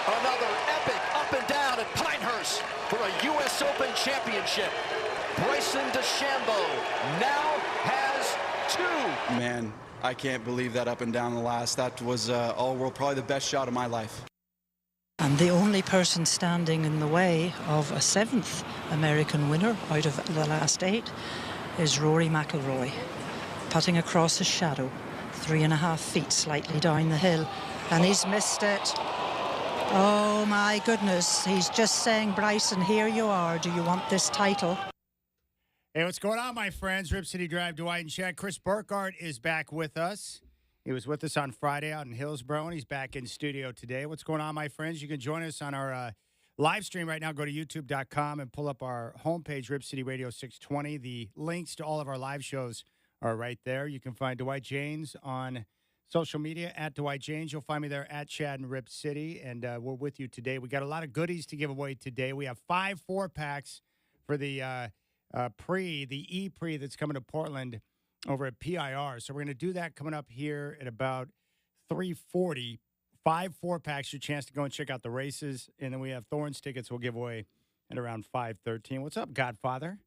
Another epic up and down at Pinehurst for a U.S. Open championship. Bryson DeChambeau now has 2. Man, I can't believe that up and down the last. That was all world, probably the best shot of my life. And the only person standing in the way of a 7th American winner out of the last 8 is Rory McIlroy, putting across his shadow, 3.5 feet slightly down the hill, and he's missed it. Oh my goodness, he's just saying, Bryson, here you are, do you want this title? Hey, what's going on, my friends? Rip City Drive, Dwight and Chad. Chris Burkhardt is back with us. He was with us on Friday out in Hillsborough, and he's back in studio today. What's going on, my friends? You can join us on our live stream right now. Go to youtube.com and pull up our homepage, Rip City Radio 620. The links to all of our live shows are right there. You can find Dwight Jaynes on social media, at Dwight Jaynes. You'll find me there at Chad and Rip City, and we're with you today. We got a lot of goodies to give away today. We have 5 4-packs for the E-Pre that's coming to Portland over at PIR. So we're going to do that coming up here at about 3:40. 5 4-packs, your chance to go and check out the races. And then we have Thorns tickets we'll give away at around 5:13. What's up, Godfather?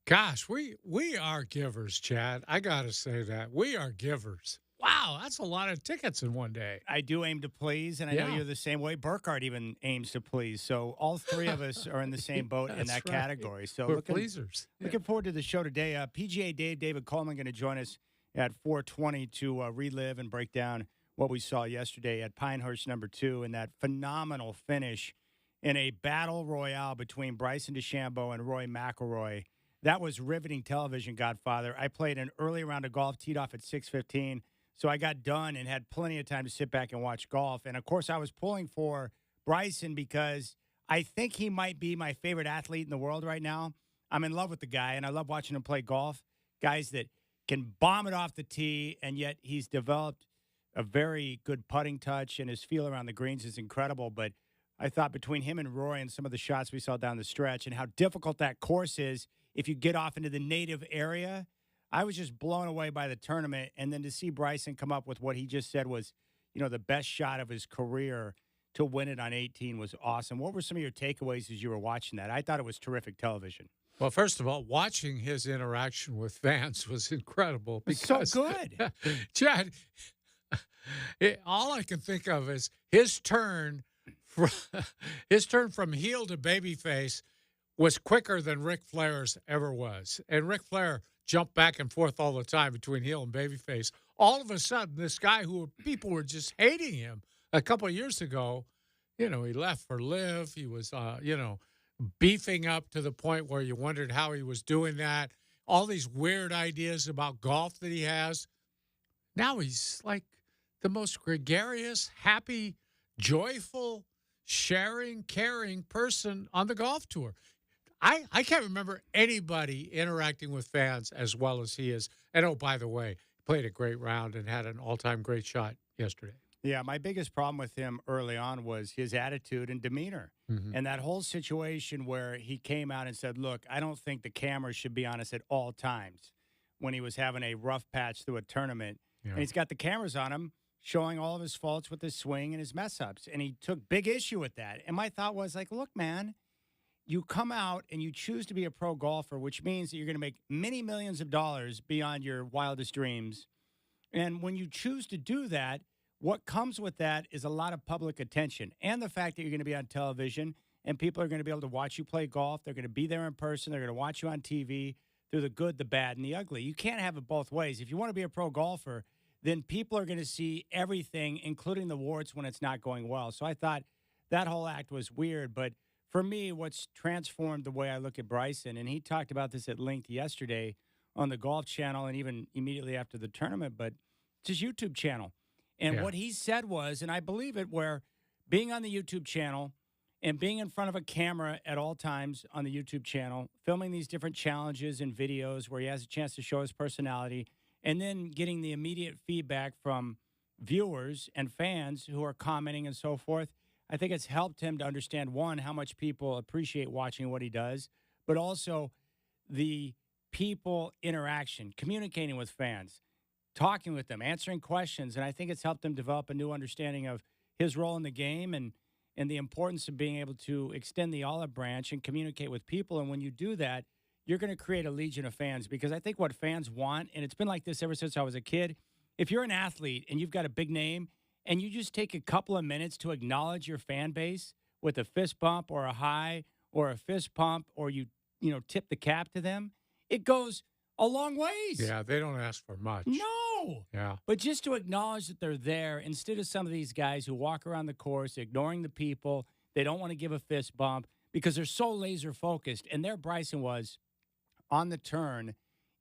Gosh, we are givers, Chad. I got to say that. We are givers. Wow, that's a lot of tickets in one day. I do aim to please, and I know you're the same way. Burkhardt even aims to please. So all 3 of us are in the same boat in that category. So we're pleasers. Looking forward to the show today. PGA Dave, David Coleman, going to join us at 4:20 to relive and break down what we saw yesterday at Pinehurst number 2 and that phenomenal finish in a battle royale between Bryson DeChambeau and Rory McIlroy. That was riveting television, Godfather. I played an early round of golf, teed off at 6:15. So I got done and had plenty of time to sit back and watch golf. And, of course, I was pulling for Bryson because I think he might be my favorite athlete in the world right now. I'm in love with the guy, and I love watching him play golf. Guys that can bomb it off the tee, and yet he's developed a very good putting touch, and his feel around the greens is incredible. But I thought between him and Rory and some of the shots we saw down the stretch and how difficult that course is if you get off into the native area, I was just blown away by the tournament. And then to see Bryson come up with what he just said was, the best shot of his career to win it on 18 was awesome. What were some of your takeaways as you were watching that? I thought it was terrific television. Well, first of all, watching his interaction with fans was incredible. Because, so good. Chad, all I can think of is his turn from heel to babyface was quicker than Ric Flair's ever was. And Ric Flair jumped back and forth all the time between heel and babyface. All of a sudden, this guy people were just hating him a couple of years ago, he left for Live. He was, beefing up to the point where you wondered how he was doing that. All these weird ideas about golf that he has. Now he's like the most gregarious, happy, joyful, sharing, caring person on the golf tour. I can't remember anybody interacting with fans as well as he is. And, oh, by the way, he played a great round and had an all-time great shot yesterday. Yeah, my biggest problem with him early on was his attitude and demeanor. Mm-hmm. And that whole situation where he came out and said, look, I don't think the cameras should be on us at all times when he was having a rough patch through a tournament. Yeah. And he's got the cameras on him showing all of his faults with his swing and his mess-ups. And he took big issue with that. And my thought was like, look, man, you come out and you choose to be a pro golfer, which means that you're going to make many millions of dollars beyond your wildest dreams. And when you choose to do that, what comes with that is a lot of public attention and the fact that you're going to be on television and people are going to be able to watch you play golf. They're going to be there in person. They're going to watch you on TV through the good, the bad, and the ugly. You can't have it both ways. If you want to be a pro golfer, then people are going to see everything, including the warts when it's not going well. So I thought that whole act was weird. But for me, what's transformed the way I look at Bryson, and he talked about this at length yesterday on the Golf Channel and even immediately after the tournament, but it's his YouTube channel. And what he said was, and I believe it, where being on the YouTube channel and being in front of a camera at all times on the YouTube channel, filming these different challenges and videos where he has a chance to show his personality, and then getting the immediate feedback from viewers and fans who are commenting and so forth, I think it's helped him to understand, one, how much people appreciate watching what he does, but also the people interaction, communicating with fans, talking with them, answering questions. And I think it's helped him develop a new understanding of his role in the game and and the importance of being able to extend the olive branch and communicate with people. And when you do that, you're going to create a legion of fans, because I think what fans want, and it's been like this ever since I was a kid, if you're an athlete and you've got a big name and you just take a couple of minutes to acknowledge your fan base with a fist bump or a high or a fist pump, or you tip the cap to them, it goes a long ways. Yeah, they don't ask for much. No. Yeah. But just to acknowledge that they're there, instead of some of these guys who walk around the course ignoring the people, they don't want to give a fist bump because they're so laser focused. And there Bryson was on the turn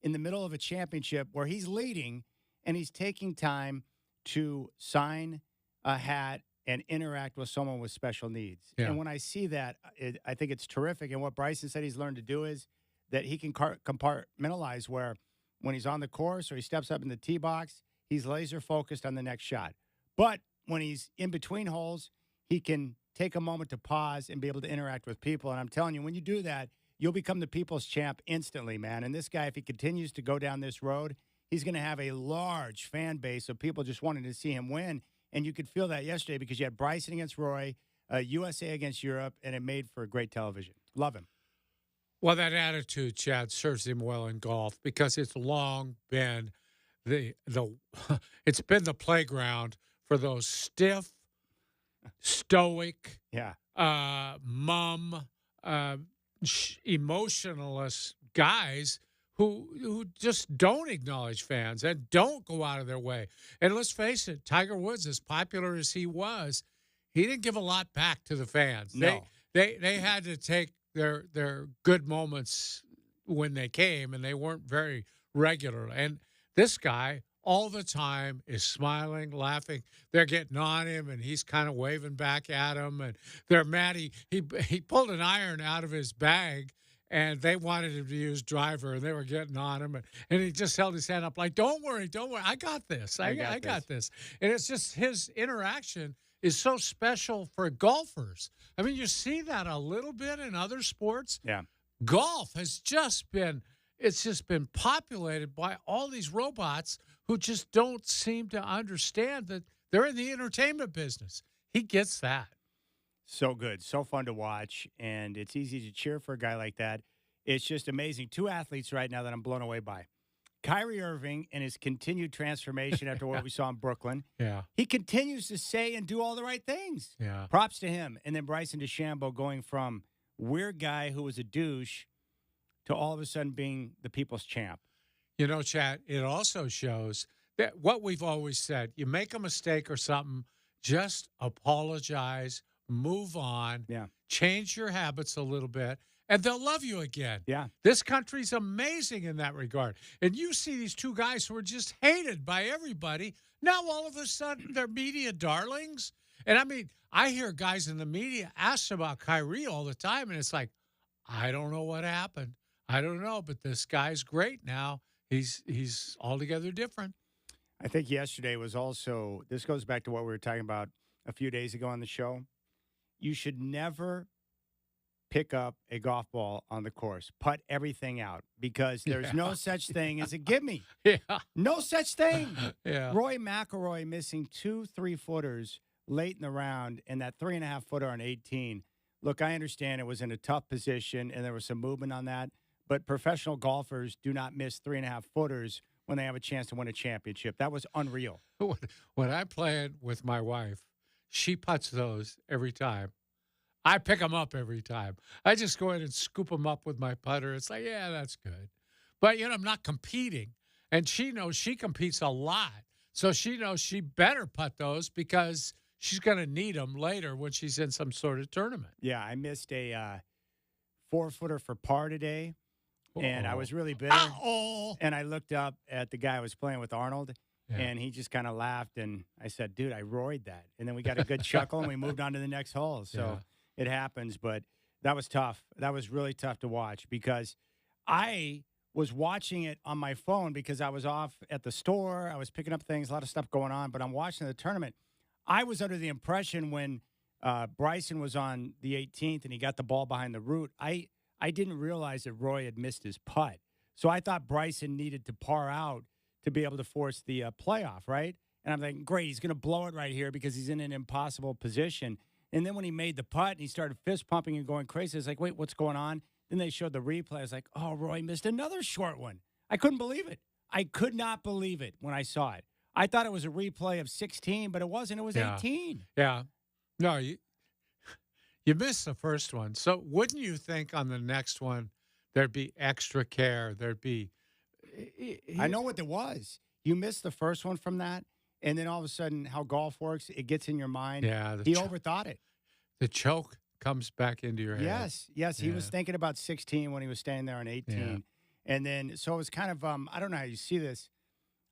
in the middle of a championship where he's leading, and he's taking time to sign a hat and interact with someone with special needs. Yeah. And when I see that, I think it's terrific. And what Bryson said he's learned to do is that he can compartmentalize, where when he's on the course or he steps up in the tee box, he's laser focused on the next shot. But when he's in between holes, he can take a moment to pause and be able to interact with people. And I'm telling you, when you do that, you'll become the people's champ instantly, man. And this guy, if he continues to go down this road, he's going to have a large fan base of people just wanting to see him win. And you could feel that yesterday because you had Bryson against Rory, USA against Europe, and it made for great television. Love him. Well, that attitude, Chad, serves him well in golf because it's long been it's been the playground for those stiff, stoic, mum, emotionless guys who just don't acknowledge fans and don't go out of their way. And let's face it, Tiger Woods, as popular as he was, he didn't give a lot back to the fans. No. They had to take their good moments when they came, and they weren't very regular. And this guy all the time is smiling, laughing. They're getting on him, and he's kind of waving back at them, and they're mad. He pulled an iron out of his bag, and they wanted him to use driver, and they were getting on him, and he just held his hand up like, don't worry, I got this. I got this. And it's just his interaction is so special for golfers. I mean, you see that a little bit in other sports. Yeah. Golf has just been populated by all these robots who just don't seem to understand that they're in the entertainment business. He gets that. So good. So fun to watch. And it's easy to cheer for a guy like that. It's just amazing. Two athletes right now that I'm blown away by. Kyrie Irving and his continued transformation after what we saw in Brooklyn. Yeah. He continues to say and do all the right things. Yeah. Props to him. And then Bryson DeChambeau going from weird guy who was a douche to all of a sudden being the people's champ. You know, Chad, it also shows that what we've always said, you make a mistake or something, just apologize, move on, change your habits a little bit, and they'll love you again. Yeah. This country's amazing in that regard. And you see these two guys who are just hated by everybody. Now, all of a sudden, they're media darlings. And, I mean, I hear guys in the media ask about Kyrie all the time, and it's like, I don't know what happened. I don't know, but this guy's great now. He's altogether different. I think yesterday was also, this goes back to what we were talking about a few days ago on the show. You should never pick up a golf ball on the course. Putt everything out because there's no such thing as a gimme. Yeah. No such thing. Yeah. Roy McIlroy missing 2 3-footers late in the round and that 3.5-footer on 18. Look, I understand it was in a tough position and there was some movement on that, but professional golfers do not miss 3.5-footers when they have a chance to win a championship. That was unreal. When I play it with my wife, she putts those every time. I pick them up every time. I just go in and scoop them up with my putter. It's like, yeah, that's good. But, you know, I'm not competing. And she knows she competes a lot. So she knows she better putt those because she's going to need them later when she's in some sort of tournament. Yeah, I missed a 4-footer for par today, and I was really bitter. And I looked up at the guy I was playing with, Arnold, and he just kind of laughed. And I said, dude, I roared that. And then we got a good chuckle, and we moved on to the next hole. So it happens, but that was tough. That was really tough to watch because I was watching it on my phone because I was off at the store. I was picking up things, a lot of stuff going on, but I'm watching the tournament. I was under the impression when Bryson was on the 18th and he got the ball behind the root, I didn't realize that Roy had missed his putt. So I thought Bryson needed to par out to be able to force the playoff, right? And I'm thinking, great, he's going to blow it right here because he's in an impossible position. And then when he made the putt and he started fist pumping and going crazy, it's like, wait, what's going on? Then they showed the replay. I was like, oh, Roy missed another short one. I couldn't believe it. I could not believe it when I saw it. I thought it was a replay of 16, but it wasn't. It was 18. Yeah. No, you missed the first one. So wouldn't you think on the next one there'd be extra care? There'd be. I know what it was. You missed the first one from that, and then all of a sudden, how golf works, it gets in your mind. Yeah. He overthought it. The choke comes back into your head. Yes. Yeah. He was thinking about 16 when he was standing there on 18. Yeah. And then, so it was kind of, I don't know how you see this.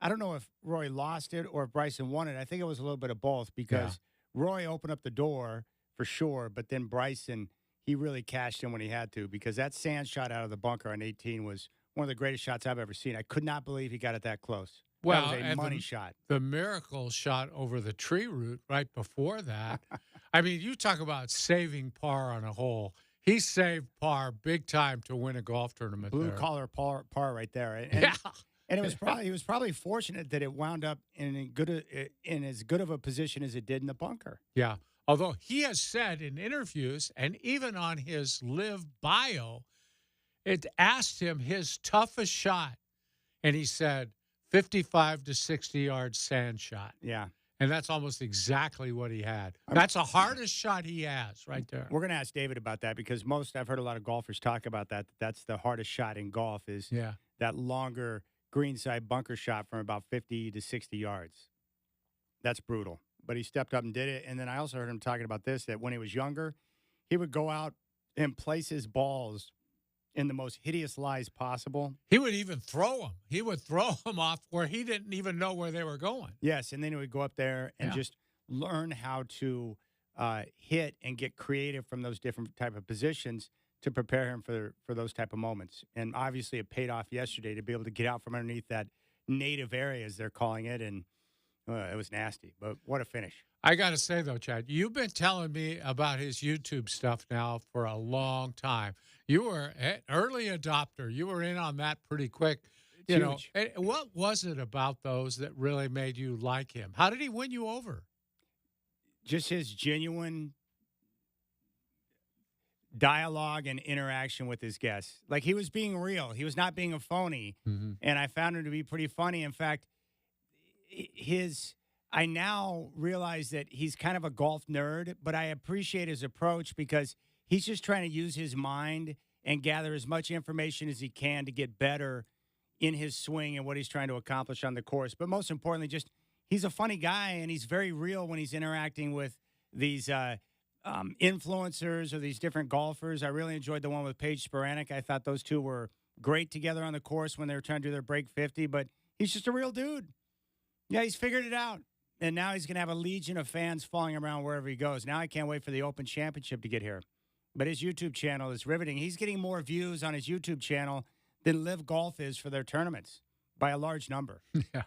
I don't know if Roy lost it or if Bryson won it. I think it was a little bit of both because Roy opened up the door for sure, but then Bryson, he really cashed in when he had to because that sand shot out of the bunker on 18 was one of the greatest shots I've ever seen. I could not believe he got it that close. Well, that was a money shot. The miracle shot over the tree root right before that. I mean, you talk about saving par on a hole. He saved par big time to win a golf tournament. Blue collar par right there. And, and it was probably he was probably fortunate that it wound up in as good of a position as it did in the bunker. Yeah. Although he has said in interviews and even on his live bio, it asked him his toughest shot, and he said 55 to 60 yard sand shot. Yeah. And that's almost exactly what he had. That's the hardest shot he has right there. We're going to ask David about that because I've heard a lot of golfers talk about that. That's the hardest shot in golf is that longer greenside bunker shot from about 50 to 60 yards. That's brutal. But he stepped up and did it. And then I also heard him talking about this, that when he was younger, he would go out and place his balls in the most hideous lies possible. He would even throw them. He would throw them off where he didn't even know where they were going. Yes, and then he would go up there and just learn how to hit and get creative from those different type of positions to prepare him for those type of moments. And obviously it paid off yesterday to be able to get out from underneath that native area, as they're calling it, and it was nasty. But what a finish. I got to say, though, Chad, you've been telling me about his YouTube stuff now for a long time. You were an early adopter. You were in on that pretty quick. You know, what was it about those that really made you like him? How did he win you over? Just his genuine dialogue and interaction with his guests. Like, he was being real. He was not being a phony. Mm-hmm. And I found him to be pretty funny. In fact, I now realize that he's kind of a golf nerd, but I appreciate his approach because he's just trying to use his mind and gather as much information as he can to get better in his swing and what he's trying to accomplish on the course. But most importantly, just he's a funny guy, and he's very real when he's interacting with these influencers or these different golfers. I really enjoyed the one with Paige Spiranek. I thought those two were great together on the course when they were trying to do their break 50, but he's just a real dude. Yeah, he's figured it out. And now he's going to have a legion of fans following him around wherever he goes. Now I can't wait for the Open Championship to get here. But his YouTube channel is riveting. He's getting more views on his YouTube channel than Live Golf is for their tournaments by a large number. Yeah.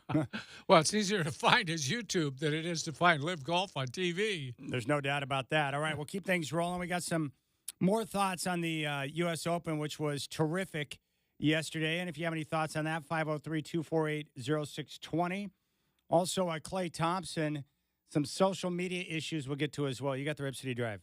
Well, it's easier to find his YouTube than it is to find Live Golf on TV. There's no doubt about that. All right, we'll keep things rolling. We got some more thoughts on the U.S. Open, which was terrific yesterday. And if you have any thoughts on that, 503-248-0620. Also, Clay Thompson, some social media issues we'll get to as well. You got the Rip City Drive.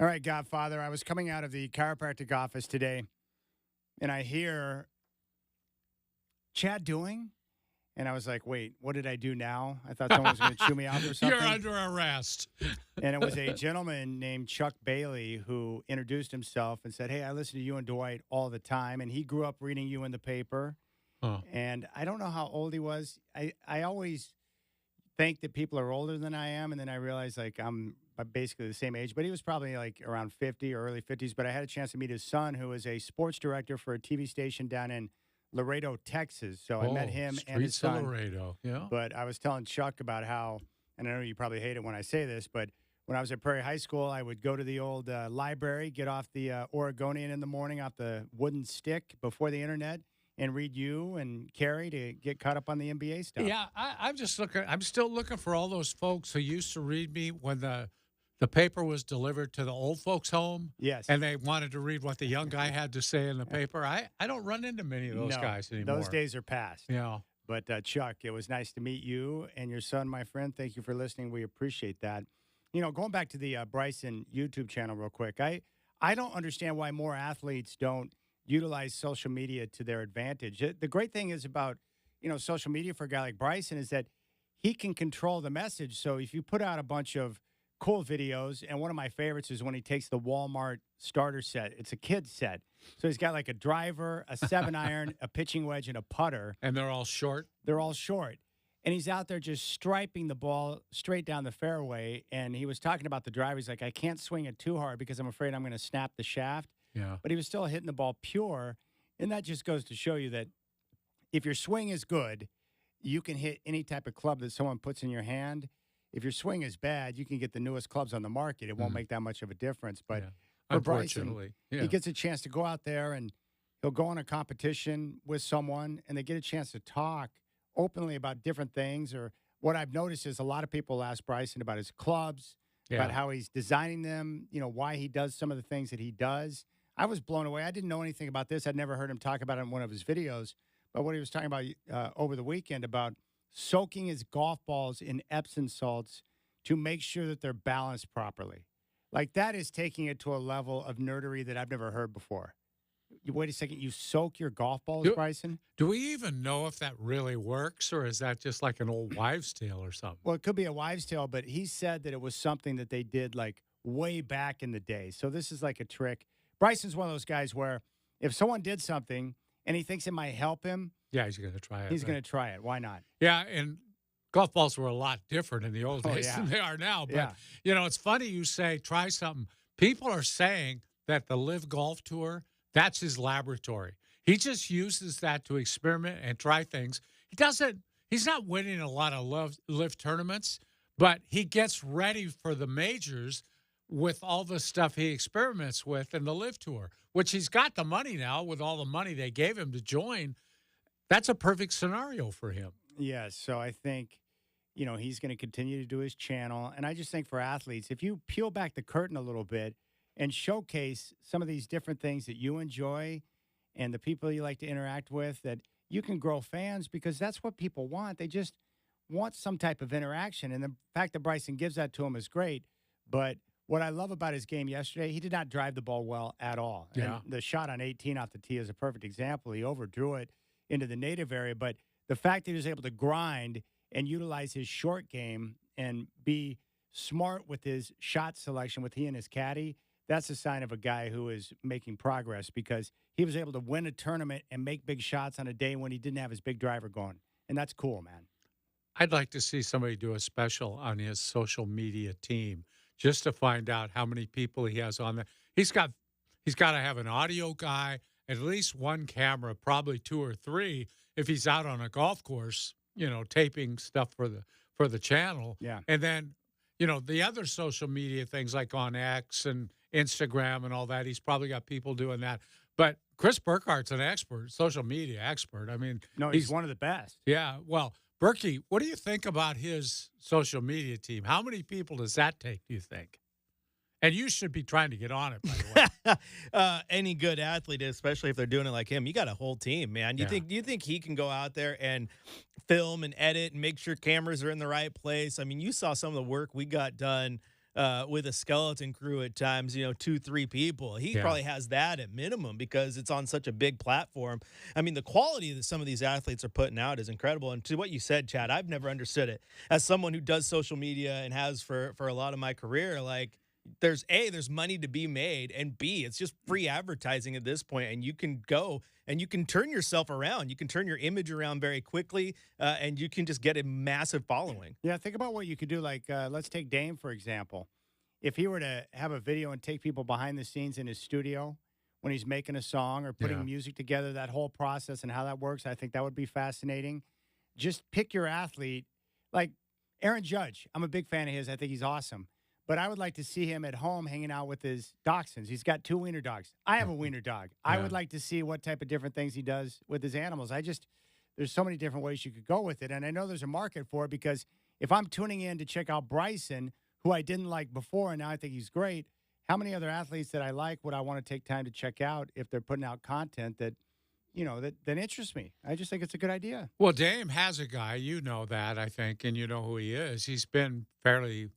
All right, Godfather, I was coming out of the chiropractic office today, and I hear Chad doing, and I was like, wait, what did I do now? I thought someone was going to chew me out or something. You're under arrest. And it was a gentleman named Chuck Bailey who introduced himself and said, hey, I listen to you and Dwight all the time, and he grew up reading you in the paper. Oh. And I don't know how old he was. I always think that people are older than I am, and then I realize, like, I'm basically the same age. But he was probably, like, around 50 or early 50s. But I had a chance to meet his son, who is a sports director for a TV station down in Laredo, Texas. So I met him and his Streets of son. Laredo, yeah. But I was telling Chuck about how, and I know you probably hate it when I say this, but when I was at Prairie High School, I would go to the old library, get off the Oregonian in the morning off the wooden stick before the internet, and read you and Carrie to get caught up on the NBA stuff. Yeah, I'm just looking. I'm still looking for all those folks who used to read me when the paper was delivered to the old folks' home. Yes. And they wanted to read what the young guy had to say in the paper. I don't run into many of those guys anymore. Those days are past. Yeah. But, Chuck, it was nice to meet you and your son, my friend. Thank you for listening. We appreciate that. You know, going back to the Bryson YouTube channel real quick, I don't understand why more athletes don't utilize social media to their advantage. The great thing is about, social media for a guy like Bryson is that he can control the message. So if you put out a bunch of cool videos, and one of my favorites is when he takes the Walmart starter set. It's a kid's set. So he's got like a driver, a 7-iron, a pitching wedge, and a putter. And they're all short? They're all short. And he's out there just striping the ball straight down the fairway. And he was talking about the driver. He's like, I can't swing it too hard because I'm afraid I'm going to snap the shaft. Yeah. But he was still hitting the ball pure. And that just goes to show you that if your swing is good, you can hit any type of club that someone puts in your hand. If your swing is bad, you can get the newest clubs on the market. It won't make that much of a difference. But for Bryson, he gets a chance to go out there and he'll go on a competition with someone and they get a chance to talk openly about different things. Or what I've noticed is a lot of people ask Bryson about his clubs, about how he's designing them, why he does some of the things that he does. I was blown away. I didn't know anything about this. I'd never heard him talk about it in one of his videos. But what he was talking about over the weekend about soaking his golf balls in Epsom salts to make sure that they're balanced properly. Like, that is taking it to a level of nerdery that I've never heard before. Wait a second. You soak your golf balls, Bryson? Do we even know if that really works, or is that just like an old wives' tale or something? Well, it could be a wives' tale, but he said that it was something that they did like way back in the day. So this is like a trick. Bryson's one of those guys where if someone did something and he thinks it might help him, yeah, he's going to try it. He's going to try it. Why not? Yeah, and golf balls were a lot different in the old days than they are now. But, it's funny you say try something. People are saying that the Live Golf Tour, that's his laboratory. He just uses that to experiment and try things. He's not winning a lot of Live tournaments, but he gets ready for the majors with all the stuff he experiments with in the Live Tour, which he's got the money now with all the money they gave him to join. That's a perfect scenario for him. Yes. So I think, he's going to continue to do his channel. And I just think for athletes, if you peel back the curtain a little bit and showcase some of these different things that you enjoy and the people you like to interact with, that you can grow fans, because that's what people want. They just want some type of interaction. And the fact that Bryson gives that to him is great. But what I love about his game yesterday, he did not drive the ball well at all. Yeah. And the shot on 18 off the tee is a perfect example. He overdrew it into the native area. But the fact that he was able to grind and utilize his short game and be smart with his shot selection with he and his caddy, that's a sign of a guy who is making progress, because he was able to win a tournament and make big shots on a day when he didn't have his big driver going. And that's cool, man. I'd like to see somebody do a special on his social media team just to find out how many people he has on there. He's got to have an audio guy, at least one camera, probably 2 or 3 if he's out on a golf course, taping stuff for the channel. Yeah. And then, the other social media things like on X and Instagram and all that, he's probably got people doing that. But Chris Burkhart's an expert, social media expert. I mean, no, he's one of the best. Yeah. Well, Berkey, what do you think about his social media team? How many people does that take, do you think? And you should be trying to get on it, by the way. Any good athlete, especially if they're doing it like him, you got a whole team, man. Do you think he can go out there and film and edit and make sure cameras are in the right place? I mean, you saw some of the work we got done with a skeleton crew at times, 2-3 people. He probably has that at minimum because it's on such a big platform. I mean, the quality that some of these athletes are putting out is incredible. And to what you said, Chad, I've never understood it. As someone who does social media and has for a lot of my career, like, there's money to be made, and B, it's just free advertising at this point, and you can go and you can turn yourself around. You can turn your image around very quickly, and you can just get a massive following. Yeah, think about what you could do. Like, let's take Dame, for example. If he were to have a video and take people behind the scenes in his studio when he's making a song or putting music together, that whole process and how that works, I think that would be fascinating. Just pick your athlete. Like Aaron Judge, I'm a big fan of his. I think he's awesome. But I would like to see him at home hanging out with his dachshunds. He's got 2 wiener dogs. I have a wiener dog. I would like to see what type of different things he does with his animals. There's so many different ways you could go with it. And I know there's a market for it because if I'm tuning in to check out Bryson, who I didn't like before, and now I think he's great, how many other athletes that I like would I want to take time to check out if they're putting out content that interests me? I just think it's a good idea. Well, Dame has a guy, you know that, I think, and you know who he is. He's been fairly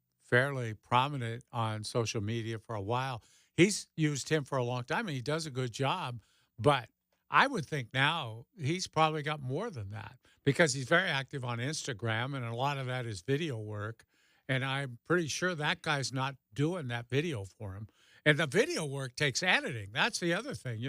prominent on social media for a while. He's used him for a long time, and he does a good job. But I would think now he's probably got more than that because he's very active on Instagram, and a lot of that is video work. And I'm pretty sure that guy's not doing that video for him. And the video work takes editing. That's the other thing.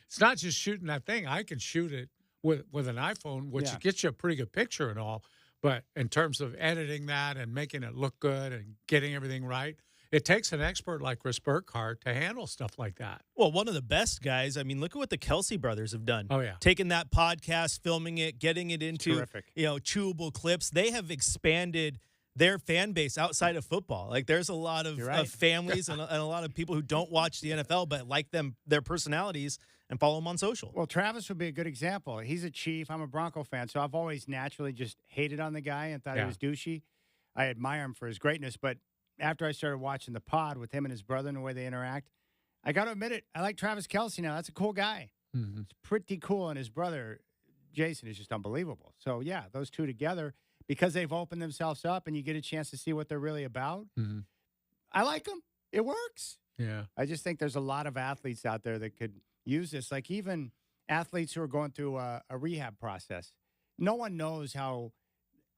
It's not just shooting that thing. I can shoot it with an iPhone, which gets you a pretty good picture and all. But in terms of editing that and making it look good and getting everything right, it takes an expert like Chris Burkhardt to handle stuff like that. Well, one of the best guys. I mean, look at what the Kelsey brothers have done. Oh, yeah. Taking that podcast, filming it, getting it into chewable clips. They have expanded their fan base outside of football. Like, there's a lot of families and a lot of people who don't watch the NFL but like their personalities and follow them on social. Well, Travis would be a good example. He's a Chief. I'm a Bronco fan, so I've always naturally just hated on the guy and thought he was douchey. I admire him for his greatness, but after I started watching the pod with him and his brother and the way they interact, I got to admit it, I like Travis Kelce now. That's a cool guy. Mm-hmm. It's pretty cool, and his brother, Jason, is just unbelievable. So, yeah, those two together, because they've opened themselves up and you get a chance to see what they're really about, I like them. It works. Yeah. I just think there's a lot of athletes out there that could use this, like even athletes who are going through a rehab process. No one knows how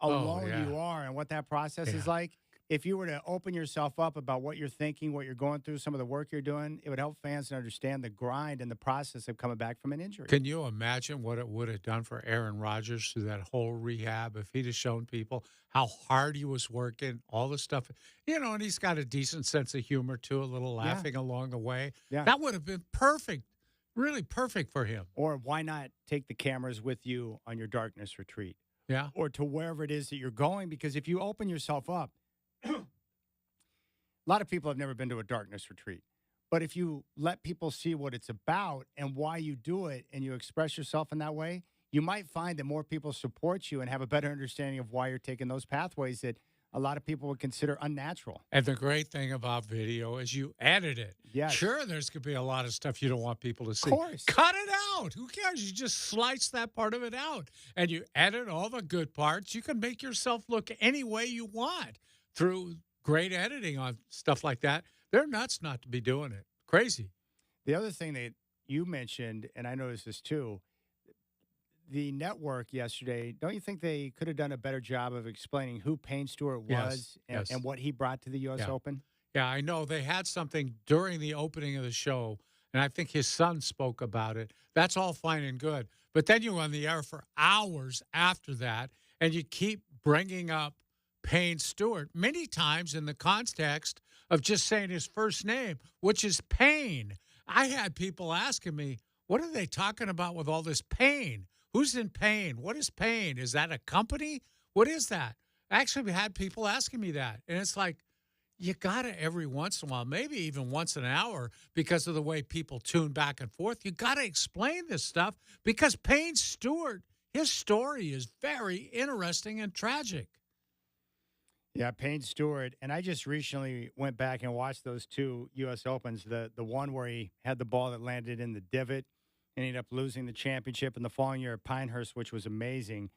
alone you are and what that process is like. If you were to open yourself up about what you're thinking, what you're going through, some of the work you're doing, it would help fans to understand the grind and the process of coming back from an injury. Can you imagine what it would have done for Aaron Rodgers through that whole rehab if he'd have shown people how hard he was working, all the stuff, and he's got a decent sense of humor too, a little laughing along the way. Yeah. That would have been perfect, really perfect for him. Or why not take the cameras with you on your darkness retreat? Yeah. Or to wherever it is that you're going, because if you open yourself up, a lot of people have never been to a darkness retreat. But if you let people see what it's about and why you do it and you express yourself in that way, you might find that more people support you and have a better understanding of why you're taking those pathways that a lot of people would consider unnatural. And the great thing about video is you edit it. Yes. Sure, there's going to be a lot of stuff you don't want people to see. Of course. Cut it out. Who cares? You just slice that part of it out. And you edit all the good parts. You can make yourself look any way you want through great editing on stuff like that. They're nuts not to be doing it. Crazy. The other thing that you mentioned, and I noticed this too, the network yesterday, don't you think they could have done a better job of explaining who Payne Stewart was and what he brought to the U.S. Open? Yeah, I know. They had something during the opening of the show, and I think his son spoke about it. That's all fine and good. But then you're on the air for hours after that, and you keep bringing up Payne Stewart many times in the context of just saying his first name, which is Payne. I had people asking me, what are they talking about with all this Payne? Who's in Payne? What is Payne? Is that a company? What is that? Actually, we had people asking me that. And it's like, you got to every once in a while, maybe even once an hour, because of the way people tune back and forth, you got to explain this stuff because Payne Stewart, his story is very interesting and tragic. Yeah, Payne Stewart. And I just recently went back and watched those two U.S. Opens, the one where he had the ball that landed in the divot and ended up losing the championship in the following year at Pinehurst, which was amazing.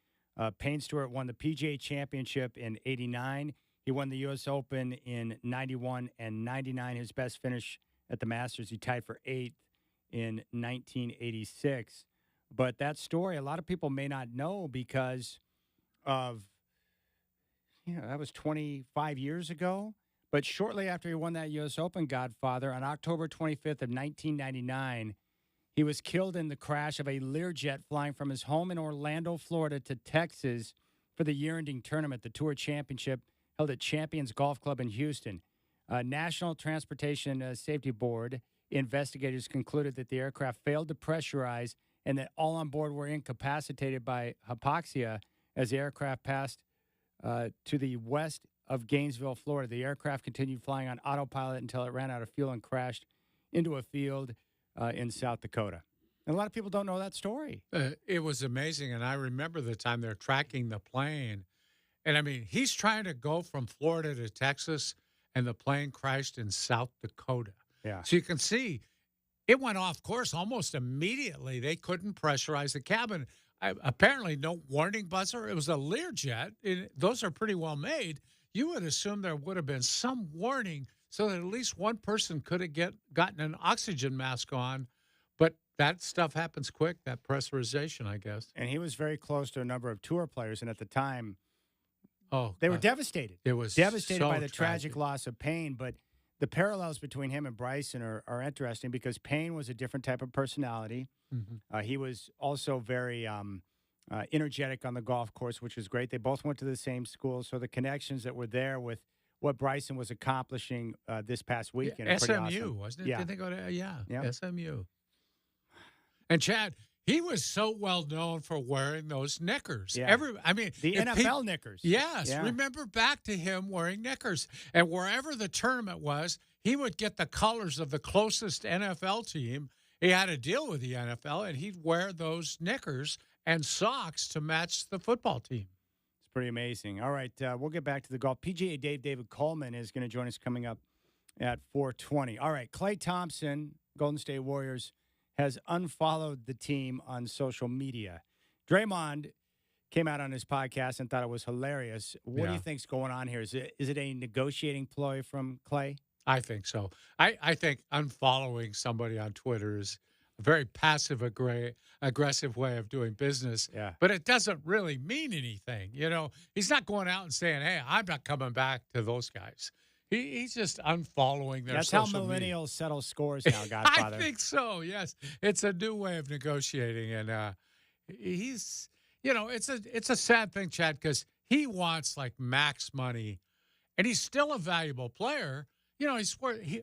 Payne Stewart won the PGA Championship in '89. He won the U.S. Open in 91 and 99. His best finish at the Masters, he tied for 8th in 1986. But that story, a lot of people may not know because of, that was 25 years ago. But shortly after he won that U.S. Open, Godfather, on October 25th of 1999, he was killed in the crash of a Learjet flying from his home in Orlando, Florida to Texas for the year-ending tournament, the Tour Championship, held at Champions Golf Club in Houston. National Transportation Safety Board investigators concluded that the aircraft failed to pressurize and that all on board were incapacitated by hypoxia as the aircraft passed to the west of Gainesville, Florida. The aircraft continued flying on autopilot until it ran out of fuel and crashed into a field in South Dakota. And a lot of people don't know that story. It was amazing, and I remember the time they're tracking the plane. And, I mean, he's trying to go from Florida to Texas, and the plane crashed in South Dakota. Yeah. So you can see it went off course almost immediately. They couldn't pressurize the cabin. Apparently, no warning buzzer. It was a Learjet. Those are pretty well made. You would assume there would have been some warning so that at least one person could have gotten an oxygen mask on. But that stuff happens quick, that pressurization, I guess. And he was very close to a number of tour players. And at the time, they were devastated. It was devastated so by the tragic loss of Payne. But the parallels between him and Bryson are interesting because Payne was a different type of personality. Mm-hmm. He was also very energetic on the golf course, which was great. They both went to the same school. So the connections that were there with what Bryson was accomplishing this past weekend. Yeah, SMU, awesome. wasn't it? Yeah. Did they go to, Yeah. SMU. And Chad, he was so well known for wearing those knickers. Yeah. The NFL knickers. Yes. Yeah. Remember back to him wearing knickers. And wherever the tournament was, he would get the colors of the closest NFL team. He had a deal with the NFL, and he'd wear those knickers and socks to match the football team. It's pretty amazing. All right, we'll get back to the golf. PGA Dave, David Coleman, is going to join us coming up at 4:20. All right, Klay Thompson, Golden State Warriors, has unfollowed the team on social media. Draymond came out on his podcast and thought it was hilarious. What do you think's going on here? Is it a negotiating ploy from Klay? I think so. I think unfollowing somebody on Twitter is a very passive-aggressive way of doing business. Yeah. But it doesn't really mean anything. He's not going out and saying, hey, I'm not coming back to those guys. He's just unfollowing their social media. That's how millennials settle scores now, Godfather. I think so, yes. It's a new way of negotiating. And it's a sad thing, Chad, because he wants, like, max money. And he's still a valuable player.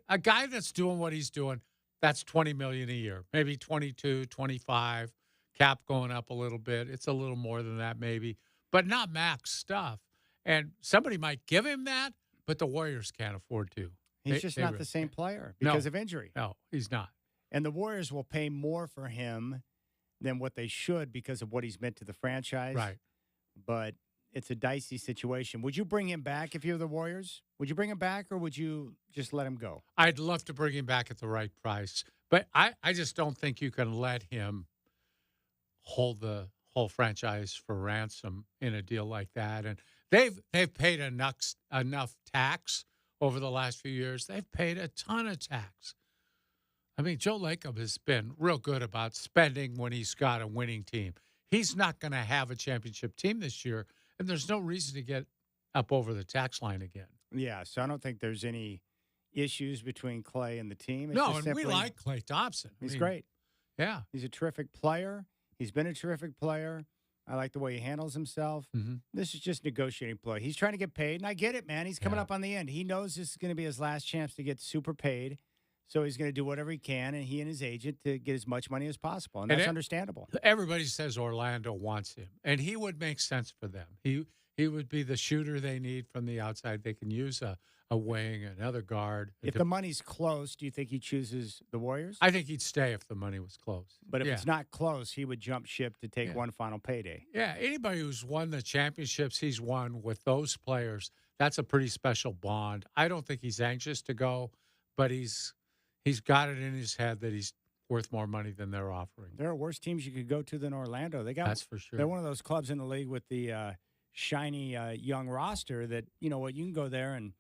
A guy that's doing what he's doing, that's $20 million a year, maybe 22, 25, cap going up a little bit. It's a little more than that maybe, but not max stuff. And somebody might give him that, but the Warriors can't afford to. He's just not the same player because of injury. No, he's not. And the Warriors will pay more for him than what they should because of what he's meant to the franchise. Right. But it's a dicey situation. Would you bring him back if you were the Warriors? Would you bring him back or would you just let him go? I'd love to bring him back at the right price. But I just don't think you can let him hold the whole franchise for ransom in a deal like that. And they've paid enough tax over the last few years. They've paid a ton of tax. I mean, Joe Lacob has been real good about spending when he's got a winning team. He's not going to have a championship team this year, and there's no reason to get up over the tax line again. Yeah, so I don't think there's any issues between Klay and the team. It's No, just and we like Klay Thompson. He's great. Yeah. He's a terrific player. He's been a terrific player. I like the way he handles himself. Mm-hmm. This is just negotiating play. He's trying to get paid, and I get it, man. He's coming up on the end. He knows this is going to be his last chance to get super paid, so he's going to do whatever he can, and he and his agent to get as much money as possible, and that's understandable. Everybody says Orlando wants him, and he would make sense for them. He would be the shooter they need from the outside. They can use a wing, another guard. If the money's close, do you think he chooses the Warriors? I think he'd stay if the money was close. But if it's not close, he would jump ship to take one final payday. Yeah, anybody who's won the championships he's won with those players, that's a pretty special bond. I don't think he's anxious to go, but he's got it in his head that he's worth more money than they're offering. There are worse teams you could go to than Orlando. That's for sure. They're one of those clubs in the league with the shiny young roster that, you know what, you can go there and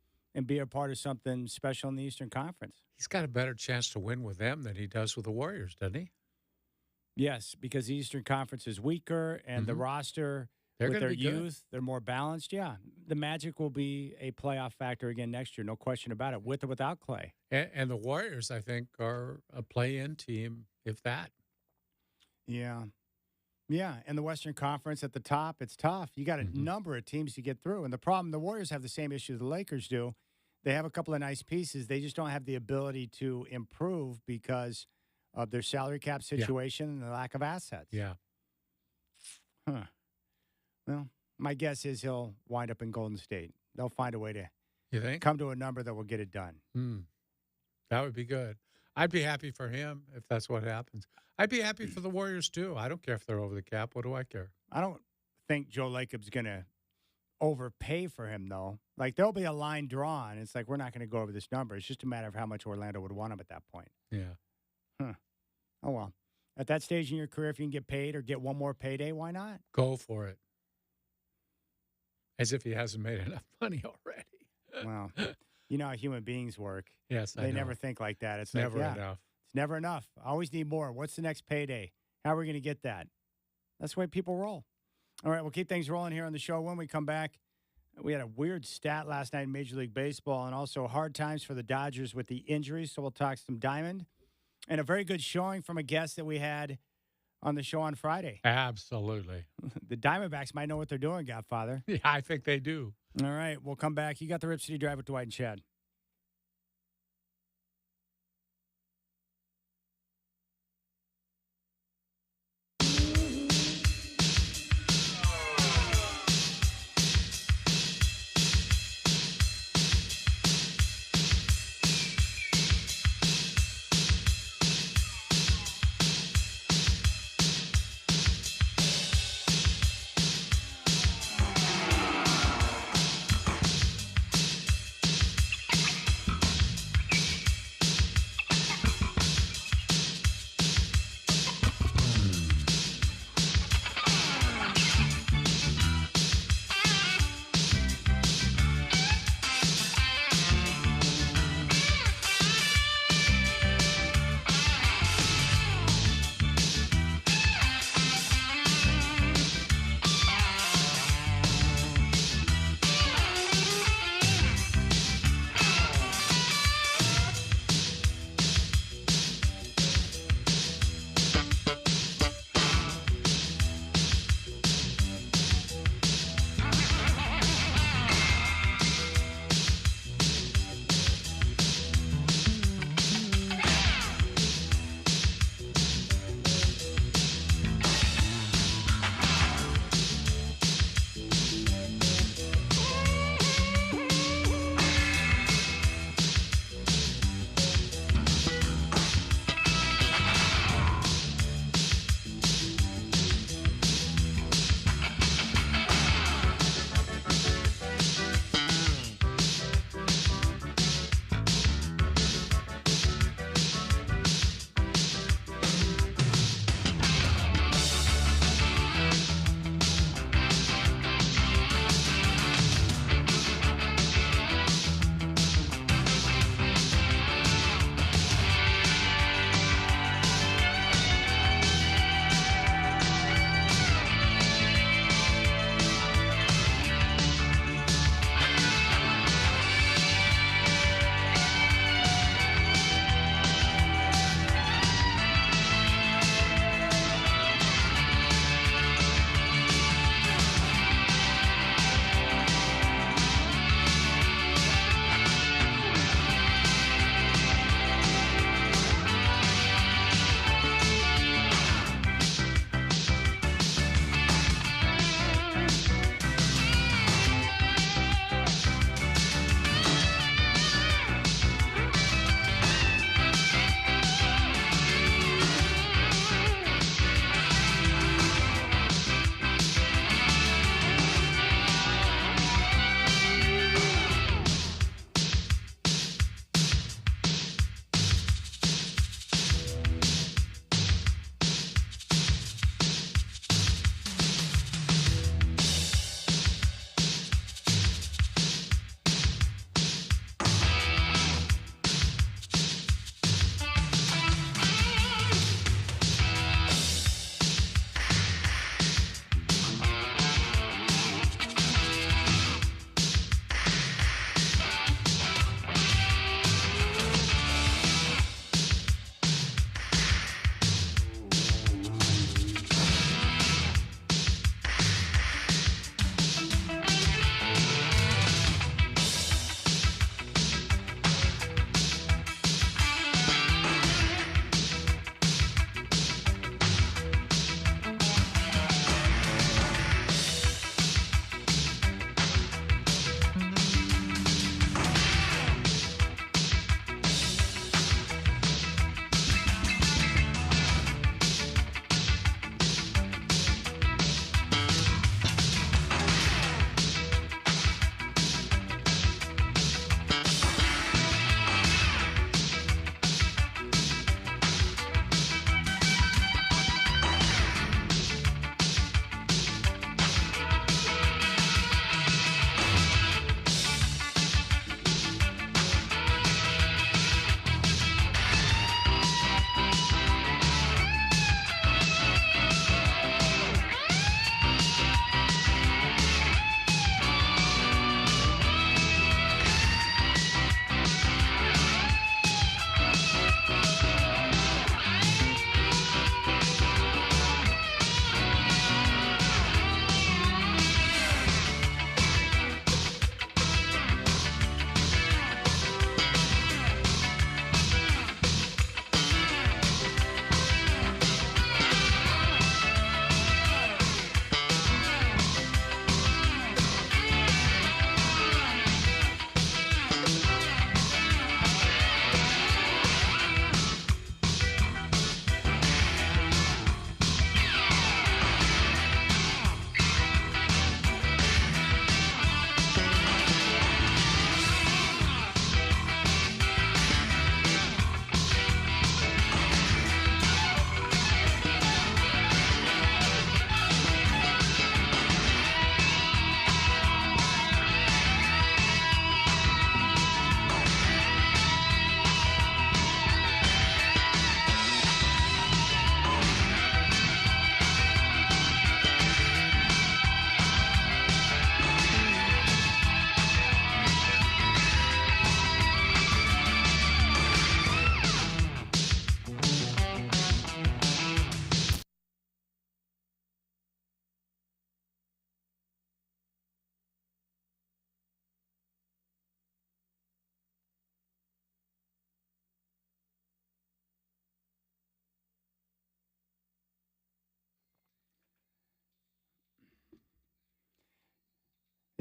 be a part of something special in the Eastern Conference. He's got a better chance to win with them than he does with the Warriors, doesn't he? Yes, because the Eastern Conference is weaker and the roster with their youth, they're more balanced. Yeah, the Magic will be a playoff factor again next year, no question about it, with or without Clay. And the Warriors, I think, are a play-in team, if that. Yeah. Yeah, and the Western Conference at the top, it's tough. You got a number of teams to get through. And the problem, the Warriors have the same issue the Lakers do. They have a couple of nice pieces. They just don't have the ability to improve because of their salary cap situation and the lack of assets. Yeah. Huh. Well, my guess is he'll wind up in Golden State. They'll find a way to come to a number that will get it done. That would be good. I'd be happy for him if that's what happens. I'd be happy for the Warriors, too. I don't care if they're over the cap. What do I care? I don't think Joe Lacob's going to overpay for him, though. Like, there'll be a line drawn. It's like, we're not going to go over this number. It's just a matter of how much Orlando would want him at that point. Yeah. Huh. Oh, well. At that stage in your career, if you can get paid or get one more payday, why not? Go for it. As if he hasn't made enough money already. Well, you know how human beings work. Yes, I know. They never think like that. It's never like, enough. It's never enough. I always need more. What's the next payday? How are we going to get that? That's the way people roll. All right, we'll keep things rolling here on the show. When we come back, we had a weird stat last night in Major League Baseball and also hard times for the Dodgers with the injuries. So we'll talk some Diamond and a very good showing from a guest that we had on the show on Friday. Absolutely. The Diamondbacks might know what they're doing, Godfather. Yeah, I think they do. All right, we'll come back. You got the Rip City Drive with Dwight and Chad.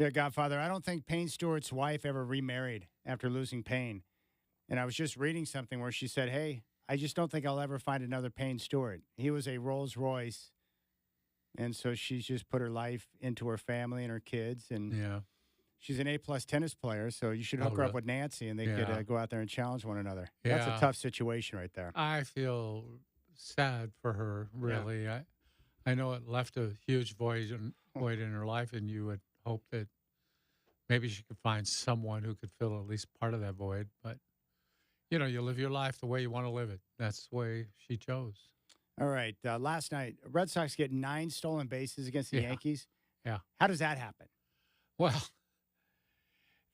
Yeah, Godfather, I don't think Payne Stewart's wife ever remarried after losing Payne. And I was just reading something where she said, hey, I just don't think I'll ever find another Payne Stewart. He was a Rolls Royce. And so she's just put her life into her family and her kids. And she's an A-plus tennis player, so you should hook her up with Nancy, and they could go out there and challenge one another. Yeah. That's a tough situation right there. I feel sad for her, really. Yeah. I know it left a huge void in her life, and you would hope that maybe she could find someone who could fill at least part of that void. But, you live your life the way you want to live it. That's the way she chose. All right. Last night, Red Sox get 9 stolen bases against the Yankees. Yeah. How does that happen? Well,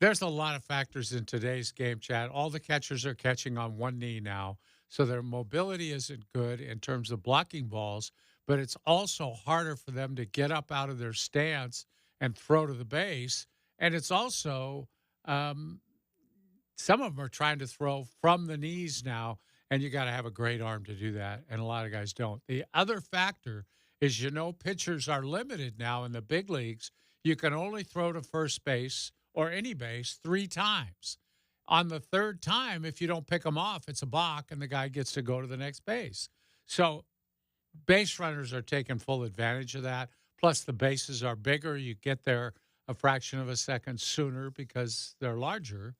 there's a lot of factors in today's game, Chad. All the catchers are catching on one knee now, so their mobility isn't good in terms of blocking balls, but it's also harder for them to get up out of their stance and throw to the base. And it's also some of them are trying to throw from the knees now, and you got to have a great arm to do that, and a lot of guys don't. The other factor is, pitchers are limited now in the big leagues. You can only throw to first base or any base 3 times. On the 3rd time, if you don't pick them off, it's a balk, and the guy gets to go to the next base. So base runners are taking full advantage of that. Plus, the bases are bigger. You get there a fraction of a second sooner because they're larger.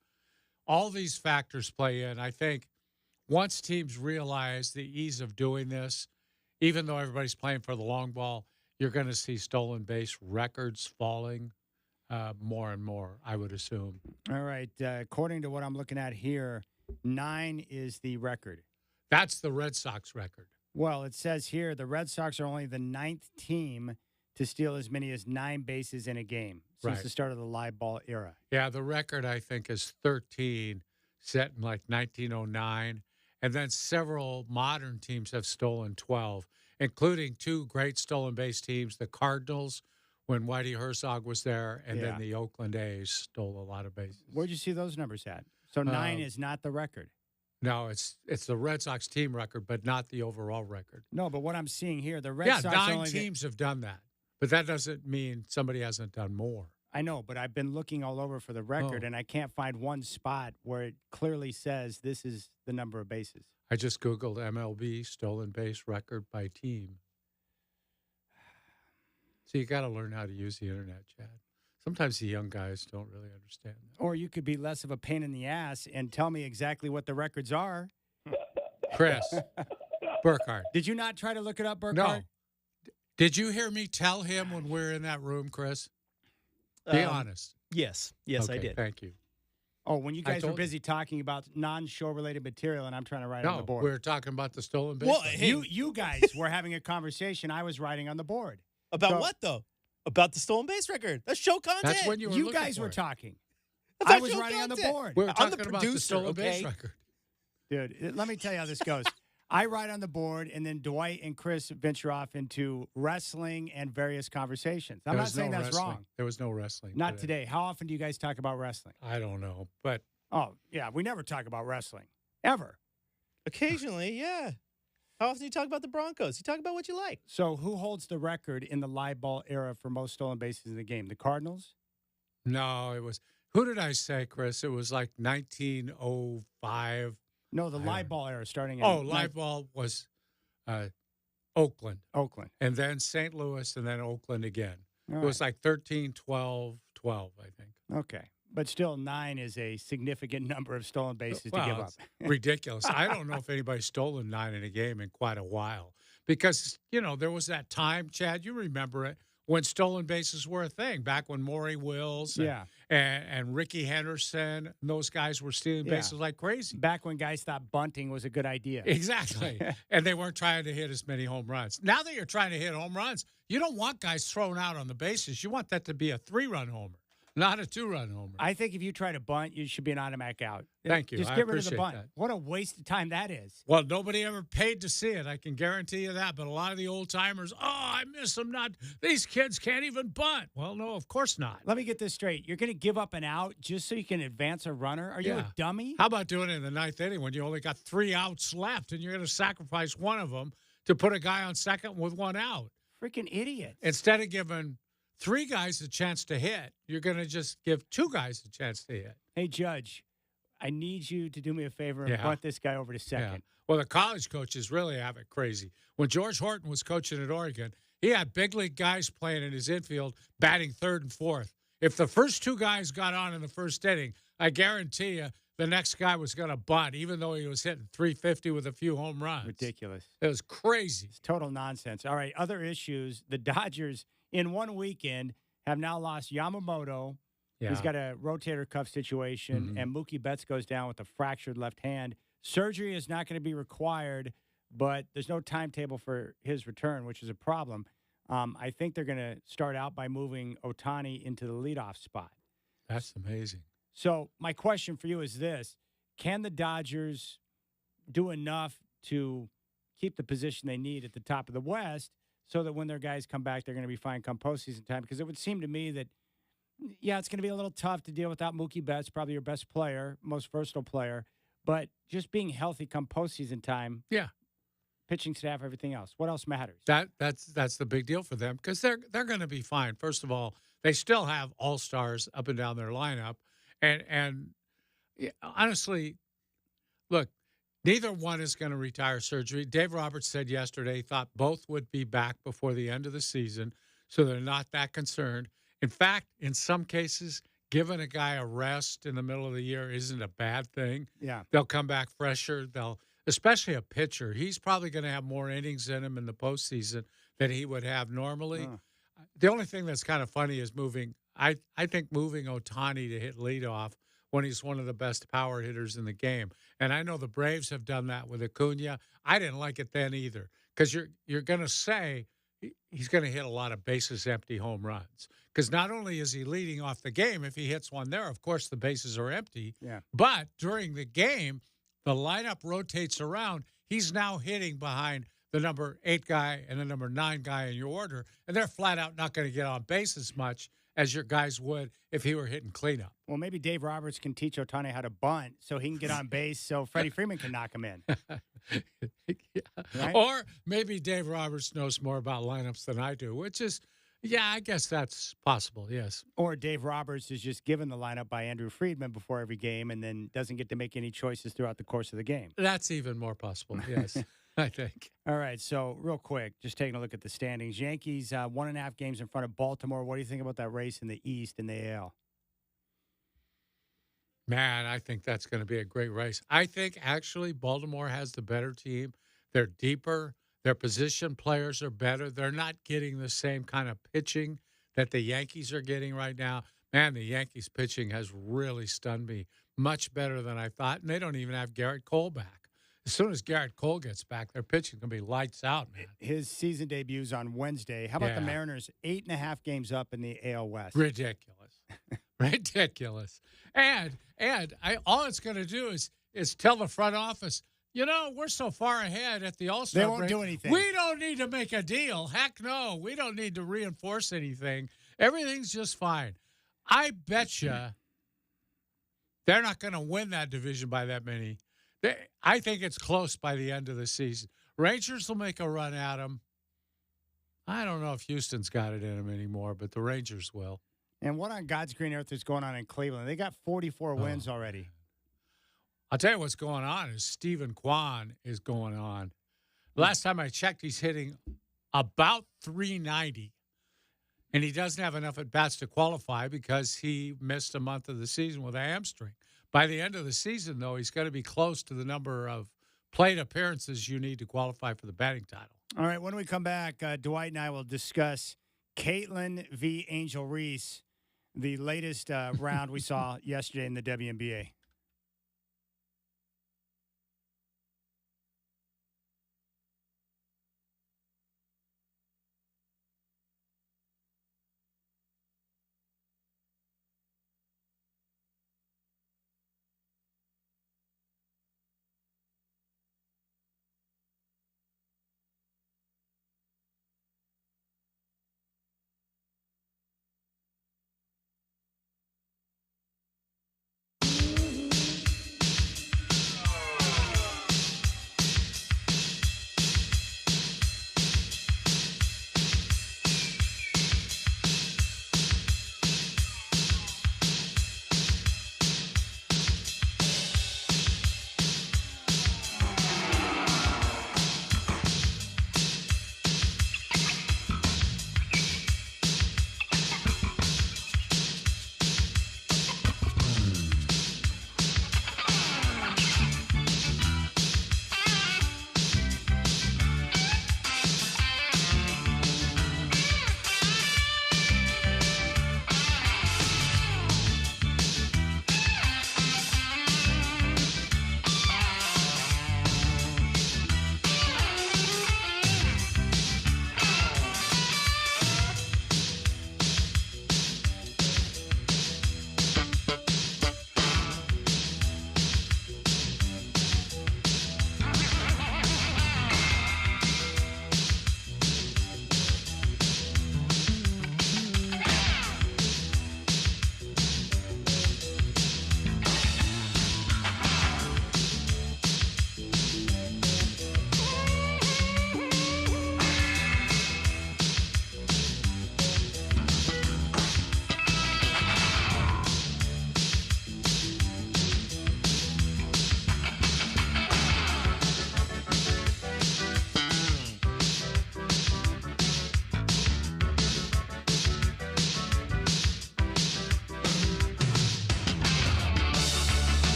All these factors play in. I think once teams realize the ease of doing this, even though everybody's playing for the long ball, you're going to see stolen base records falling more and more, I would assume. All right. According to what I'm looking at here, 9 is the record. That's the Red Sox record. Well, it says here the Red Sox are only the 9th team to steal as many as 9 bases in a game since the start of the live ball era. Yeah, the record, I think, is 13, set in like 1909. And then several modern teams have stolen 12, including 2 great stolen base teams, the Cardinals, when Whitey Herzog was there, and then the Oakland A's stole a lot of bases. Where'd you see those numbers at? So 9 is not the record. No, it's the Red Sox team record, but not the overall record. No, but what I'm seeing here, the Red Sox 9 teams have done that, but that doesn't mean somebody hasn't done more. I know, but I've been looking all over for the record, and I can't find one spot where it clearly says this is the number of bases. I just Googled MLB stolen base record by team. So you got to learn how to use the internet, Chad. Sometimes the young guys don't really understand that. Or you could be less of a pain in the ass and tell me exactly what the records are. Chris, Burkhardt. Did you not try to look it up, Burkhardt? No. Did you hear me tell him when we were in that room, Chris? Be honest. Yes, okay, I did. Thank you. Oh, when you guys were busy talking about non-show related material, and I'm trying to write on the board. We were talking about the stolen base. Well, you guys were having a conversation. I was writing on the board. About what, though? About the stolen base record. That's show content. That's when you guys were talking. I was writing on the board. We were talking I'm the about producer, the stolen base record. Dude, let me tell you how this goes. I write on the board, and then Dwight and Chris venture off into wrestling and various conversations. I'm not saying that's wrong. There was no wrestling. Not today. How often do you guys talk about wrestling? I don't know, but... Oh, yeah, we never talk about wrestling. Ever. Occasionally, yeah. How often do you talk about the Broncos? You talk about what you like. So who holds the record in the live ball era for most stolen bases in the game? The Cardinals? No, it was... Who did I say, Chris? It was like 1905. No, the live ball era starting in... Oh, live ball was Oakland. Oakland. And then St. Louis, and then Oakland again. All it was like 13, 12, 12, I think. Okay. But still, 9 is a significant number of stolen bases to give up. Ridiculous. I don't know if anybody's stolen 9 in a game in quite a while. Because, there was that time, Chad, you remember it, when stolen bases were a thing, back when Maury Wills and Ricky Henderson, and those guys were stealing bases like crazy. Back when guys thought bunting was a good idea. Exactly. And they weren't trying to hit as many home runs. Now that you're trying to hit home runs, you don't want guys thrown out on the bases. You want that to be a 3-run homer. Not a 2-run homer. I think if you try to bunt, you should be an automatic out. Thank you. Just get rid of the bunt. That. What a waste of time that is. Well, nobody ever paid to see it. I can guarantee you that. But a lot of the old timers, I miss them. These kids can't even bunt. Well, no, of course not. Let me get this straight. You're going to give up an out just so you can advance a runner? Are you a dummy? How about doing it in the 9th inning when you only got 3 outs left and you're going to sacrifice one of them to put a guy on second with 1 out? Freaking idiot. Instead of giving 3 guys a chance to hit. You're going to just give 2 guys a chance to hit. Hey, Judge, I need you to do me a favor and Yeah. bunt this guy over to second. Yeah. Well, the college coaches really have it crazy. When George Horton was coaching at Oregon, he had big league guys playing in his infield, batting third and fourth. If the first 2 guys got on in the first inning, I guarantee you the next guy was going to bunt, even though he was hitting 350 with a few home runs. Ridiculous. It was crazy. It's total nonsense. All right, other issues. The Dodgers, in one weekend, have now lost Yamamoto. Yeah. He's got a rotator cuff situation, and Mookie Betts goes down with a fractured left hand. Surgery is not going to be required, but there's no timetable for his return, which is a problem. I think they're going to start out by moving Ohtani into the leadoff spot. That's amazing. So my question for you is this. Can the Dodgers do enough to keep the position they need at the top of the West so that when their guys come back, they're going to be fine come postseason time? Because it would seem to me that, yeah, it's going to be a little tough to deal without Mookie Betts, probably your best player, most versatile player. But just being healthy come postseason time, Yeah. pitching staff, everything else. What else matters? That's the big deal for them because they're going to be fine. First of all, they still have all-stars up and down their lineup. And yeah, honestly, look, neither one is going to retire surgery. Dave Roberts said yesterday he thought both would be back before the end of the season, so they're not that concerned. In fact, in some cases, giving a guy a rest in the middle of the year isn't a bad thing. Yeah. They'll come back fresher. Especially a pitcher. He's probably going to have more innings in him in the postseason than he would have normally. The only thing that's kind of funny is moving. I think moving Ohtani to hit leadoff when he's one of the best power hitters in the game. And I know the Braves have done that with Acuna. I didn't like it then either because you're going to say he's going to hit a lot of bases empty home runs because not only is he leading off the game, if he hits one there, of course, the bases are empty. Yeah. But during the game, the lineup rotates around. He's now hitting behind the number 8 guy and the number 9 guy in your order, and they're flat out not going to get on base as much as your guys would if he were hitting cleanup. Well, maybe Dave Roberts can teach Ohtani how to bunt so he can get on base so Freddie Freeman can knock him in. Yeah. Right? Or maybe Dave Roberts knows more about lineups than I do, which is, yeah, I guess that's possible, yes. Or Dave Roberts is just given the lineup by Andrew Friedman before every game and then doesn't get to make any choices throughout the course of the game. That's even more possible, yes, I think. All right, so real quick, just taking a look at the standings. Yankees 1.5 games in front of Baltimore. What do you think about that race in the East in the AL? Man, I think that's going to be a great race. I think actually Baltimore has the better team. They're deeper. Their position players are better. They're not getting the same kind of pitching that the Yankees are getting right now. Man, the Yankees pitching has really stunned me. Much better than I thought. And they don't even have Garrett Cole back. As soon as Garrett Cole gets back, their pitching going to be lights out, man. His season debuts on Wednesday. How about the Mariners? 8.5 games up in the AL West. Ridiculous. Ridiculous. And all it's going to do is tell the front office, you know, we're so far ahead at the All-Star They won't break, do anything. we don't need to make a deal. Heck no. We don't need to reinforce anything. Everything's just fine. I bet you they're not going to win that division by that many. I think it's close by the end of the season. Rangers will make a run at them. I don't know if Houston's got it in them anymore, but the Rangers will. And what on God's green earth is going on in Cleveland? They got 44 wins already. I'll tell you what's going on is Stephen Kwan is going on. Last time I checked, he's hitting about 390. And he doesn't have enough at-bats to qualify because he missed a month of the season with a hamstring. By the end of the season, though, he's going to be close to the number of plate appearances you need to qualify for the batting title. All right, when we come back, Dwight and I will discuss Caitlin v. Angel Reese, the latest round we saw yesterday in the WNBA.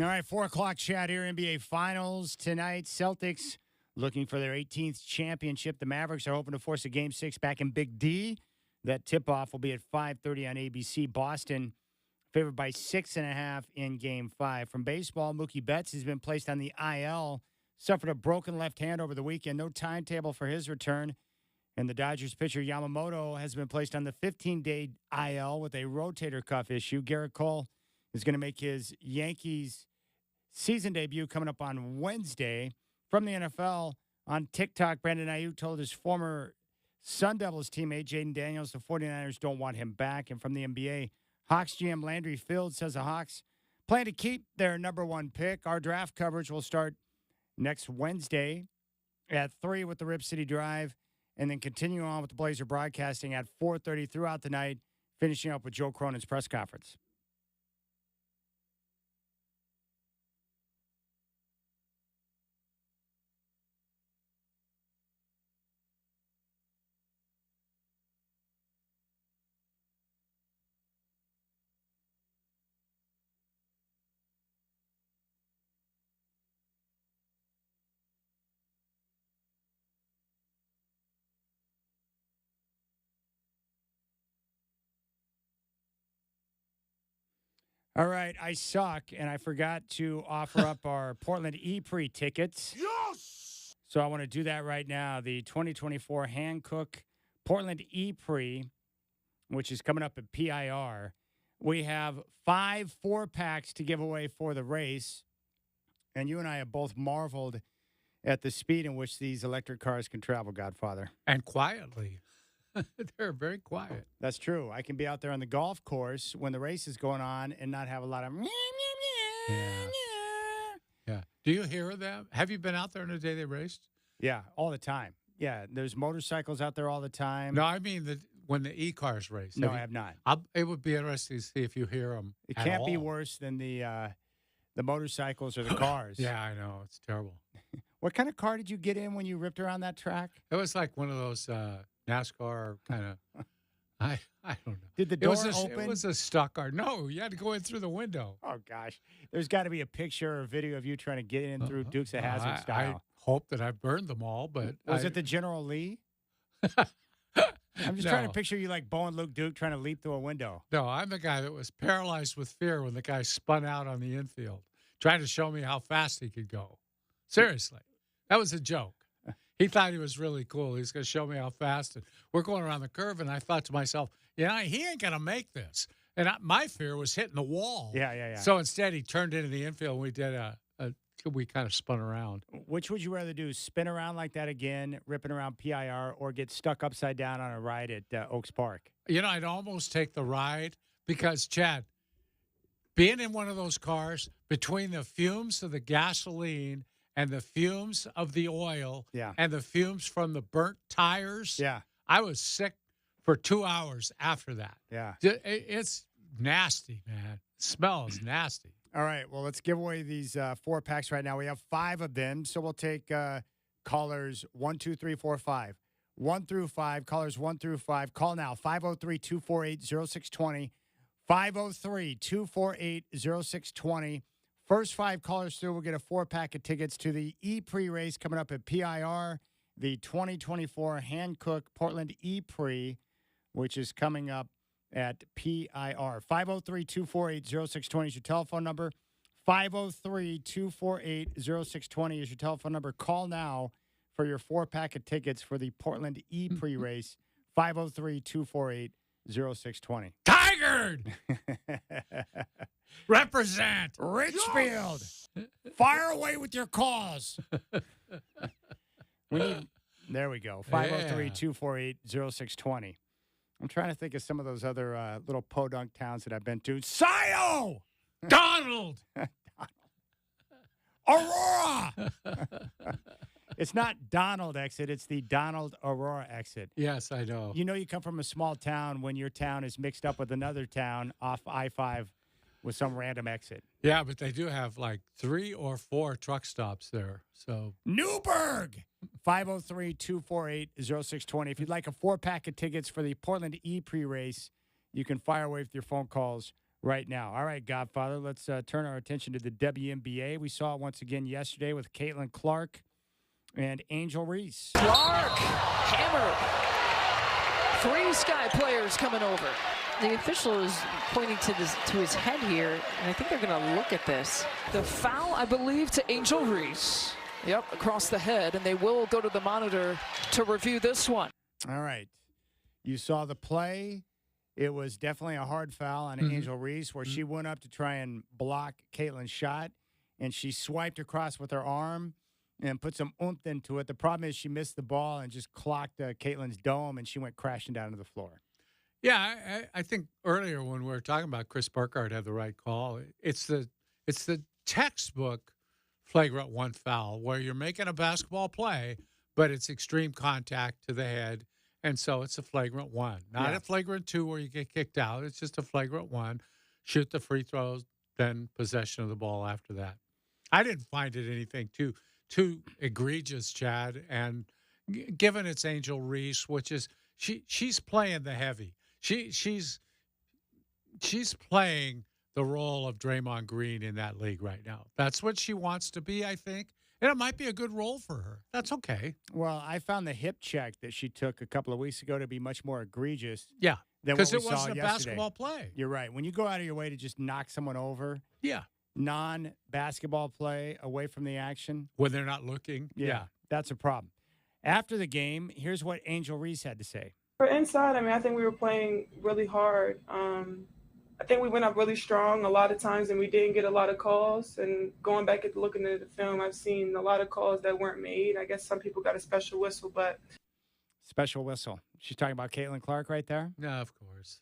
All right, 4 o'clock chat here, NBA Finals tonight. Celtics looking for their 18th championship. The Mavericks are hoping to force a Game 6 back in Big D. That tip-off will be at 5:30 on ABC. Boston favored by 6.5 in Game 5. From baseball, Mookie Betts has been placed on the IL. Suffered a broken left hand over the weekend. No timetable for his return. And the Dodgers pitcher Yamamoto has been placed on the 15-day IL with a rotator cuff issue. Garrett Cole is going to make his Yankees season debut coming up on Wednesday. From the NFL, on TikTok, Brandon Ayuk told his former Sun Devils teammate Jaden Daniels the 49ers don't want him back. And from the NBA, Hawks GM Landry Fields says the Hawks plan to keep their number 1 pick. Our draft coverage will start next Wednesday at 3 with the Rip City Drive, and then continue on with the Blazer broadcasting at 4:30 throughout the night, finishing up with Joe Cronin's press conference. All right, I suck, and I forgot to offer up our Portland E-Pre tickets. Yes! So I want to do that right now. The 2024 Hankook Portland E-Pre, which is coming up at PIR. We have 5 4-packs to give away for the race, and you and I have both marveled at the speed in which these electric cars can travel, Godfather. And quietly. They're very quiet. That's true. I can be out there on the golf course when the race is going on and not have a lot of Yeah. Do you hear them? Have you been out there on the day they raced? Yeah, all the time. Yeah, there's motorcycles out there all the time. No, I mean when the e-cars race. No, I have not. It would be interesting to see if you hear them. It can't be worse than the motorcycles or the cars. Yeah, I know. It's terrible. What kind of car did you get in when you ripped around that track? It was like one of those NASCAR kind of, I don't know. Did the door open? It was a stock car. No, you had to go in through the window. Oh, gosh. There's got to be a picture or video of you trying to get in through Dukes of Hazzard style. I hope that I burned them all, but... Was it the General Lee? I'm just trying to picture you like Bo and Luke Duke trying to leap through a window. No, I'm the guy that was paralyzed with fear when the guy spun out on the infield, trying to show me how fast he could go. Seriously. That was a joke. He thought he was really cool. He was going to show me how fast. And we're going around the curve, and I thought to myself, he ain't going to make this. And my fear was hitting the wall. Yeah. So instead, he turned into the infield, and we did we kind of spun around. Which would you rather do, spin around like that again, ripping around PIR, or get stuck upside down on a ride at Oaks Park? I'd almost take the ride because, Chad, being in one of those cars, between the fumes of the gasoline and the fumes of the oil, and the fumes from the burnt tires, I was sick for 2 hours after that. Yeah. It's nasty, man. It smells nasty. All right, well, let's give away these 4-packs right now. We have 5 of them, so we'll take callers 1, 2, 3, 4, 5. 1 through 5, callers 1 through 5. Call now, 503-248-0620. 503-248-0620. First 5 callers through will get a 4-pack of tickets to the E-Pre race coming up at PIR, the 2024 Hankook Portland E-Pre, which is coming up at PIR. 503-248-0620 is your telephone number. 503-248-0620 is your telephone number. Call now for your 4-pack of tickets for the Portland E-Pre race. 503-248-0620. Tigered! Represent Richfield. Fire away with your calls. There we go. 503-248-0620. I'm trying to think of some of those other little podunk towns that I've been to. Scio! Donald! Aurora! It's not Donald exit. It's the Donald Aurora exit. Yes, I know. You come from a small town when your town is mixed up with another town off I-5 with some random exit. Yeah, but they do have like 3 or 4 truck stops there. So Newburgh! 503-248-0620. If you'd like a 4-pack of tickets for the Portland E-Pre race, you can fire away with your phone calls right now. All right, Godfather, let's turn our attention to the WNBA. We saw it once again yesterday with Caitlin Clark and Angel Reese. Clark, hammer. 3 Sky players coming over. The official is pointing to his head here, and I think they're going to look at this. The foul, I believe, to Angel Reese. Yep, across the head, and they will go to the monitor to review this one. All right. You saw the play. It was definitely a hard foul on Angel Reese where she went up to try and block Caitlin's shot, and she swiped across with her arm and put some oomph into it. The problem is she missed the ball and just clocked Caitlin's dome, and she went crashing down to the floor. Yeah, I think earlier when we were talking about Chris Burkhardt had the right call. It's the textbook flagrant 1 foul where you're making a basketball play, but it's extreme contact to the head, and so it's a flagrant 1. Not a flagrant 2 where you get kicked out. It's just a flagrant 1. Shoot the free throws, then possession of the ball after that. I didn't find it anything too egregious, Chad, and given it's Angel Reese, which is she's playing the heavy. She's playing the role of Draymond Green in that league right now. That's what she wants to be, I think. And it might be a good role for her. That's okay. Well, I found the hip check that she took a couple of weeks ago to be much more egregious. Yeah, because it wasn't a basketball play. You're right. When you go out of your way to just knock someone over, non-basketball play away from the action. When they're not looking. Yeah, that's a problem. After the game, here's what Angel Reese had to say. For inside, I mean, I think we were playing really hard. I think we went up really strong a lot of times, and we didn't get a lot of calls. And going back and looking at the film, I've seen a lot of calls that weren't made. I guess some people got a special whistle, but special whistle. She's talking about Caitlin Clark right there? No, of course.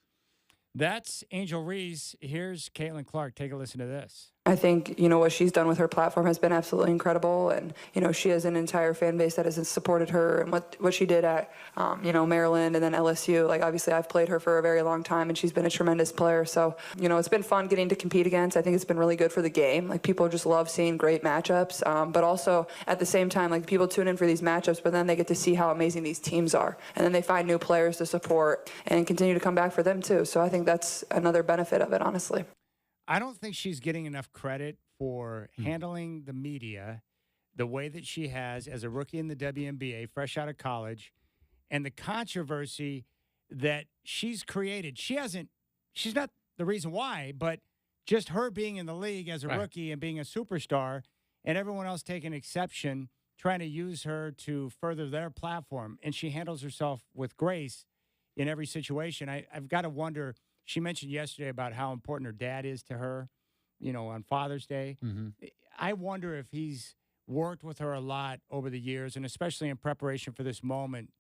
That's Angel Reese. Here's Caitlin Clark. Take a listen to this. I think, what she's done with her platform has been absolutely incredible. And, she has an entire fan base that has supported her and what she did at, Maryland and then LSU. Like, obviously, I've played her for a very long time, and she's been a tremendous player. So, it's been fun getting to compete against. I think it's been really good for the game. Like, people just love seeing great matchups. But also, at the same time, like, people tune in for these matchups, but then they get to see how amazing these teams are. And then they find new players to support and continue to come back for them, too. So I think that's another benefit of it, honestly. I don't think she's getting enough credit for handling the media the way that she has as a rookie in the WNBA, fresh out of college, and the controversy that she's created. She's not the reason why, but just her being in the league as a rookie and being a superstar and everyone else taking exception, trying to use her to further their platform. And she handles herself with grace in every situation. I've got to wonder. She mentioned yesterday about how important her dad is to her, on Father's Day. I wonder if he's worked with her a lot over the years, and especially in preparation for this moment,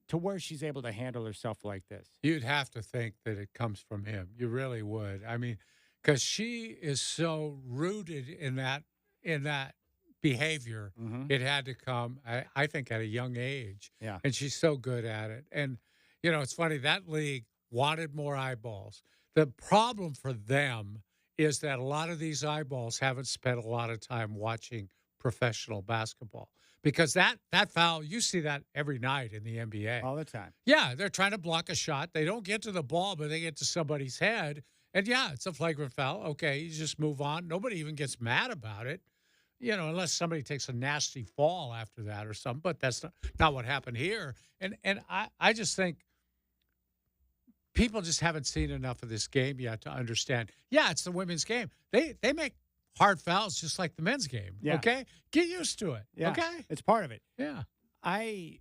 to where she's able to handle herself like this. You'd have to think that it comes from him. You really would. I mean, because she is so rooted in that behavior. It had to come, I think, at a young age. Yeah. And she's so good at it. And, it's funny, that league wanted more eyeballs. The problem for them is that a lot of these eyeballs haven't spent a lot of time watching professional basketball because that foul, you see that every night in the NBA. All the time. Yeah, they're trying to block a shot. They don't get to the ball, but they get to somebody's head. And, yeah, it's a flagrant foul. Okay, you just move on. Nobody even gets mad about it, unless somebody takes a nasty fall after that or something. But that's not what happened here. And I just think people just haven't seen enough of this game yet to understand. Yeah, it's the women's game. They make hard fouls just like the men's game. Yeah. Okay? Get used to it. Yeah. Okay? It's part of it. Yeah. I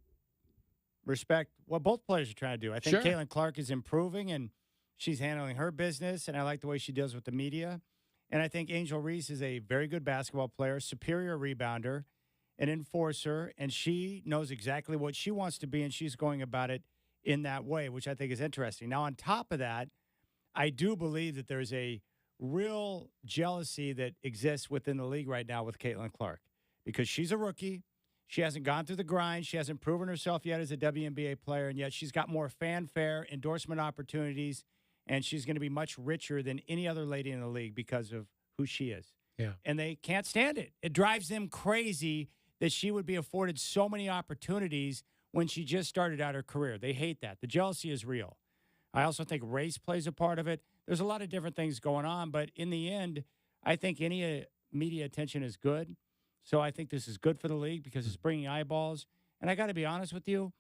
respect what both players are trying to do. I think Caitlin Clark is improving, and she's handling her business, and I like the way she deals with the media. And I think Angel Reese is a very good basketball player, superior rebounder, an enforcer, and she knows exactly what she wants to be, and she's going about it in that way, which I think is interesting. Now, on top of that, I do believe that there's a real jealousy that exists within the league right now with Caitlin Clark because she's a rookie. She hasn't gone through the grind. She hasn't proven herself yet as a WNBA player, and yet she's got more fanfare, endorsement opportunities, and she's going to be much richer than any other lady in the league because of who she is. Yeah. And they can't stand it. It drives them crazy that she would be afforded so many opportunities when she just started out her career. They hate that. The jealousy is real. I also think race plays a part of it. there's a lot of different things going on. But in the end, I think any media attention is good. So I think this is good for the league because it's bringing eyeballs. And I got to be honest with you.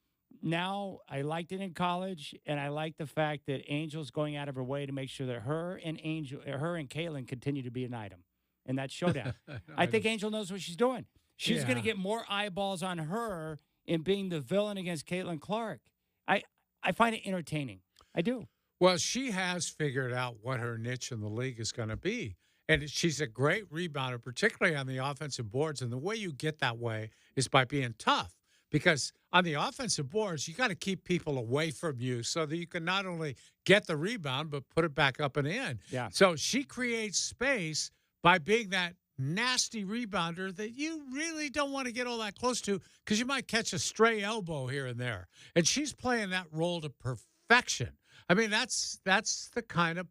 Now, I liked it in college, and I like the fact that Angel's going out of her way to make sure that her and Kaylin continue to be an item in that showdown. I think Angel knows what she's doing. She's going to get more eyeballs on her in being the villain against Caitlin Clark. I find it entertaining. I do. Well, she has figured out what her niche in the league is going to be. And she's a great rebounder, particularly on the offensive boards. And the way you get that way is by being tough. Because on the offensive boards, you got to keep people away from you so that you can not only get the rebound, but put it back up and in. Yeah. So she creates space by being that nasty rebounder that you really don't want to get all that close to because you might catch a stray elbow here and there. And she's playing that role to perfection. I mean, that's the kind of,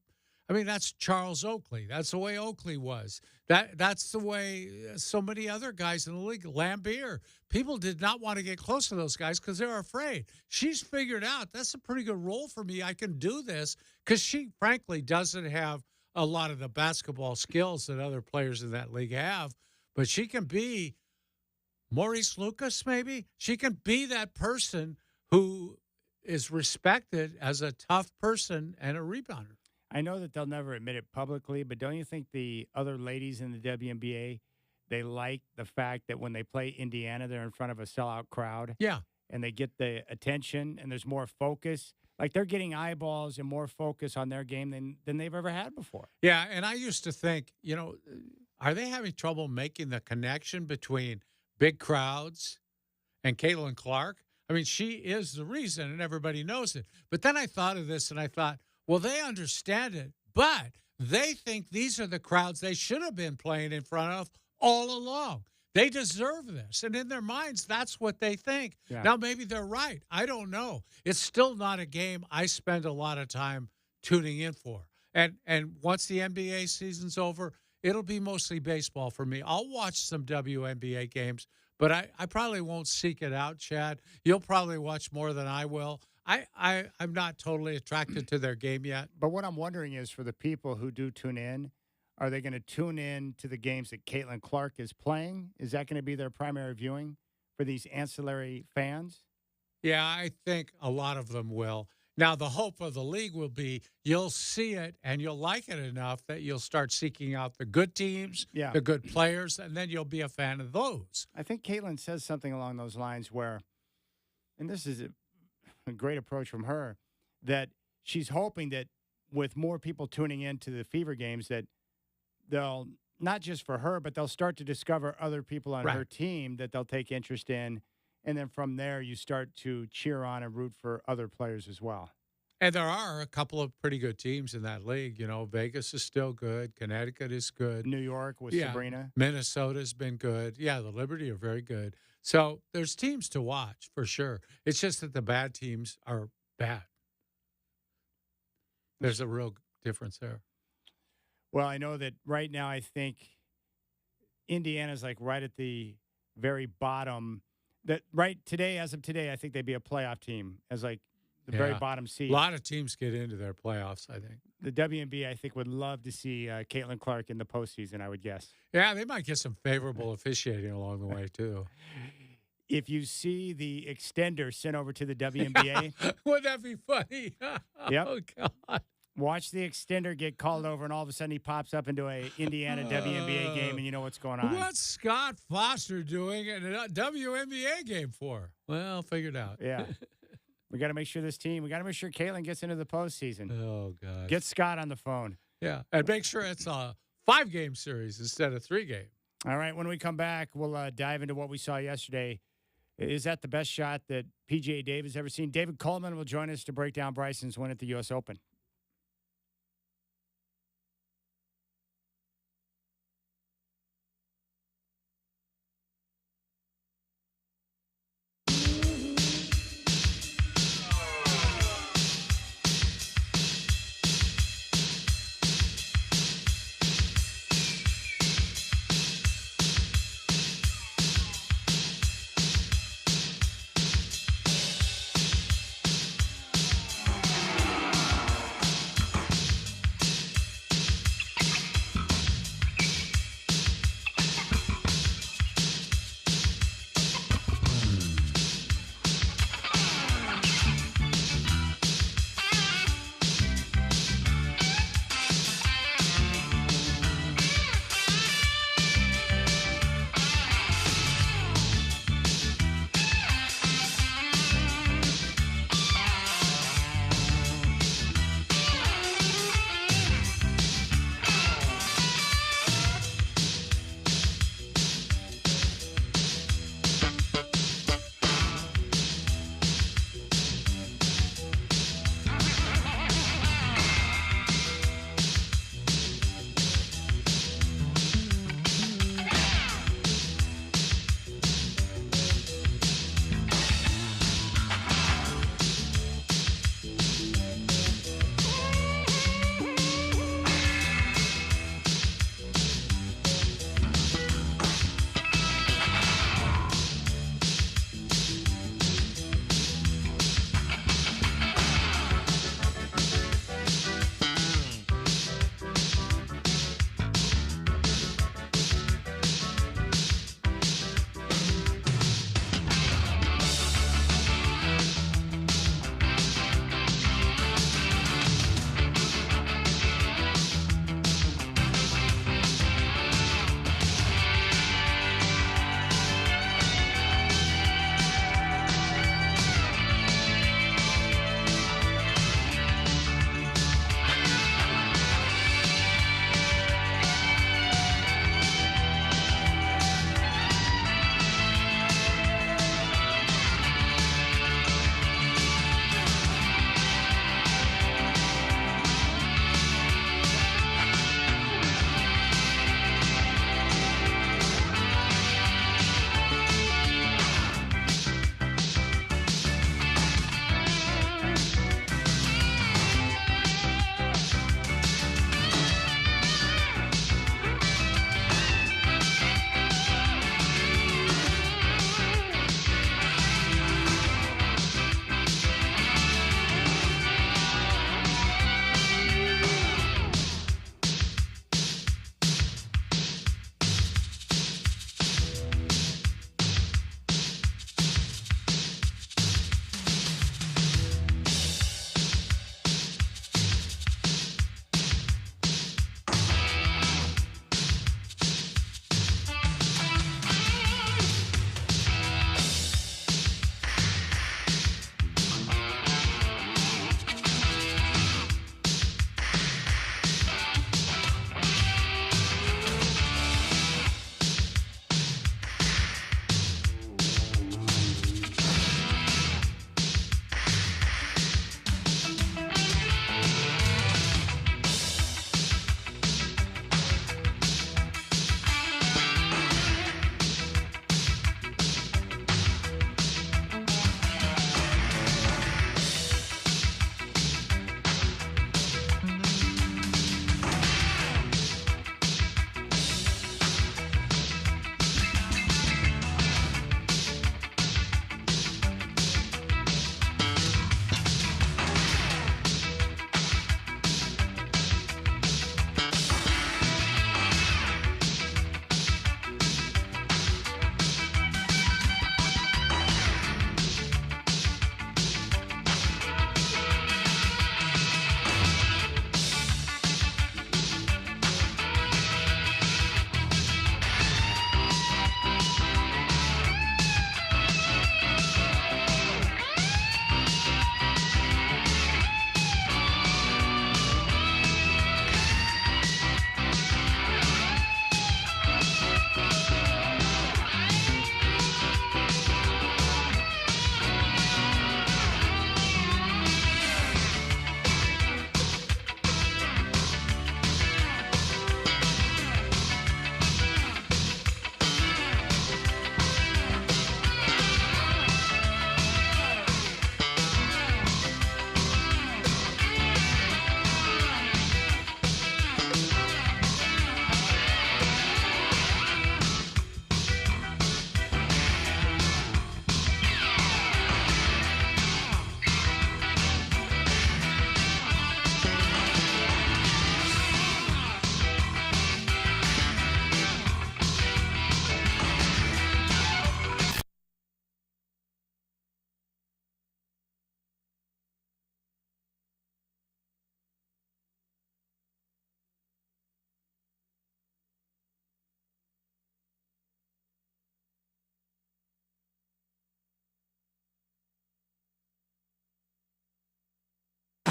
that's Charles Oakley. That's the way Oakley was. That's the way so many other guys in the league, Lambier, people did not want to get close to those guys because they're afraid. She's figured out that's a pretty good role for me. I can do this because she, frankly, doesn't have a lot of the basketball skills that other players in that league have, but she can be Maurice Lucas, maybe. She can be that person who is respected as a tough person and a rebounder. I know that they'll never admit it publicly, but don't you think the other ladies in the WNBA, they like the fact that when they play Indiana, they're in front of a sellout crowd? Yeah. And they get the attention, and there's more focus. Like they're getting eyeballs and more focus on their game than they've ever had before. Yeah, and I used to think, are they having trouble making the connection between big crowds and Caitlin Clark? I mean, she is the reason, and everybody knows it. But then I thought of this, and I thought, well, they understand it, but they think these are the crowds they should have been playing in front of all along. They deserve this. And in their minds, that's what they think. Yeah. Now, maybe they're right. I don't know. It's still not a game I spend a lot of time tuning in for. And once the NBA season's over, it'll be mostly baseball for me. I'll watch some WNBA games, but I probably won't seek it out, Chad. You'll probably watch more than I will. I'm not totally attracted to their game yet. But what I'm wondering is for the people who do tune in, are they going to tune in to the games that Caitlin Clark is playing? Is that going to be their primary viewing for these ancillary fans? Yeah, I think a lot of them will. Now, the hope of the league will be you'll see it and you'll like it enough that you'll start seeking out the good teams, the good players, and then you'll be a fan of those. I think Caitlin says something along those lines where, and this is a great approach from her, that she's hoping that with more people tuning in to the Fever games that they'll, not just for her, but they'll start to discover other people on her team that they'll take interest in. And then from there, you start to cheer on and root for other players as well. And there are a couple of pretty good teams in that league. Vegas is still good. Connecticut is good. New York with Sabrina. Minnesota's been good. Yeah, the Liberty are very good. So there's teams to watch for sure. It's just that the bad teams are bad. There's a real difference there. Well, I know that right now I think Indiana's like right at the very bottom. That right today, as of today, I think they'd be a playoff team as like the very bottom seed. A lot of teams get into their playoffs, I think. The WNBA, I think, would love to see Caitlin Clark in the postseason, I would guess. Yeah, they might get some favorable officiating along the way, too. If you see the extender sent over to the WNBA. Wouldn't that be funny? Yep. Oh, God. Watch the extender get called over, and all of a sudden he pops up into a Indiana WNBA game, and you know what's going on. What's Scott Foster doing in a WNBA game for? Well, figured out. Yeah. We got to make sure we got to make sure Caitlin gets into the postseason. Oh, God. Get Scott on the phone. Yeah, and make sure it's a 5-game series instead of 3-game. All right, when we come back, we'll dive into what we saw yesterday. Is that the best shot that PGA Dave has ever seen? David Coleman will join us to break down Bryson's win at the U.S. Open.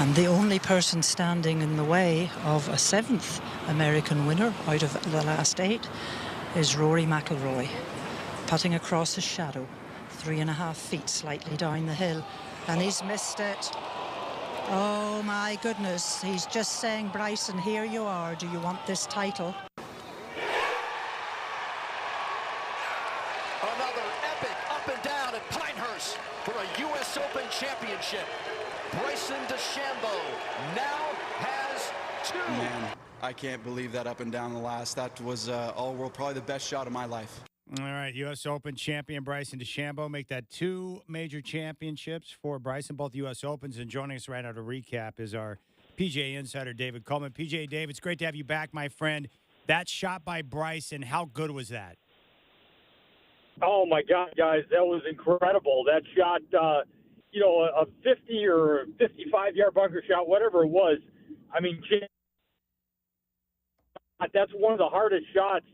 And the only person standing in the way of a 7th American winner out of the last 8 is Rory McIlroy, putting across his shadow, 3.5 feet slightly down the hill, and he's missed it. Oh my goodness, he's just saying, Bryson, here you are, do you want this title? Another epic up and down at Pinehurst for a U.S. Open championship. Bryson DeChambeau now has 2. Man, I can't believe that up and down the last. That was all world, probably the best shot of my life. All right, U.S. Open champion Bryson DeChambeau make that 2 major championships for Bryson, both U.S. Opens. And joining us right now to recap is our PGA insider, David Coleman. PGA Dave, it's great to have you back, my friend. That shot by Bryson, how good was that? Oh, my God, guys, that was incredible. That shot, a 50 or 55-yard bunker shot, whatever it was. I mean, that's one of the hardest shots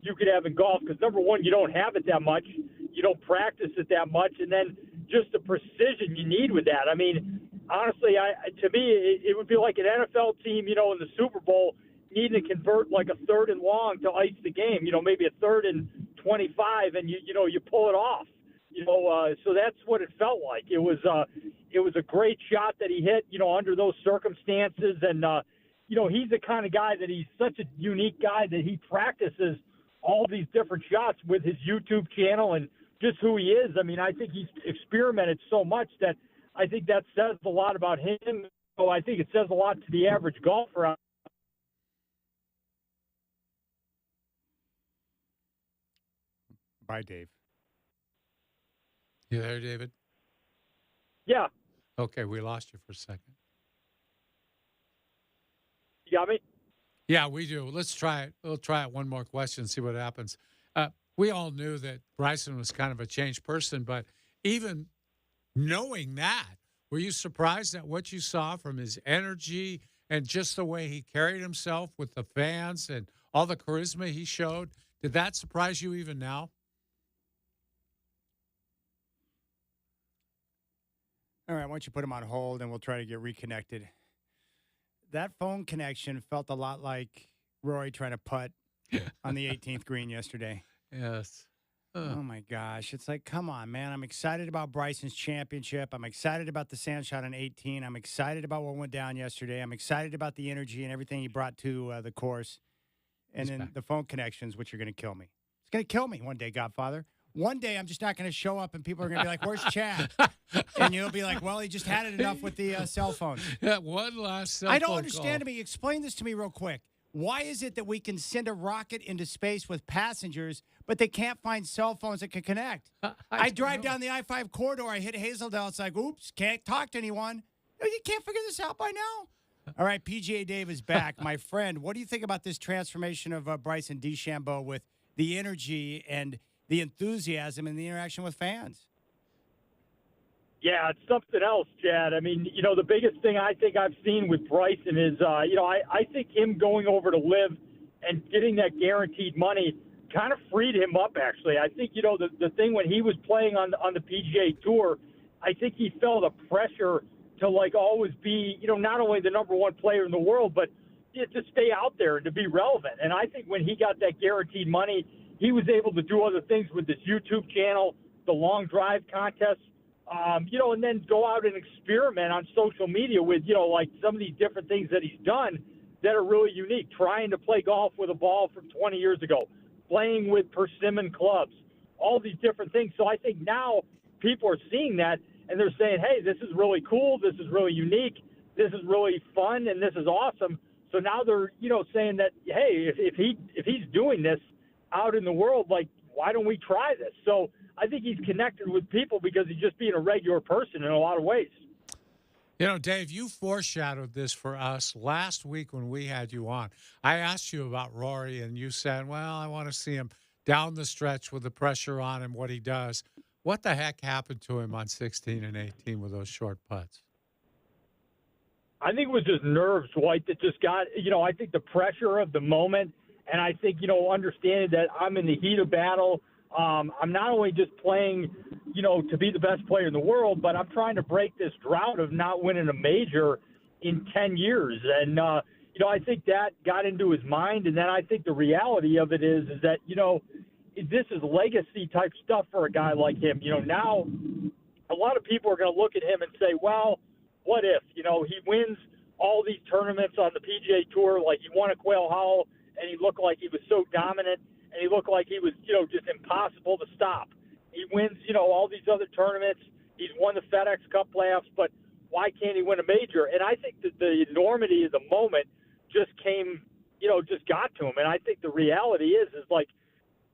you could have in golf because, number one, you don't have it that much. You don't practice it that much. And then just the precision you need with that. I mean, honestly, to me, it would be like an NFL team, in the Super Bowl needing to convert like a 3rd and long to ice the game, maybe a 3rd and 25, and you pull it off. So that's what it felt like. It was a great shot that he hit, under those circumstances. And, he's the kind of guy that he's such a unique guy that he practices all these different shots with his YouTube channel and just who he is. I mean, I think he's experimented so much that I think that says a lot about him. So I think it says a lot to the average golfer. Bye, Dave. You there, David? Yeah. Okay, we lost you for a second. You got me? Yeah, we do. Let's try it. We'll try it one more question, see what happens. We all knew that Bryson was kind of a changed person, but even knowing that, were you surprised at what you saw from his energy and just the way he carried himself with the fans and all the charisma he showed? Did that surprise you even now? All right, why don't you put him on hold and we'll try to get reconnected. That phone connection felt a lot like Rory trying to putt on the 18th green yesterday. Yes. Oh, my gosh. It's like, come on, man. I'm excited about Bryson's championship. I'm excited about the sand shot on 18. I'm excited about what went down yesterday. I'm excited about the energy and everything he brought to the course. And then the phone connections, which are going to kill me. It's going to kill me one day, Godfather. One day I'm just not going to show up and people are going to be like, where's Chad? And you'll be like, well, he just had it enough with the cell phone. Yeah, one last cell phone I don't understand call. to me. Explain this to me real quick. Why is it that we can send a rocket into space with passengers, but they can't find cell phones that can connect? I drive down the I-5 corridor. I hit Hazeldale. It's like, oops, can't talk to anyone. You can't figure this out by now? All right, PGA Dave is back. My friend, what do you think about this transformation of Bryson DeChambeau with the energy and the enthusiasm and the interaction with fans? Yeah, it's something else, Chad. I mean, the biggest thing I think I've seen with Bryson is, I think him going over to LIV and getting that guaranteed money kind of freed him up, actually. I think, the thing when he was playing on the PGA Tour, I think he felt the pressure to, always be, not only the number 1 player in the world, but to stay out there and to be relevant. And I think when he got that guaranteed money, he was able to do other things with this YouTube channel, the long drive contests, and then go out and experiment on social media with, some of these different things that he's done that are really unique. Trying to play golf with a ball from 20 years ago, playing with persimmon clubs, all these different things. So I think now people are seeing that and they're saying, hey, this is really cool. This is really unique. This is really fun. And this is awesome. So now they're, saying that, hey, if he's doing this out in the world, why don't we try this? So I think he's connected with people because he's just being a regular person in a lot of ways. Dave, you foreshadowed this for us last week when we had you on. I asked you about Rory, and you said, well, I want to see him down the stretch with the pressure on him, what he does. What the heck happened to him on 16 and 18 with those short putts? I think it was just nerves, Dwight, that just got, I think the pressure of the moment. And I think, understanding that I'm in the heat of battle. I'm not only just playing, to be the best player in the world, but I'm trying to break this drought of not winning a major in 10 years. And, I think that got into his mind. And then I think the reality of it is that, this is legacy type stuff for a guy like him. Now a lot of people are going to look at him and say, well, what if, he wins all these tournaments on the PGA Tour, like he won at Quail Hollow, and he looked like he was so dominant, and he looked like he was, just impossible to stop. He wins, all these other tournaments. He's won the FedEx Cup playoffs, but why can't he win a major? And I think that the enormity of the moment just came, just got to him. And I think the reality is like,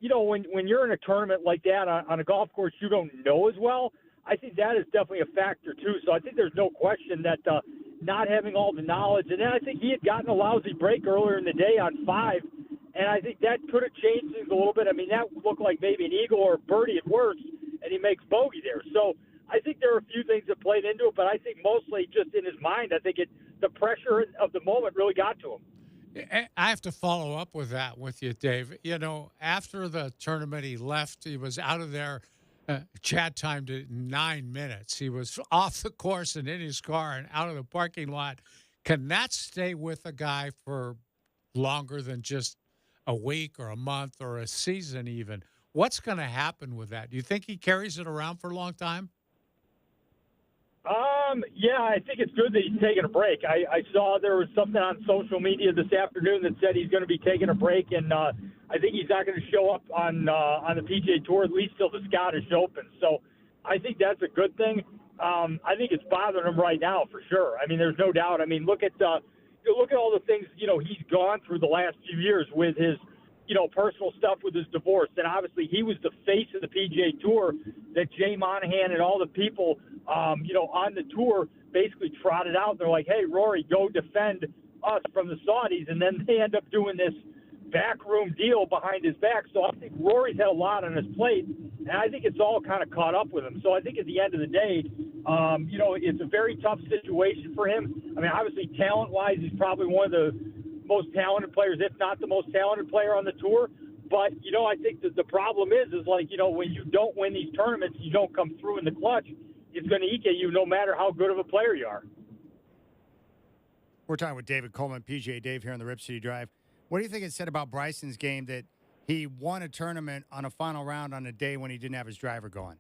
when you're in a tournament like that on a golf course you don't know as well, I think that is definitely a factor too. So I think there's no question that not having all the knowledge, and then I think he had gotten a lousy break earlier in the day on 5, and I think that could have changed things a little bit. I mean, that looked like maybe an eagle or a birdie at worst, and he makes bogey there. So I think there are a few things that played into it, but I think mostly just in his mind, I think the pressure of the moment really got to him. I have to follow up with that with you, Dave. After the tournament, he left. He was out of there. Chad timed it 9 minutes. He was off the course and in his car and out of the parking lot. Can that stay with a guy for longer than just a week or a month or a season even? What's going to happen with that? Do you think he carries it around for a long time? Yeah, I think it's good that he's taking a break. I saw there was something on social media this afternoon that said he's going to be taking a break, and I think he's not going to show up on the PGA Tour at least till the Scottish Open. So I think that's a good thing. I think it's bothering him right now for sure. I mean, there's no doubt. I mean, look at all the things he's gone through the last few years with his personal stuff with his divorce. And obviously he was the face of the PGA Tour that Jay Monahan and all the people, on the tour basically trotted out. They're like, hey, Rory, go defend us from the Saudis. And then they end up doing this backroom deal behind his back. So I think Rory's had a lot on his plate, and I think it's all kind of caught up with him. So I think at the end of the day, it's a very tough situation for him. I mean, obviously talent-wise, he's probably one of the most talented players, if not the most talented player on the tour. But, I think that the problem is like, when you don't win these tournaments, you don't come through in the clutch, it's going to eat at you no matter how good of a player you are. We're talking with David Coleman, PGA Dave here on the Rip City Drive. What do you think it said about Bryson's game that he won a tournament on a final round on a day when he didn't have his driver going?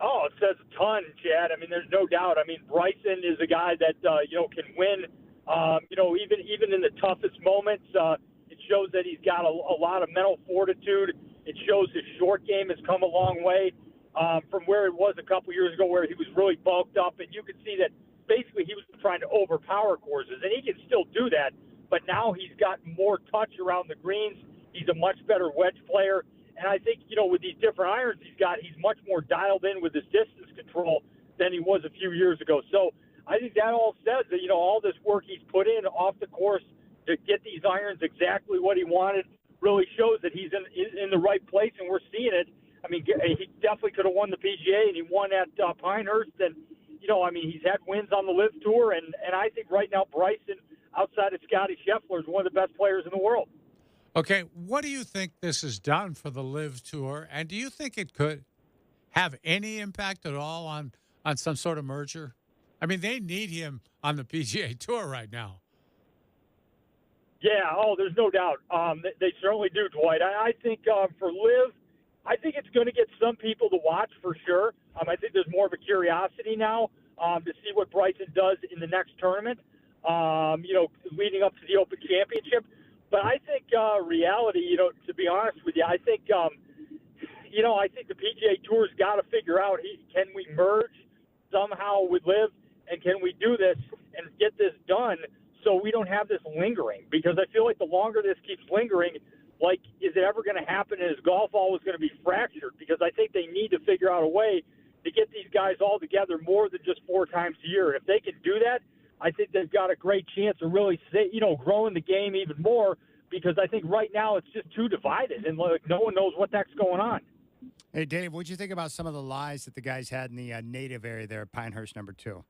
Oh, it says a ton, Chad. I mean, there's no doubt. I mean, Bryson is a guy that, can win, even in the toughest moments. It shows that he's got a lot of mental fortitude. It shows his short game has come a long way from where it was a couple years ago where he was really bulked up. And you could see that basically he was trying to overpower courses. And he can still do that, but now he's got more touch around the greens. He's a much better wedge player. And I think, with these different irons he's got, he's much more dialed in with his distance control than he was a few years ago. So I think that all says that, all this work he's put in off the course to get these irons exactly what he wanted really shows that he's in the right place, and we're seeing it. I mean, he definitely could have won the PGA, and he won at Pinehurst. And, he's had wins on the LIV Tour. And I think right now Bryson, outside of Scotty Scheffler, is one of the best players in the world. Okay, what do you think this has done for the LIV Tour, and do you think it could have any impact at all on some sort of merger? I mean, they need him on the PGA Tour right now. Yeah, there's no doubt. They certainly do, Dwight. I think for LIV, I think it's going to get some people to watch for sure. I think there's more of a curiosity now to see what Bryson does in the next tournament, leading up to the Open Championship. But I think reality, to be honest with you, I think, I think the PGA Tour's got to figure out, can we merge somehow with LIV, and can we do this and get this done so we don't have this lingering? Because I feel like the longer this keeps lingering, like, is it ever going to happen, and is golf always going to be fractured? Because I think they need to figure out a way to get these guys all together more than just 4 times a year. If they can do that, I think they've got a great chance of really, growing the game even more, because I think right now it's just too divided, and no one knows what the heck's going on. Hey, Dave, what'd you think about some of the lies that the guys had in the native area there at Pinehurst number 2?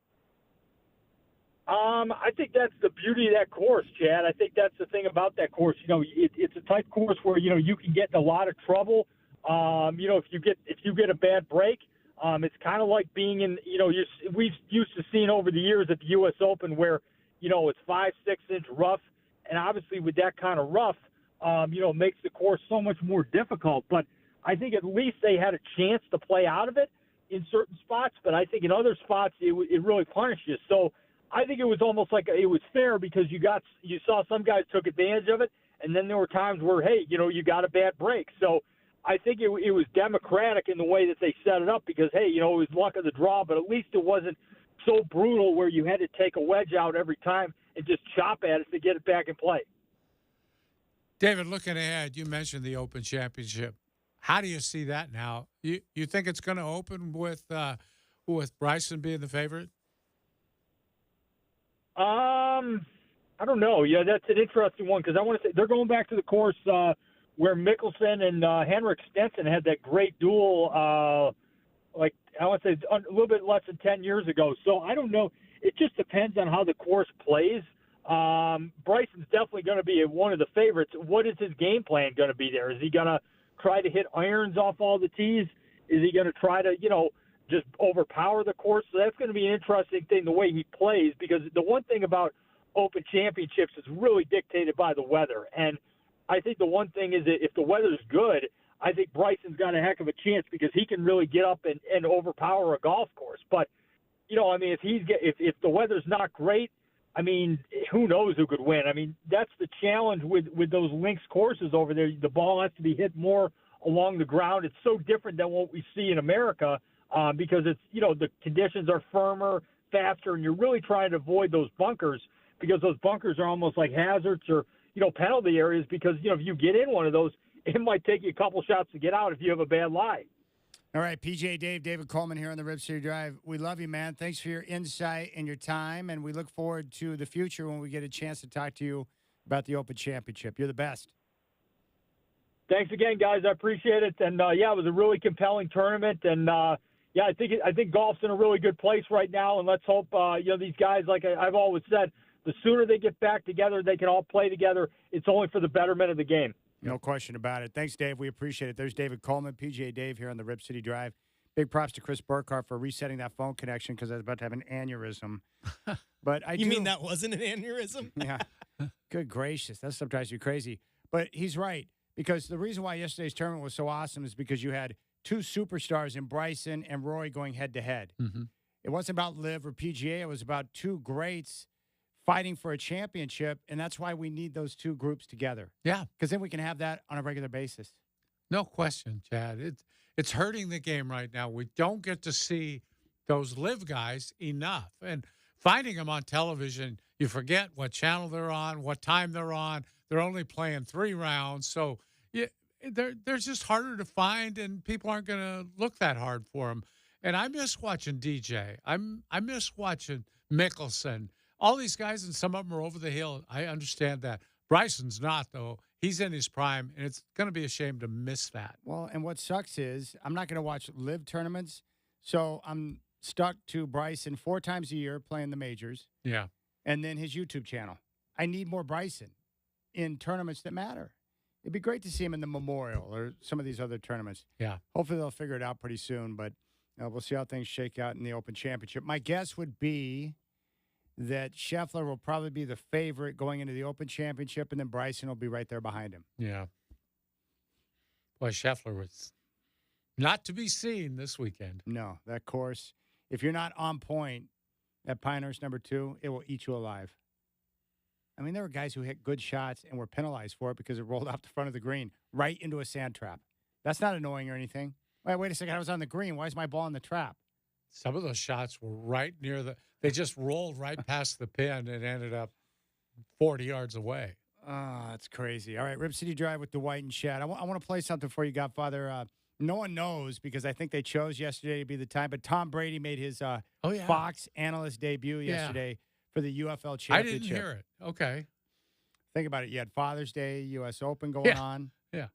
I think that's the beauty of that course, Chad. I think that's the thing about that course. It's a type course where, you can get in a lot of trouble. If you get a bad break, It's kind of like being in, we've used to seeing over the years at the U.S. Open where, it's 5-6 inch rough. And obviously with that kind of rough, it makes the course so much more difficult. But I think at least they had a chance to play out of it in certain spots. But I think in other spots, it really punished you. So I think it was almost like it was fair because you saw some guys took advantage of it. And then there were times where, hey, you got a bad break. So I think it was democratic in the way that they set it up because, hey, it was luck of the draw, but at least it wasn't so brutal where you had to take a wedge out every time and just chop at it to get it back in play. David, looking ahead, you mentioned the Open Championship. How do you see that now? You think it's going to open with Bryson being the favorite? I don't know. Yeah, that's an interesting one because I want to say they're going back to the course where Mickelson and Henrik Stenson had that great duel, I want to say a little bit less than 10 years ago. So I don't know. It just depends on how the course plays. Bryson's definitely going to be one of the favorites. What is his game plan going to be there? Is he going to try to hit irons off all the tees? Is he going to try to, just overpower the course? So that's going to be an interesting thing, the way he plays, because the one thing about Open Championships is really dictated by the weather. And I think the one thing is that if the weather's good, I think Bryson's got a heck of a chance because he can really get up and overpower a golf course. But, if the weather's not great, who knows who could win? That's the challenge with those links courses over there. The ball has to be hit more along the ground. It's so different than what we see in America because it's, the conditions are firmer, faster, and you're really trying to avoid those bunkers because those bunkers are almost like hazards or, penalty areas because, if you get in one of those, it might take you a couple shots to get out if you have a bad lie. All right, PGA Dave, David Coleman here on the Rip City Drive. We love you, man. Thanks for your insight and your time, and we look forward to the future when we get a chance to talk to you about the Open Championship. You're the best. Thanks again, guys. I appreciate it. And, it was a really compelling tournament. And, I think golf's in a really good place right now. And let's hope, these guys, like I've always said, the sooner they get back together, they can all play together. It's only for the betterment of the game. No question about it. Thanks, Dave. We appreciate it. There's David Coleman, PGA Dave here on the Rip City Drive. Big props to Chris Burkhardt for resetting that phone connection because I was about to have an aneurysm. But You mean that wasn't an aneurysm? Yeah. Good gracious. That stuff drives you crazy. But he's right because the reason why yesterday's tournament was so awesome is because you had two superstars in Bryson and Rory going head-to-head. Mm-hmm. It wasn't about Liv or PGA. It was about two greats fighting for a championship, and that's why we need those two groups together. Yeah. Because then we can have that on a regular basis. No question, Chad. It's hurting the game right now. We don't get to see those Live guys enough. And finding them on television, you forget what channel they're on, what time they're on. They're only playing 3 rounds. So they're just harder to find, and people aren't going to look that hard for them. And I miss watching DJ. I miss watching Mickelson. All these guys, and some of them are over the hill. I understand that. Bryson's not, though. He's in his prime, and it's going to be a shame to miss that. Well, and what sucks is I'm not going to watch live tournaments, so I'm stuck to Bryson 4 times a year playing the majors. Yeah. And then his YouTube channel. I need more Bryson in tournaments that matter. It'd be great to see him in the Memorial or some of these other tournaments. Yeah. Hopefully they'll figure it out pretty soon, but we'll see how things shake out in the Open Championship. My guess would be that Scheffler will probably be the favorite going into the Open Championship, and then Bryson will be right there behind him. Yeah. Boy, Scheffler was not to be seen this weekend. No, that course, if you're not on point at Pinehurst number 2, it will eat you alive. I mean, there were guys who hit good shots and were penalized for it because it rolled off the front of the green right into a sand trap. That's not annoying or anything. Wait a second. I was on the green. Why is my ball in the trap? Some of those shots were right near they just rolled right past the pin and ended up 40 yards away. Oh, that's crazy. All right, Rip City Drive with Dwight and Chad. I want to play something for you, Godfather. No one knows because I think they chose yesterday to be the time, but Tom Brady made his Fox analyst debut yesterday for the UFL Championship. I didn't hear it. Okay. Think about it. You had Father's Day, U.S. Open going on. Yeah.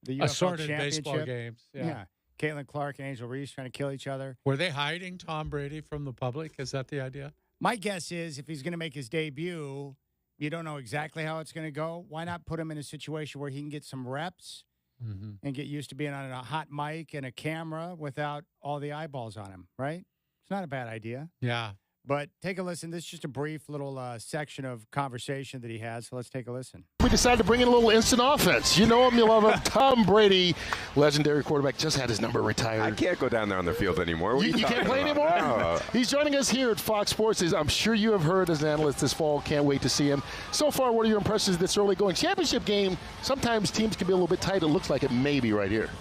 The UFL Assorted Championship. baseball games. Yeah. Caitlin Clark and Angel Reese trying to kill each other. Were they hiding Tom Brady from the public? Is that the idea? My guess is if he's going to make his debut, you don't know exactly how it's going to go. Why not put him in a situation where he can get some reps and get used to being on a hot mic and a camera without all the eyeballs on him, right? It's not a bad idea. Yeah. But take a listen. This is just a brief little section of conversation that he has. So let's take a listen. We decided to bring in a little instant offense. You know him, you love him. Tom Brady, legendary quarterback, just had his number retired. I can't go down there on the field anymore. What You can't play anymore? No. He's joining us here at Fox Sports. I'm sure you have heard as an analyst this fall. Can't wait to see him. So far, what are your impressions this early going? Championship game, sometimes teams can be a little bit tight. It looks like it may be right here.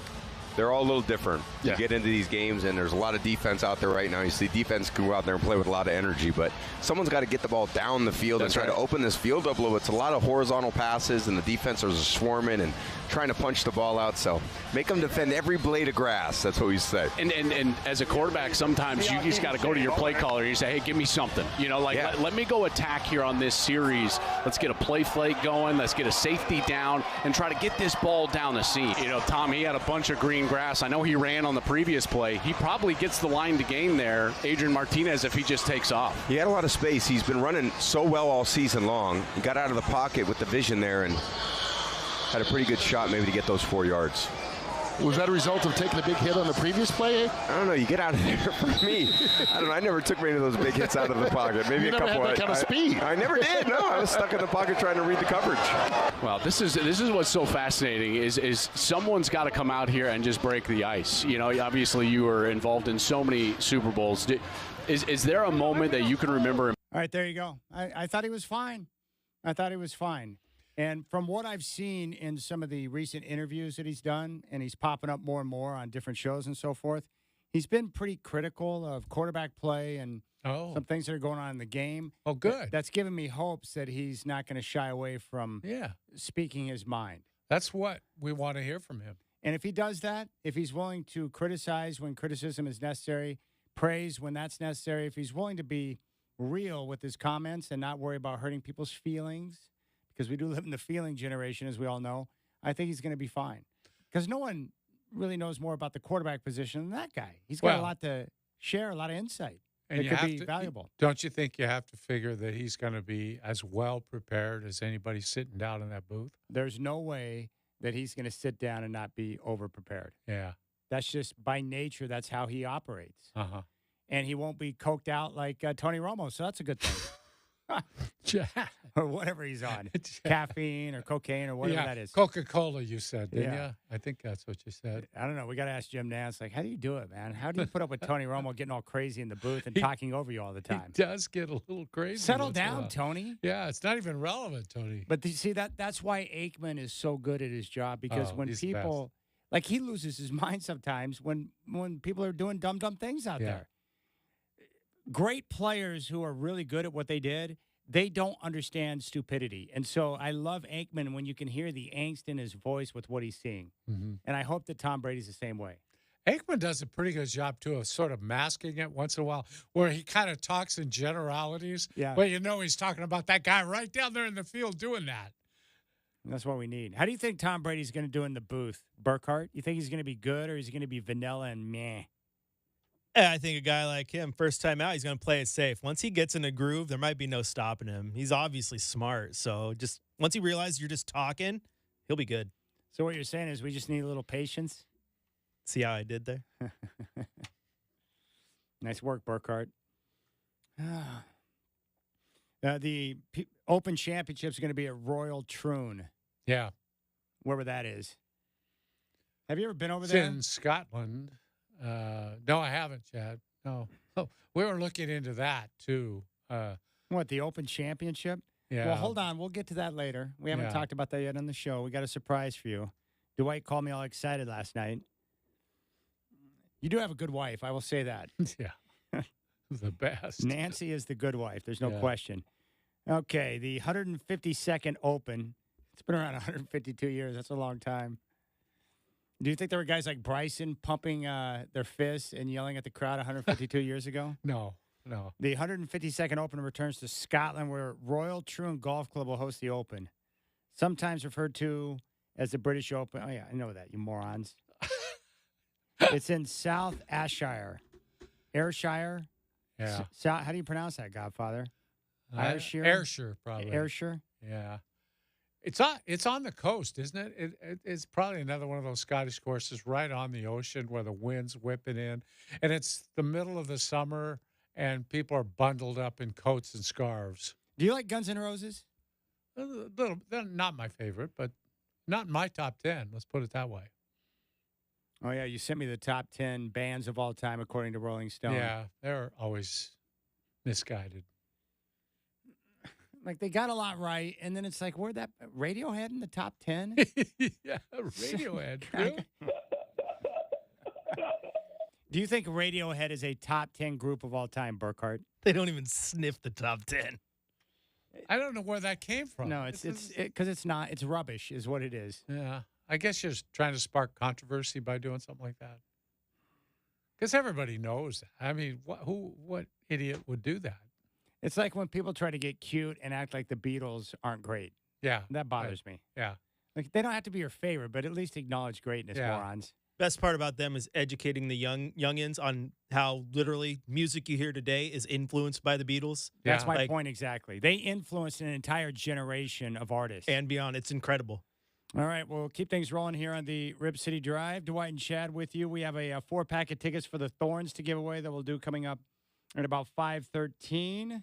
They're all a little different. Yeah. You get into these games, and there's a lot of defense out there right now. You see defense can go out there and play with a lot of energy, but someone's got to get the ball down the field and try to open this field up a little bit. It's a lot of horizontal passes, and the defenders are swarming and trying to punch the ball out. So make them defend every blade of grass. That's what we say. And as a quarterback, sometimes you just got to go to your play caller and you say, hey, give me something. You know, like, let me go attack here on this series. Let's get a play fake going. Let's get a safety down and try to get this ball down the seam. You know, Tom, he had a bunch of green grass. I know he ran on the previous play. He probably gets the line to gain there, Adrian Martinez, if he just takes off. He had a lot of space. He's been running so well all season long. He got out of the pocket with the vision there and had a pretty good shot maybe to get those 4 yards. Was that a result of taking a big hit on the previous play? I don't know. You get out of there for me. I don't know. I never took many of those big hits out of the pocket. Maybe you a couple. Never had that kind of speed. I never did. No, I was stuck in the pocket trying to read the coverage. Well, this is what's so fascinating is someone's got to come out here and just break the ice. You know, obviously you were involved in so many Super Bowls. Is there a moment that you can remember? All right, there you go. I thought he was fine. I thought he was fine. And from what I've seen in some of the recent interviews that he's done, and he's popping up more and more on different shows and so forth, he's been pretty critical of quarterback play and some things that are going on in the game. Oh, good. That's given me hopes that he's not going to shy away from speaking his mind. That's what we want to hear from him. And if he does that, if he's willing to criticize when criticism is necessary, praise when that's necessary, if he's willing to be real with his comments and not worry about hurting people's feelings, because we do live in the feeling generation, as we all know, I think he's going to be fine. Because no one really knows more about the quarterback position than that guy. He's got a lot to share, a lot of insight. And it could be valuable. Don't you think you have to figure that he's going to be as well prepared as anybody sitting down in that booth? There's no way that he's going to sit down and not be over-prepared. Yeah. That's just by nature, that's how he operates. Uh-huh. And he won't be coked out like Tony Romo, so that's a good thing. Or whatever he's on, caffeine or cocaine or whatever that is. Coca-Cola, you said, didn't you? I think that's what you said. I don't know. We got to ask Jim Nance, like, how do you do it, man? How do you put up with Tony Romo getting all crazy in the booth and talking over you all the time? He does get a little crazy. Settle down, Tony. Yeah, it's not even relevant, Tony. But you see, that's why Aikman is so good at his job, because when people, like, he loses his mind sometimes when people are doing dumb things out there. Great players who are really good at what they did, they don't understand stupidity. And so I love Aikman when you can hear the angst in his voice with what he's seeing. Mm-hmm. And I hope that Tom Brady's the same way. Aikman does a pretty good job, too, of sort of masking it once in a while, where he kind of talks in generalities. Yeah. But you know he's talking about that guy right down there in the field doing that. And that's what we need. How do you think Tom Brady's going to do in the booth? Burkhart, you think he's going to be good or is he going to be vanilla and meh? I think a guy like him, first time out, he's going to play it safe. Once he gets in a groove, there might be no stopping him. He's obviously smart. So just once he realizes you're just talking, he'll be good. So what you're saying is we just need a little patience? See how I did there? Nice work, Burkhart. The Open Championship is going to be at Royal Troon. Yeah. Wherever that is. Have you ever been over It's there? in Scotland. No, I haven't, Chad. No. Oh, we were looking into that, too. What, the Open Championship? Yeah. Well, hold on. We'll get to that later. We haven't talked about that yet on the show. We got a surprise for you. Dwight called me all excited last night. You do have a good wife. I will say that. Yeah. The best. Nancy is the good wife. There's no question. Okay, the 152nd Open. It's been around 152 years. That's a long time. Do you think there were guys like Bryson pumping their fists and yelling at the crowd 152 years ago? No. The 152nd Open returns to Scotland, where Royal Troon Golf Club will host the Open, sometimes referred to as the British Open. Oh, yeah, I know that, you morons. It's in South Ayrshire. Ayrshire? Yeah. How do you pronounce that, Godfather? Ayrshire, probably. Ayrshire? Yeah. It's on the coast, isn't it? It's probably another one of those Scottish courses right on the ocean where the wind's whipping in, and it's the middle of the summer, and people are bundled up in coats and scarves. Do you like Guns N' Roses? They're not my favorite, but not in my top 10. Let's put it that way. Oh, yeah, you sent me the top 10 bands of all time according to Rolling Stone. Yeah, they're always misguided. Like, they got a lot right, and then it's like, where'd that Radiohead in the top 10? Yeah, Radiohead. Really? Do you think Radiohead is a top 10 group of all time, Burkhart? They don't even sniff the top 10. I don't know where that came from. No, it's because it's not. It's rubbish is what it is. Yeah. I guess you're trying to spark controversy by doing something like that. Because everybody knows that. I mean, what idiot would do that? It's like when people try to get cute and act like the Beatles aren't great. Yeah. That bothers me. Yeah. Like, they don't have to be your favorite, but at least acknowledge greatness, morons. Best part about them is educating the youngins on how literally music you hear today is influenced by the Beatles. That's my point exactly. They influenced an entire generation of artists. And beyond. It's incredible. All right, we'll keep things rolling here on the Rip City Drive. Dwight and Chad with you. We have a 4-pack of tickets for the Thorns to give away that we'll do coming up at about 5:13.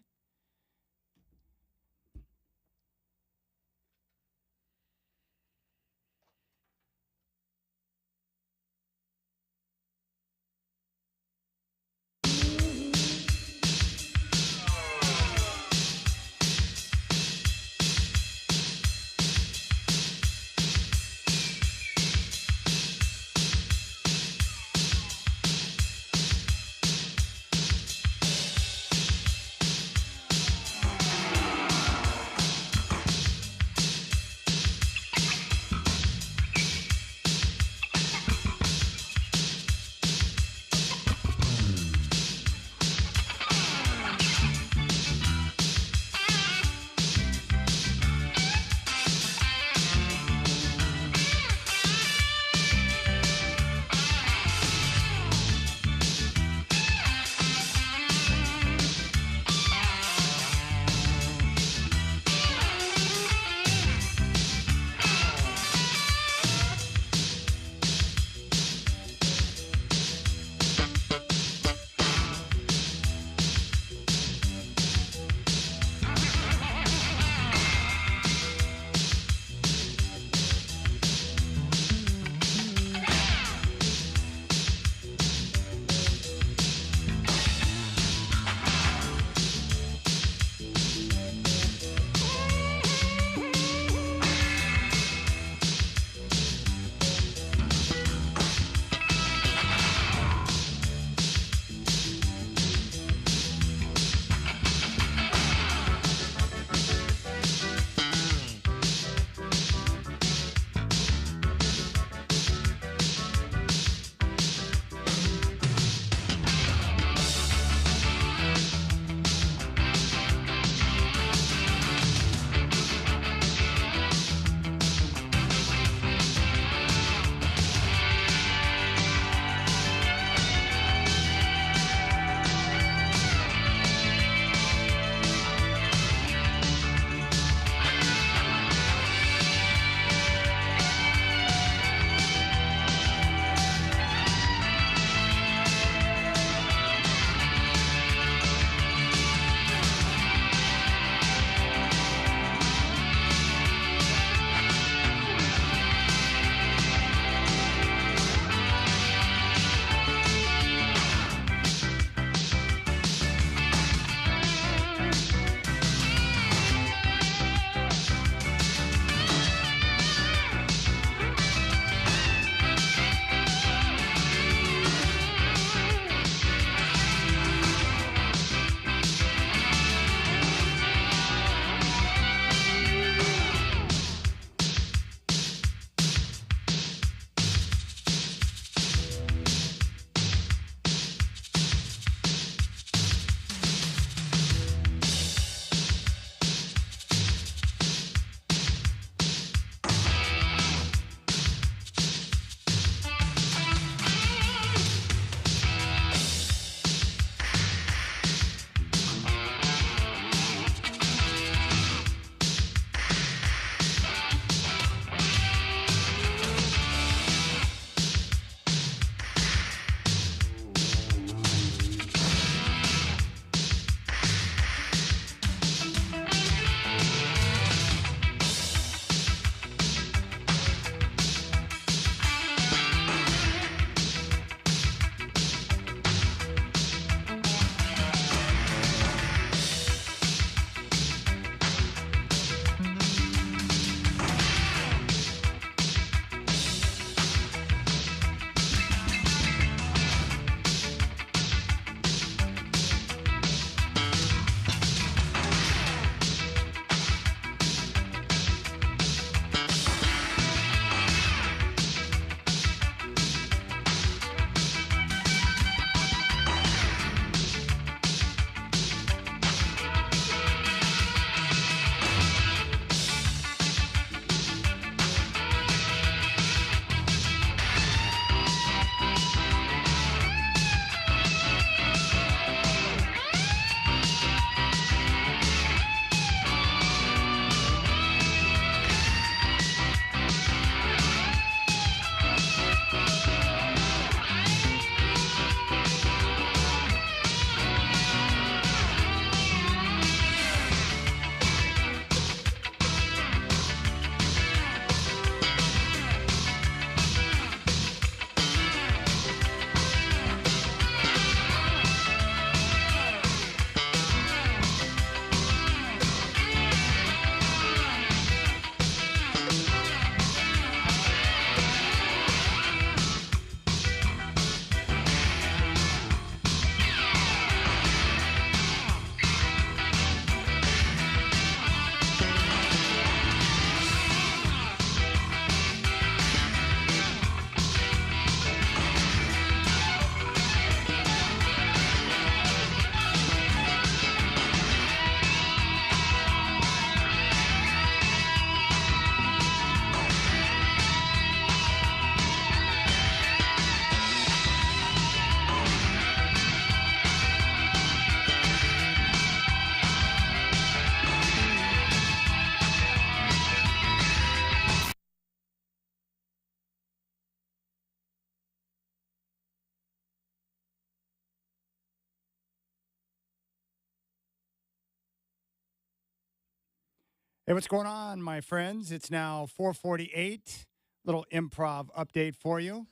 Hey, what's going on, my friends? It's now 4:48. Little improv update for you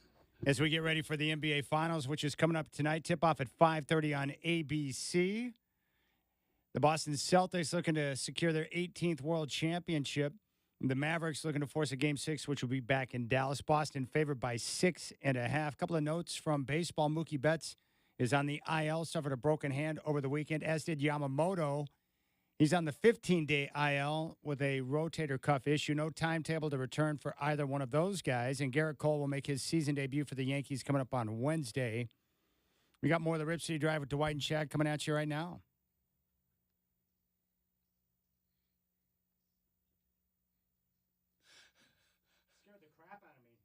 as we get ready for the NBA Finals, which is coming up tonight. Tip-off at 5:30 on ABC. The Boston Celtics looking to secure their 18th World Championship. The Mavericks looking to force a Game 6, which will be back in Dallas. Boston favored by 6.5. Couple of notes from baseball. Mookie Betts is on the IL, suffered a broken hand over the weekend, as did Yamamoto. He's on the 15-day IL with a rotator cuff issue. No timetable to return for either one of those guys. And Garrett Cole will make his season debut for the Yankees coming up on Wednesday. We got more of the Rip City Drive with Dwight and Chad coming at you right now. Scared the crap out of me.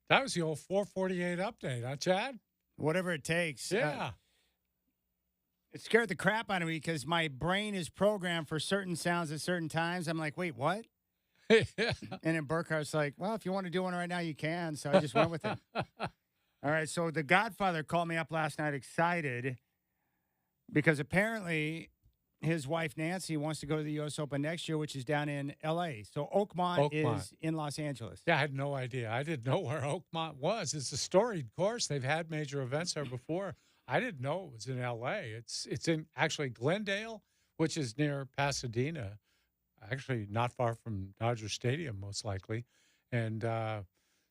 That was the old 448 update, huh, Chad? Whatever it takes. Yeah. It scared the crap out of me because my brain is programmed for certain sounds at certain times. I'm like, wait, what? Yeah. And then Burkhart's like, well, if you want to do one right now, you can. So I just went with it. All right. So the Godfather called me up last night excited because apparently his wife, Nancy, wants to go to the U.S. Open next year, which is down in L.A. So Oakmont is in Los Angeles. Yeah, I had no idea. I didn't know where Oakmont was. It's a storied course. They've had major events there before. I didn't know it was in L.A. It's in actually Glendale, which is near Pasadena, actually not far from Dodger Stadium, most likely. And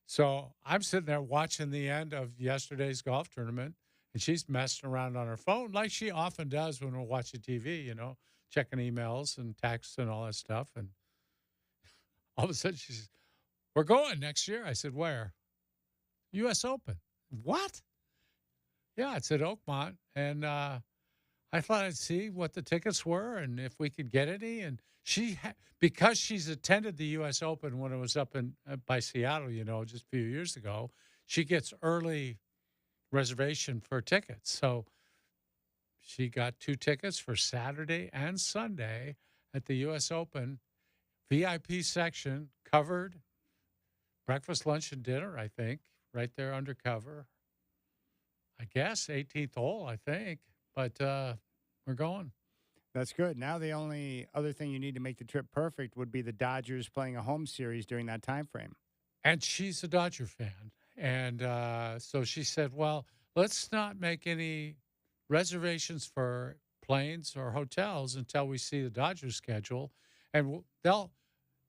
so I'm sitting there watching the end of yesterday's golf tournament, and she's messing around on her phone like she often does when we're watching TV, you know, checking emails and texts and all that stuff. And all of a sudden she says, we're going next year. I said, where? U.S. Open. What? Yeah, it's at Oakmont. And I thought I'd see what the tickets were and if we could get any. And because she's attended the U.S. Open when it was up in by Seattle, you know, just a few years ago, she gets early reservation for tickets. So she got 2 tickets for Saturday and Sunday at the U.S. Open. VIP section, covered, breakfast, lunch, and dinner, I think, right there under cover. I guess 18th hole, I think, but we're going. That's good. Now the only other thing you need to make the trip perfect would be the Dodgers playing a home series during that time frame. And she's a Dodger fan. And so she said, well, let's not make any reservations for planes or hotels until we see the Dodgers schedule. And they'll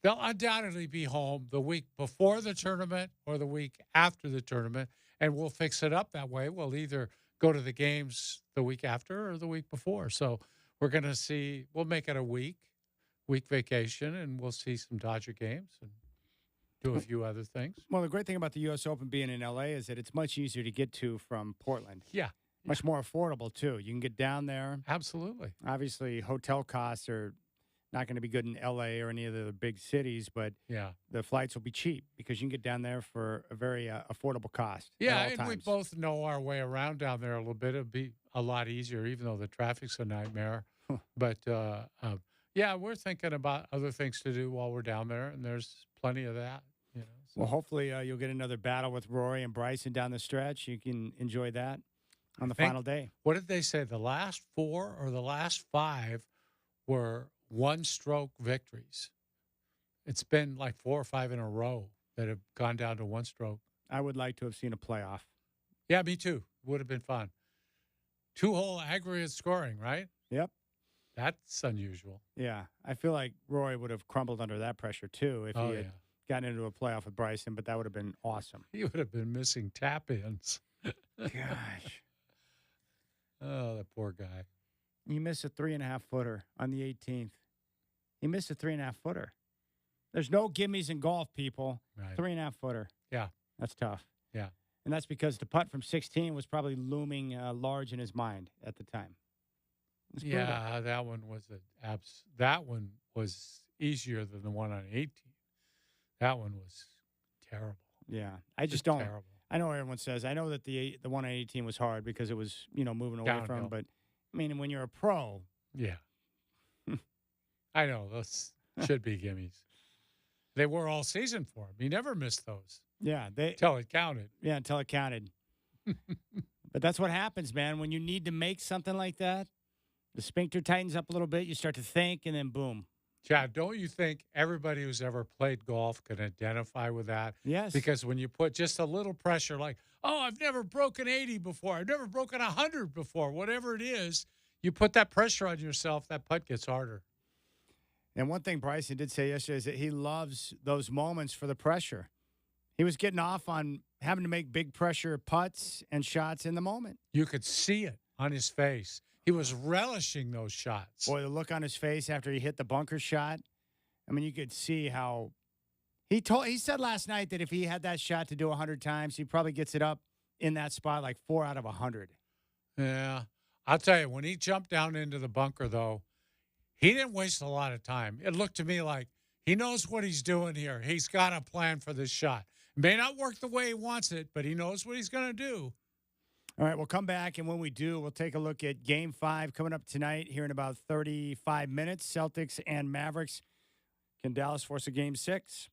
undoubtedly be home the week before the tournament or the week after the tournament. And we'll fix it up that way. We'll either go to the games the week after or the week before. So we're going to see, we'll make it a week vacation, and we'll see some Dodger games and do a few other things. Well, the great thing about the U.S. Open being in L.A. is that it's much easier to get to from Portland. Yeah. Much more affordable, too. You can get down there. Absolutely. Obviously, hotel costs are not going to be good in L.A. or any of the other big cities, but yeah, the flights will be cheap because you can get down there for a very affordable cost. Yeah, and we both know our way around down there a little bit. It'll be a lot easier, even though the traffic's a nightmare. But, yeah, we're thinking about other things to do while we're down there, and there's plenty of that. You know, so. Well, hopefully you'll get another battle with Rory and Bryson down the stretch. You can enjoy that on the final day. What did they say? The last 4 or the last 5 were one-stroke victories. It's been like 4 or 5 in a row that have gone down to one stroke. I would like to have seen a playoff. Yeah, me too. Would have been fun. 2-hole aggregate scoring, right? Yep. That's unusual. Yeah. I feel like Rory would have crumbled under that pressure, too, if he had gotten into a playoff with Bryson, but that would have been awesome. He would have been missing tap-ins. Gosh. Oh, that poor guy. He missed a 3.5-footer on the 18th. He missed a 3.5-footer. There's no gimmies in golf, people. Right. 3.5-footer. Yeah. That's tough. Yeah. And that's because the putt from 16 was probably looming large in his mind at the time. Yeah, that one was easier than the one on 18. That one was terrible. Yeah. I just don't. Terrible. I know everyone says. I know that the one on 18 was hard because it was, moving away Downhill. from him. But, I mean, when you're a pro. Yeah. I know. Those should be gimmies. They were all season for him. He never missed those. Yeah, until it counted. Yeah, until it counted. But that's what happens, man. When you need to make something like that, the sphincter tightens up a little bit. You start to think, and then boom. Chad, don't you think everybody who's ever played golf can identify with that? Yes. Because when you put just a little pressure, like, oh, I've never broken 80 before, I've never broken 100 before, whatever it is, you put that pressure on yourself, that putt gets harder. And one thing Bryson did say yesterday is that he loves those moments for the pressure. He was getting off on having to make big pressure putts and shots in the moment. You could see it on his face. He was relishing those shots. Boy, the look on his face after he hit the bunker shot. I mean, you could see how he said last night that if he had that shot to do 100 times, he probably gets it up in that spot like 4 out of 100. Yeah. I'll tell you, when he jumped down into the bunker, though, he didn't waste a lot of time. It looked to me like he knows what he's doing here. He's got a plan for this shot. It may not work the way he wants it, but he knows what he's going to do. All right, we'll come back, and when we do, we'll take a look at Game 5 coming up tonight here in about 35 minutes. Celtics and Mavericks. Can Dallas force a Game 6?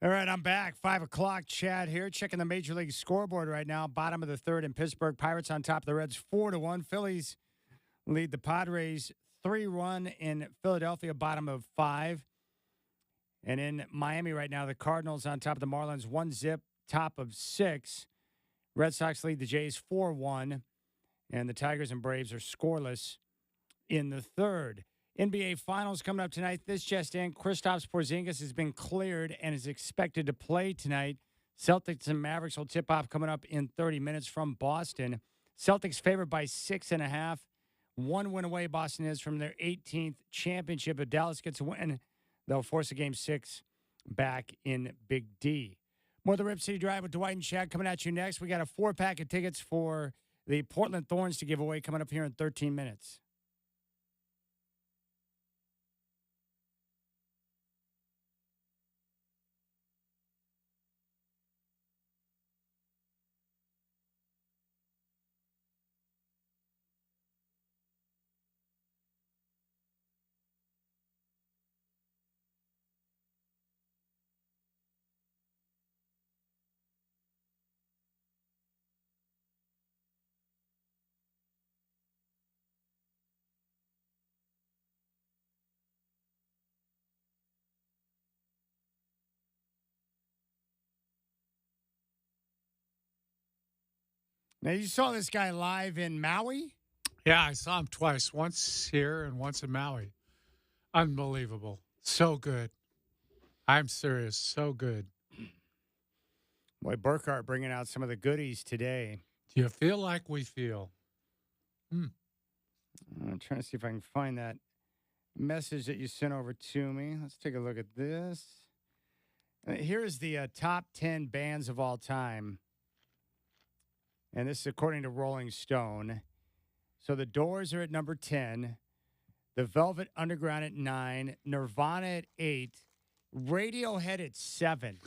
All right, I'm back. 5 o'clock, Chad here. Checking the Major League scoreboard right now. Bottom of the third in Pittsburgh. Pirates on top of the Reds 4-1. Phillies lead the Padres 3-1 in Philadelphia, bottom of 5. And in Miami right now, the Cardinals on top of the Marlins 1-0, top of 6. Red Sox lead the Jays 4-1. And the Tigers and Braves are scoreless in the third. NBA Finals coming up tonight. This just in. Kristaps Porzingis has been cleared and is expected to play tonight. Celtics and Mavericks will tip off coming up in 30 minutes from Boston. Celtics favored by 6.5. 1 win away Boston is from their 18th championship. If Dallas gets a win, they'll force a Game 6 back in Big D. More of the Rip City Drive with Dwight and Chad coming at you next. We got a 4-pack of tickets for the Portland Thorns to give away coming up here in 13 minutes. Now, you saw this guy live in Maui? Yeah, I saw him twice, once here and once in Maui. Unbelievable. So good. I'm serious. So good. Boy, Burkhart bringing out some of the goodies today. Do you feel like we feel? I'm trying to see if I can find that message that you sent over to me. Let's take a look at this. Here is the top 10 bands of all time. And this is according to Rolling Stone. So the Doors are at number 10. The Velvet Underground at 9. Nirvana at 8. Radiohead at 7.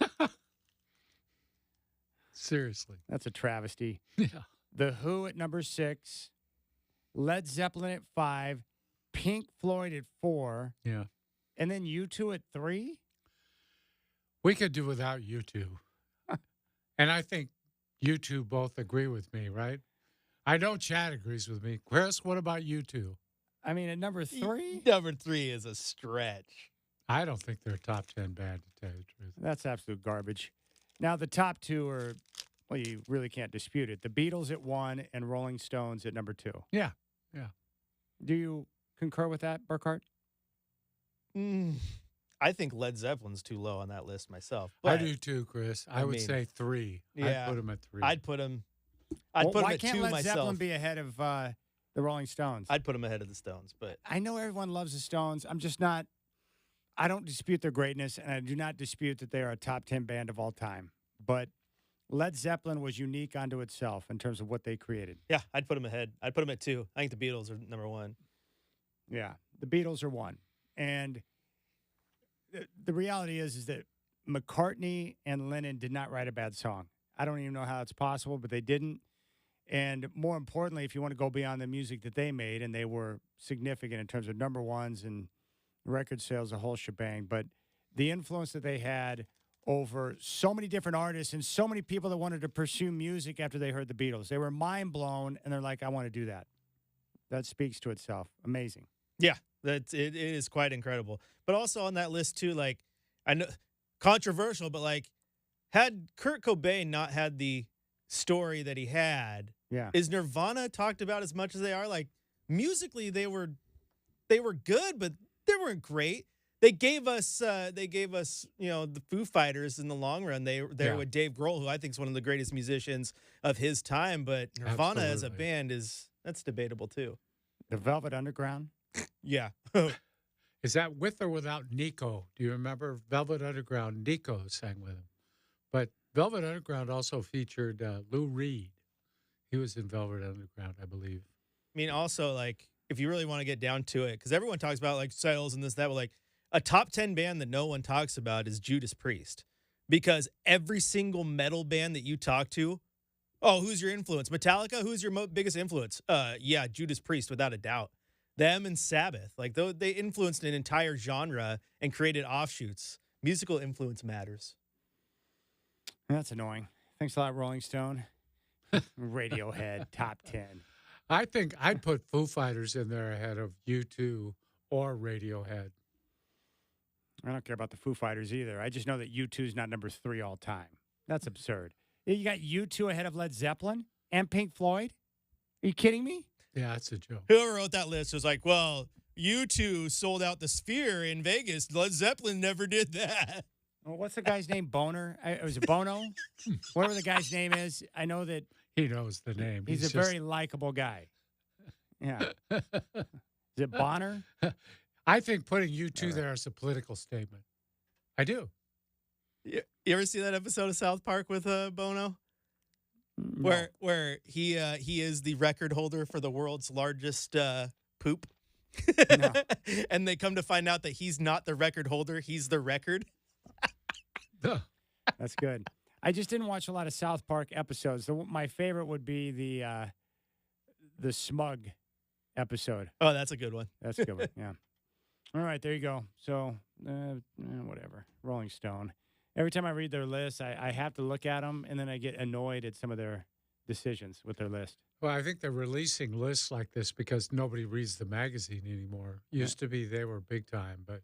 Seriously. That's a travesty. Yeah. The Who at number 6. Led Zeppelin at 5. Pink Floyd at 4. Yeah. And then U2 at 3? We could do without you two. And I think you two both agree with me, right? I know Chad agrees with me. Chris, what about you two? I mean, at number 3? Number 3 is a stretch. I don't think they're a top 10 band, to tell you the truth. That's absolute garbage. Now, the top 2 are, well, you really can't dispute it. The Beatles at 1 and Rolling Stones at number 2. Yeah, yeah. Do you concur with that, Burkhart? I think Led Zeppelin's too low on that list myself. I do too, Chris. I would say 3. Yeah, I'd put him at 3. I'd put him at 2 myself. Why can't Led Zeppelin be ahead of the Rolling Stones? I'd put him ahead of the Stones, but I know everyone loves the Stones. I'm just not. I don't dispute their greatness, and I do not dispute that they are a top 10 band of all time. But Led Zeppelin was unique unto itself in terms of what they created. Yeah, I'd put him ahead. I'd put him at 2. I think the Beatles are number 1. Yeah, the Beatles are 1. And the reality is that McCartney and Lennon did not write a bad song. I don't even know how it's possible, but they didn't. And more importantly, if you want to go beyond the music that they made, and they were significant in terms of number ones and record sales, the whole shebang, but the influence that they had over so many different artists and so many people that wanted to pursue music after they heard the Beatles. They were mind blown, and they're like, I want to do that. That speaks to itself. Amazing. Yeah, it is quite incredible. But also on that list too, like, I know controversial, but like, had Kurt Cobain not had the story that he had, is Nirvana talked about as much as they are? Like, musically, they were good, but they weren't great. They gave us, the Foo Fighters in the long run. They were there with Dave Grohl, who I think is one of the greatest musicians of his time. But Nirvana as a band that's debatable too. The Velvet Underground. Yeah. Is that with or without Nico? Do you remember Velvet Underground? Nico sang with him. But Velvet Underground also featured Lou Reed. He was in Velvet Underground, I believe. I mean, also, like, if you really want to get down to it, because everyone talks about, like, sales and this, that, but, like, a top 10 band that no one talks about is Judas Priest. Because every single metal band that you talk to, oh, who's your influence? Metallica? Who's your biggest influence? Yeah, Judas Priest, without a doubt. Them and Sabbath. Like, they influenced an entire genre and created offshoots. Musical influence matters. That's annoying. Thanks a lot, Rolling Stone. Radiohead, top 10. I think I'd put Foo Fighters in there ahead of U2 or Radiohead. I don't care about the Foo Fighters either. I just know that U2 is not number 3 all time. That's absurd. You got U2 ahead of Led Zeppelin and Pink Floyd? Are you kidding me? Yeah, that's a joke. Whoever wrote that list was like, well, U2 sold out the Sphere in Vegas. Led Zeppelin never did that. Well, what's the guy's name? Boner? Was it Bono? Whatever the guy's name is. I know that he knows the name. He's a very likable guy. Yeah. Is it Bonner? I think putting U2 there is a political statement. I do. You ever see that episode of South Park with Bono? No. Where he is the record holder for the world's largest poop. No. And they come to find out that he's not the record holder, he's the record. That's good. I just didn't watch a lot of South Park episodes. My favorite would be the Smug episode. Oh, that's a good one. That's a good one, yeah. All right, there you go. So, whatever. Rolling Stone. Every time I read their list, I have to look at them, and then I get annoyed at some of their decisions with their list. Well, I think they're releasing lists like this because nobody reads the magazine anymore. Used to be they were big time, but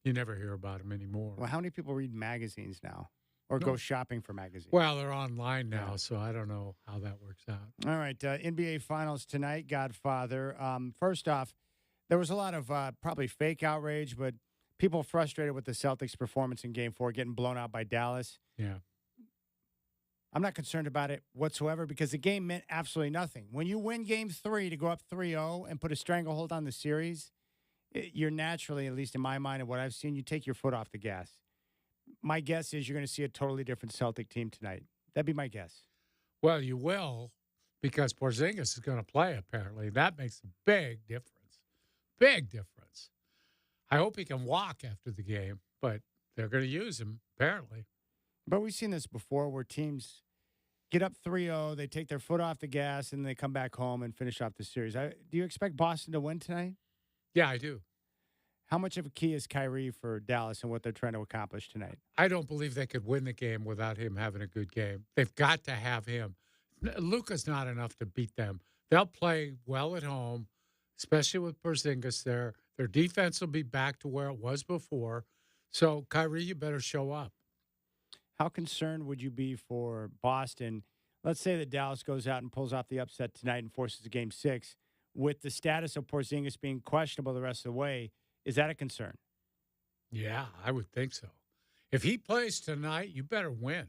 you never hear about them anymore. Well, how many people read magazines now or go shopping for magazines? Well, they're online now, so I don't know how that works out. All right, NBA Finals tonight, Godfather. First off, there was a lot of probably fake outrage, but people frustrated with the Celtics' performance in Game 4, getting blown out by Dallas. Yeah. I'm not concerned about it whatsoever because the game meant absolutely nothing. When you win Game 3 to go up 3-0 and put a stranglehold on the series, you're naturally, at least in my mind and what I've seen, you take your foot off the gas. My guess is you're going to see a totally different Celtic team tonight. That'd be my guess. Well, you will because Porzingis is going to play, apparently. That makes a big difference. Big difference. I hope he can walk after the game, but they're going to use him, apparently. But we've seen this before where teams get up 3-0, they take their foot off the gas, and they come back home and finish off the series. Do you expect Boston to win tonight? Yeah, I do. How much of a key is Kyrie for Dallas and what they're trying to accomplish tonight? I don't believe they could win the game without him having a good game. They've got to have him. Luka's not enough to beat them. They'll play well at home, especially with Porzingis there. Their defense will be back to where it was before. So, Kyrie, you better show up. How concerned would you be for Boston? Let's say that Dallas goes out and pulls off the upset tonight and forces a Game 6. With the status of Porzingis being questionable the rest of the way, is that a concern? Yeah, I would think so. If he plays tonight, you better win.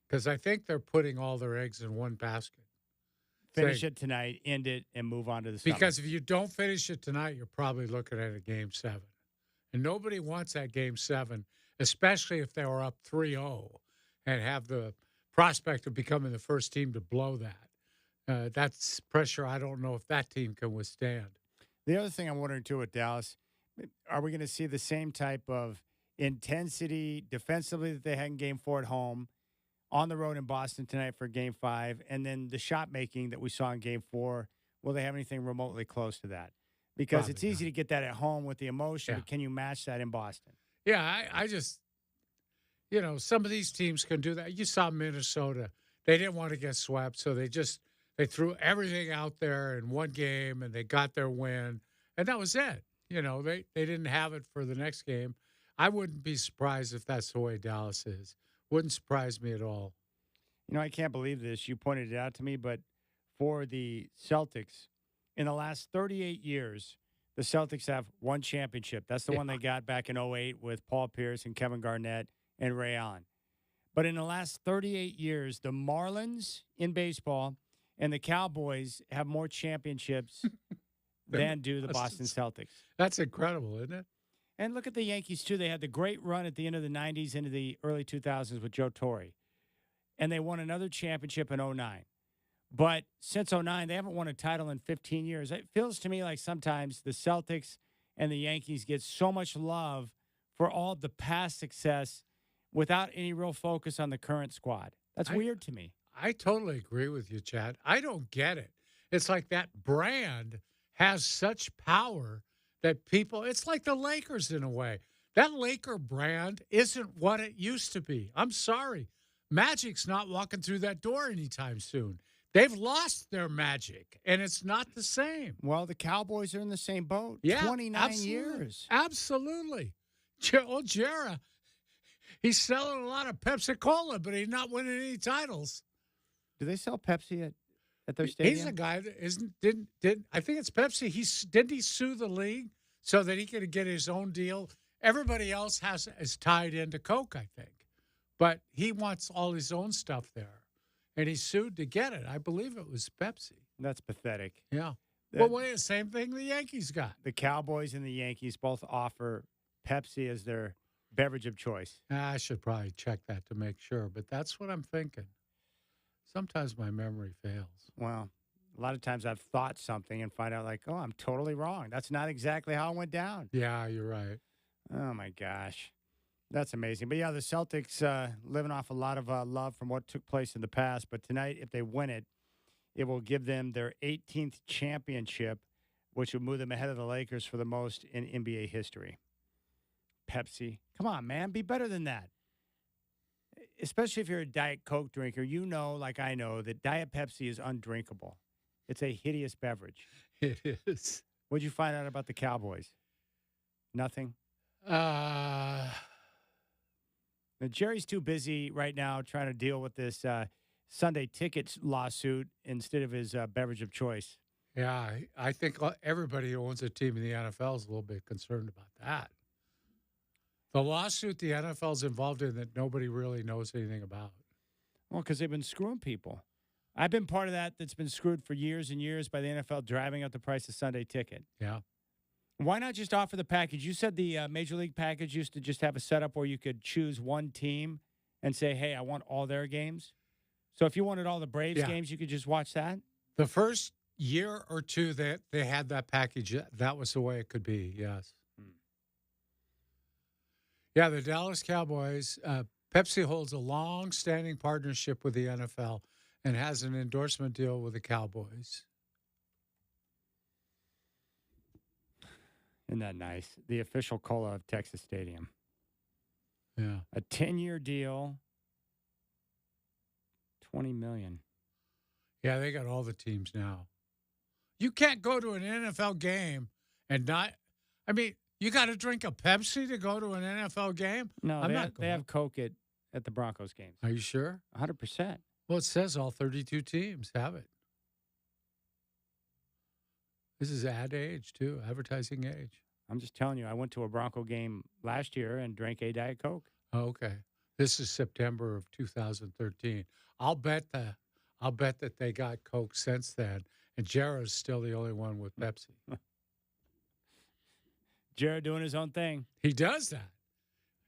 Because I think they're putting all their eggs in one basket. Finish it tonight, end it, and move on to the summer. Because if you don't finish it tonight, you're probably looking at a Game 7. And nobody wants that Game 7, especially if they were up 3-0 and have the prospect of becoming the first team to blow that. That's pressure I don't know if that team can withstand. The other thing I'm wondering, too, with Dallas, are we going to see the same type of intensity defensively that they had in Game 4 at home, on the road in Boston tonight for Game 5, and then the shot making that we saw in Game 4, will they have anything remotely close to that? Because Probably it's easy to get that at home with the emotion, Yeah. but can you match that in Boston? Yeah, I just, some of these teams can do that. You saw Minnesota. They didn't want to get swept, so they threw everything out there in one game, and they got their win, and that was it. They didn't have it for the next game. I wouldn't be surprised if that's the way Dallas is. Wouldn't surprise me at all. I can't believe this. You pointed it out to me, but for the Celtics, in the last 38 years, the Celtics have one championship. That's the one they got back in 2008 with Paul Pierce and Kevin Garnett and Ray Allen. But in the last 38 years, the Marlins in baseball and the Cowboys have more championships than do the Boston Celtics. That's incredible, isn't it? And look at the Yankees, too. They had the great run at the end of the 90s into the early 2000s with Joe Torre. And they won another championship in 2009. But since 2009, they haven't won a title in 15 years. It feels to me like sometimes the Celtics and the Yankees get so much love for all of the past success without any real focus on the current squad. That's weird to me. I totally agree with you, Chad. I don't get it. It's like that brand has such power that it's like the Lakers in a way. That Laker brand isn't what it used to be. I'm sorry. Magic's not walking through that door anytime soon. They've lost their magic, and it's not the same. Well, the Cowboys are in the same boat. Yeah, 29 years. Absolutely. Old Jera, he's selling a lot of Pepsi-Cola, but he's not winning any titles. Do they sell Pepsi at their stadium? He's a guy that didn't I think it's Pepsi. Didn't he sue the league so that he could get his own deal? Everybody else is tied into Coke, I think. But he wants all his own stuff there. And he sued to get it. I believe it was Pepsi. That's pathetic. Yeah. Well, wait, the same thing the Yankees got. The Cowboys and the Yankees both offer Pepsi as their beverage of choice. I should probably check that to make sure, but that's what I'm thinking. Sometimes my memory fails. Well, a lot of times I've thought something and find out like, oh, I'm totally wrong. That's not exactly how it went down. Yeah, you're right. Oh, my gosh. That's amazing. But, yeah, the Celtics living off a lot of love from what took place in the past. But tonight, if they win it, it will give them their 18th championship, which will move them ahead of the Lakers for the most in NBA history. Pepsi. Come on, man. Be better than that. Especially if you're a Diet Coke drinker. You know, like I know, that Diet Pepsi is undrinkable. It's a hideous beverage. It is. What'd you find out about the Cowboys? Nothing? Now, Jerry's too busy right now trying to deal with this Sunday tickets lawsuit instead of his beverage of choice. Yeah, I think everybody who owns a team in the NFL is a little bit concerned about that. The lawsuit the NFL's involved in that nobody really knows anything about. Well, because they've been screwing people. I've been part of that's been screwed for years and years by the NFL driving up the price of Sunday ticket. Yeah. Why not just offer the package? You said the Major League package used to just have a setup where you could choose one team and say, hey, I want all their games. So if you wanted all the Braves games, you could just watch that? The first year or two that they had that package, that was the way it could be, yes. Yeah, the Dallas Cowboys, Pepsi holds a long-standing partnership with the NFL and has an endorsement deal with the Cowboys. Isn't that nice? The official cola of Texas Stadium. Yeah. A 10-year deal, $20 million. Yeah, they got all the teams now. You can't go to an NFL game and not – I mean, you got to drink a Pepsi to go to an NFL game? No, they have Coke at the Broncos games. Are you sure? 100%. Well, it says all 32 teams have it. This is ad age, too, advertising age. I'm just telling you, I went to a Bronco game last year and drank a Diet Coke. Oh, okay. This is September of 2013. I'll bet that they got Coke since then, and Jared's still the only one with Pepsi. Jared doing his own thing. He does that.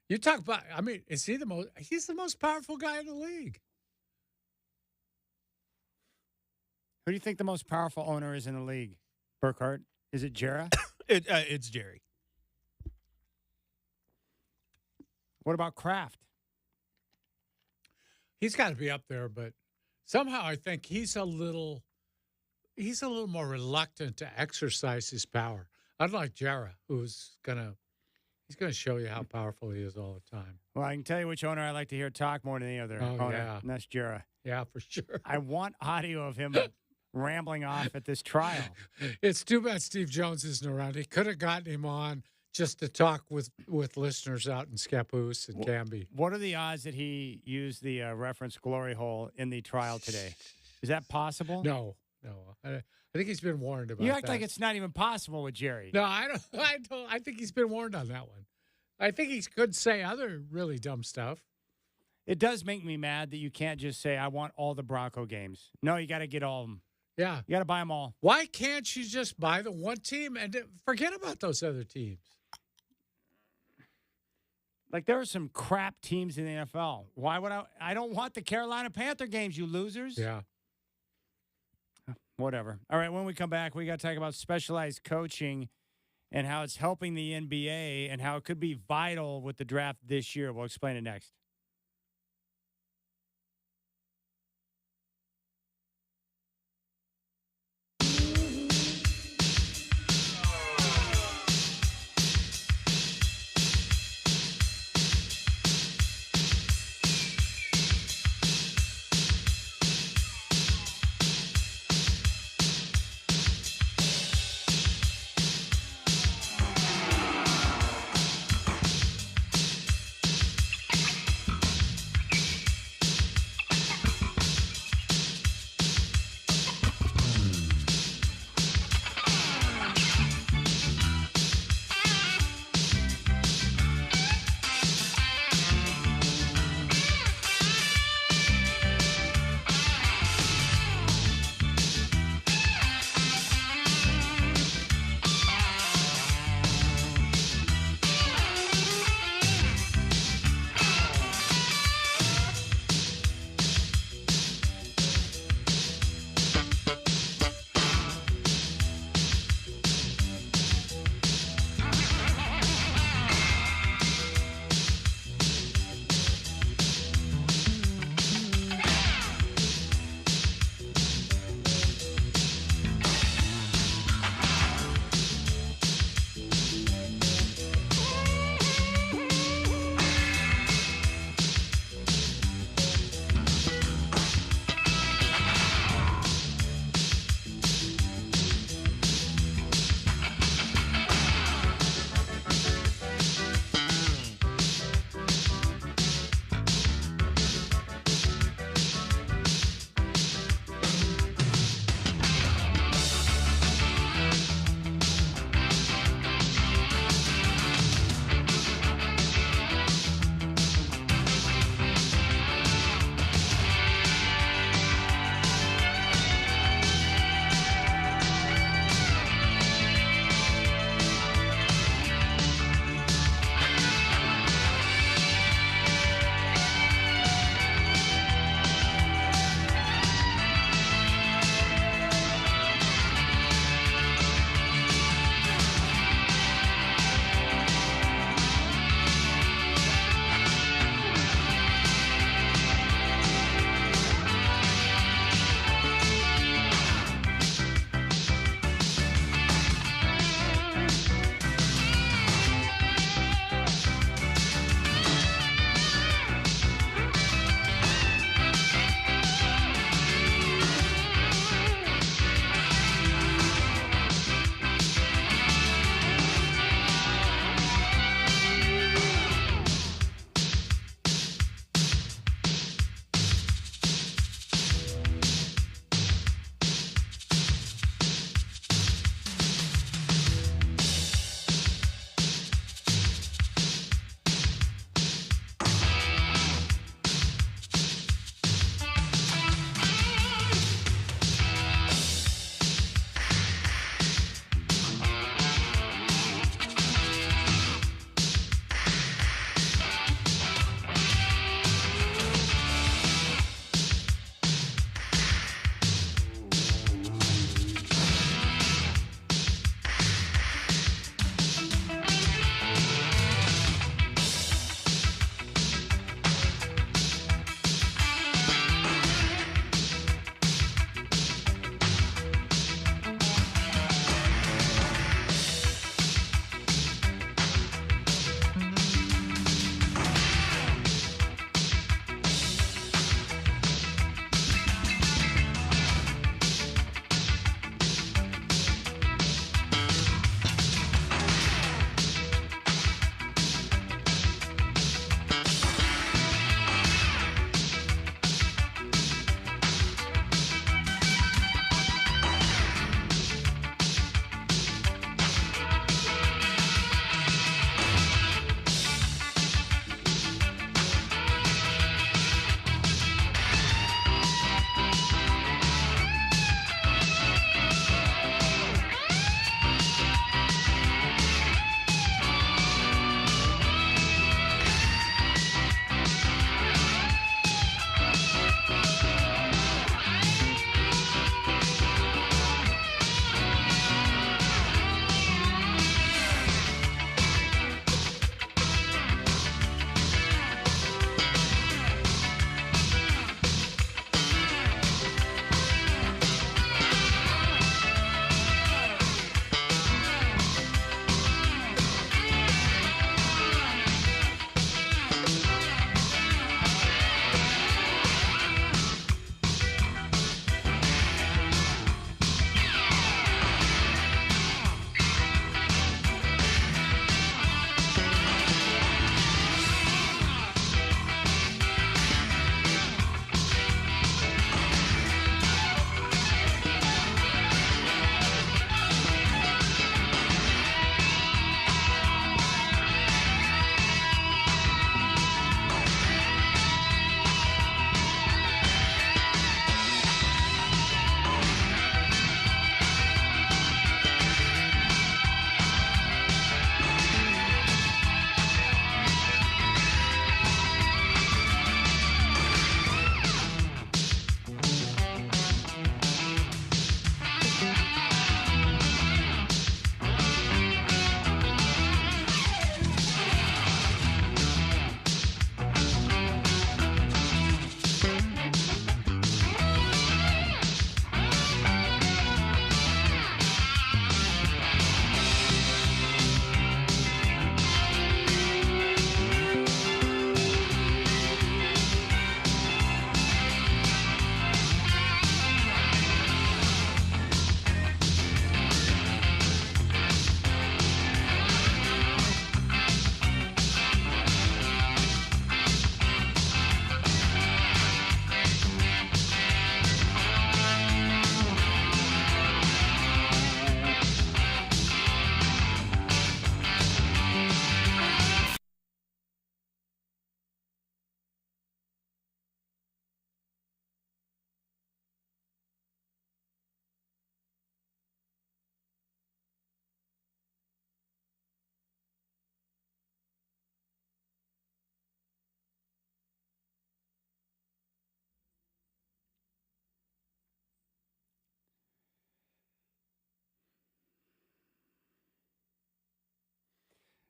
You talk about, I mean, he's the most powerful guy in the league. Who do you think the most powerful owner is in the league? Burkhart? Is it Jera? It's Jerry. What about Kraft? He's got to be up there, but somehow I think he's a little more reluctant to exercise his power. Unlike Jera, he's gonna show you how powerful he is all the time. Well, I can tell you which owner I like to hear talk more than any other owner, yeah. and that's Jera. Yeah, for sure. I want audio of him rambling off at this trial. It's too bad Steve Jones isn't around. He could have gotten him on just to talk with listeners out in Scappoose and Canby. What are the odds that he used the reference glory hole in the trial today? Is that possible? No. I think he's been warned about that. You act like it's not even possible with Jerry. No, I don't. I think he's been warned on that one. I think he could say other really dumb stuff. It does make me mad that you can't just say, I want all the Bronco games. No, you got to get all of them. Yeah. You got to buy them all. Why can't you just buy the one team and forget about those other teams? Like, there are some crap teams in the NFL. Why would I don't want the Carolina Panther games, you losers. Yeah. Whatever. All right, when we come back, we got to talk about specialized coaching and how it's helping the NBA and how it could be vital with the draft this year. We'll explain it next.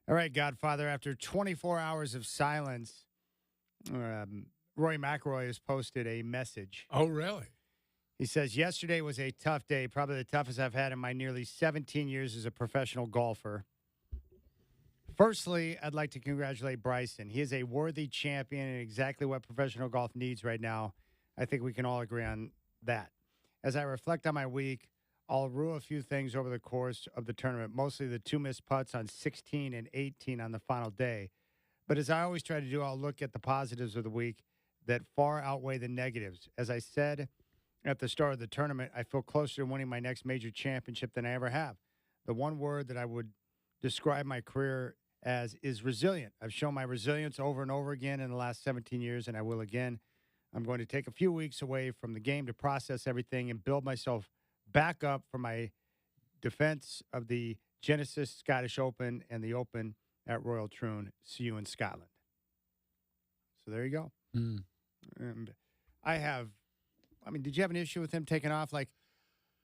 All right, Godfather, after 24 hours of silence, Rory McIlroy has posted a message. Oh, really? He says, yesterday was a tough day, probably the toughest I've had in my nearly 17 years as a professional golfer. Firstly, I'd like to congratulate Bryson. He is a worthy champion and exactly what professional golf needs right now. I think we can all agree on that. As I reflect on my week, I'll rue a few things over the course of the tournament, mostly the 2 missed putts on 16 and 18 on the final day. But as I always try to do, I'll look at the positives of the week that far outweigh the negatives. As I said at the start of the tournament, I feel closer to winning my next major championship than I ever have. The one word that I would describe my career as is resilient. I've shown my resilience over and over again in the last 17 years, and I will again. I'm going to take a few weeks away from the game to process everything and build myself back up for my defense of the Genesis Scottish Open and the Open at Royal Troon. See you in Scotland. So there you go. Mm. And did you have an issue with him taking off? Like,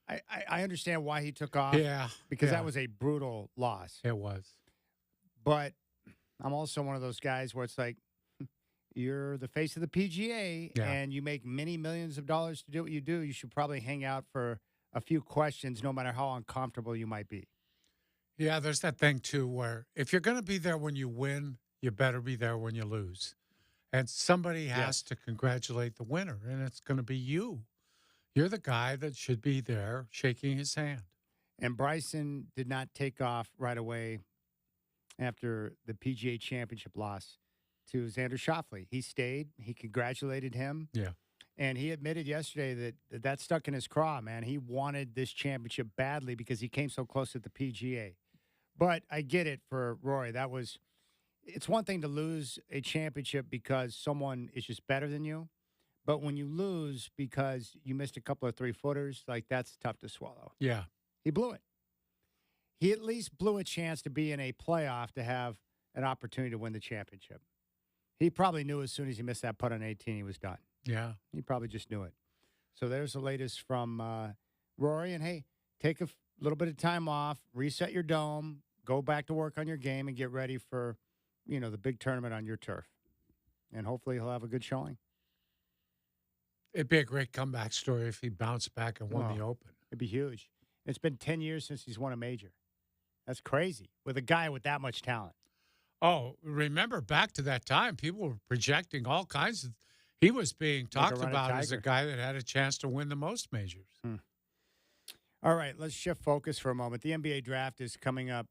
I understand why he took off. Yeah. Because that was a brutal loss. It was. But I'm also one of those guys where it's like, you're the face of the PGA and you make many millions of dollars to do what you do. You should probably hang out for a few questions, no matter how uncomfortable you might be. Yeah, there's that thing, too, where if you're going to be there when you win, you better be there when you lose. And somebody has to congratulate the winner, and it's going to be you. You're the guy that should be there shaking his hand. And Bryson did not take off right away after the PGA Championship loss to Xander Schauffele. He stayed. He congratulated him. Yeah. And he admitted yesterday that stuck in his craw, man. He wanted this championship badly because he came so close at the PGA. But I get it for Rory. It's one thing to lose a championship because someone is just better than you. But when you lose because you missed a couple of 3-footers, like, that's tough to swallow. Yeah. He blew it. He at least blew a chance to be in a playoff to have an opportunity to win the championship. He probably knew as soon as he missed that putt on 18, he was done. Yeah. He probably just knew it. So there's the latest from Rory. And, hey, take a little bit of time off, reset your dome, go back to work on your game, and get ready for, the big tournament on your turf. And hopefully he'll have a good showing. It'd be a great comeback story if he bounced back and won the Open. It'd be huge. It's been 10 years since he's won a major. That's crazy with a guy with that much talent. Oh, remember back to that time, people were projecting all kinds of. He was being talked about as a guy that had a chance to win the most majors. All right, let's shift focus for a moment. The NBA draft is coming up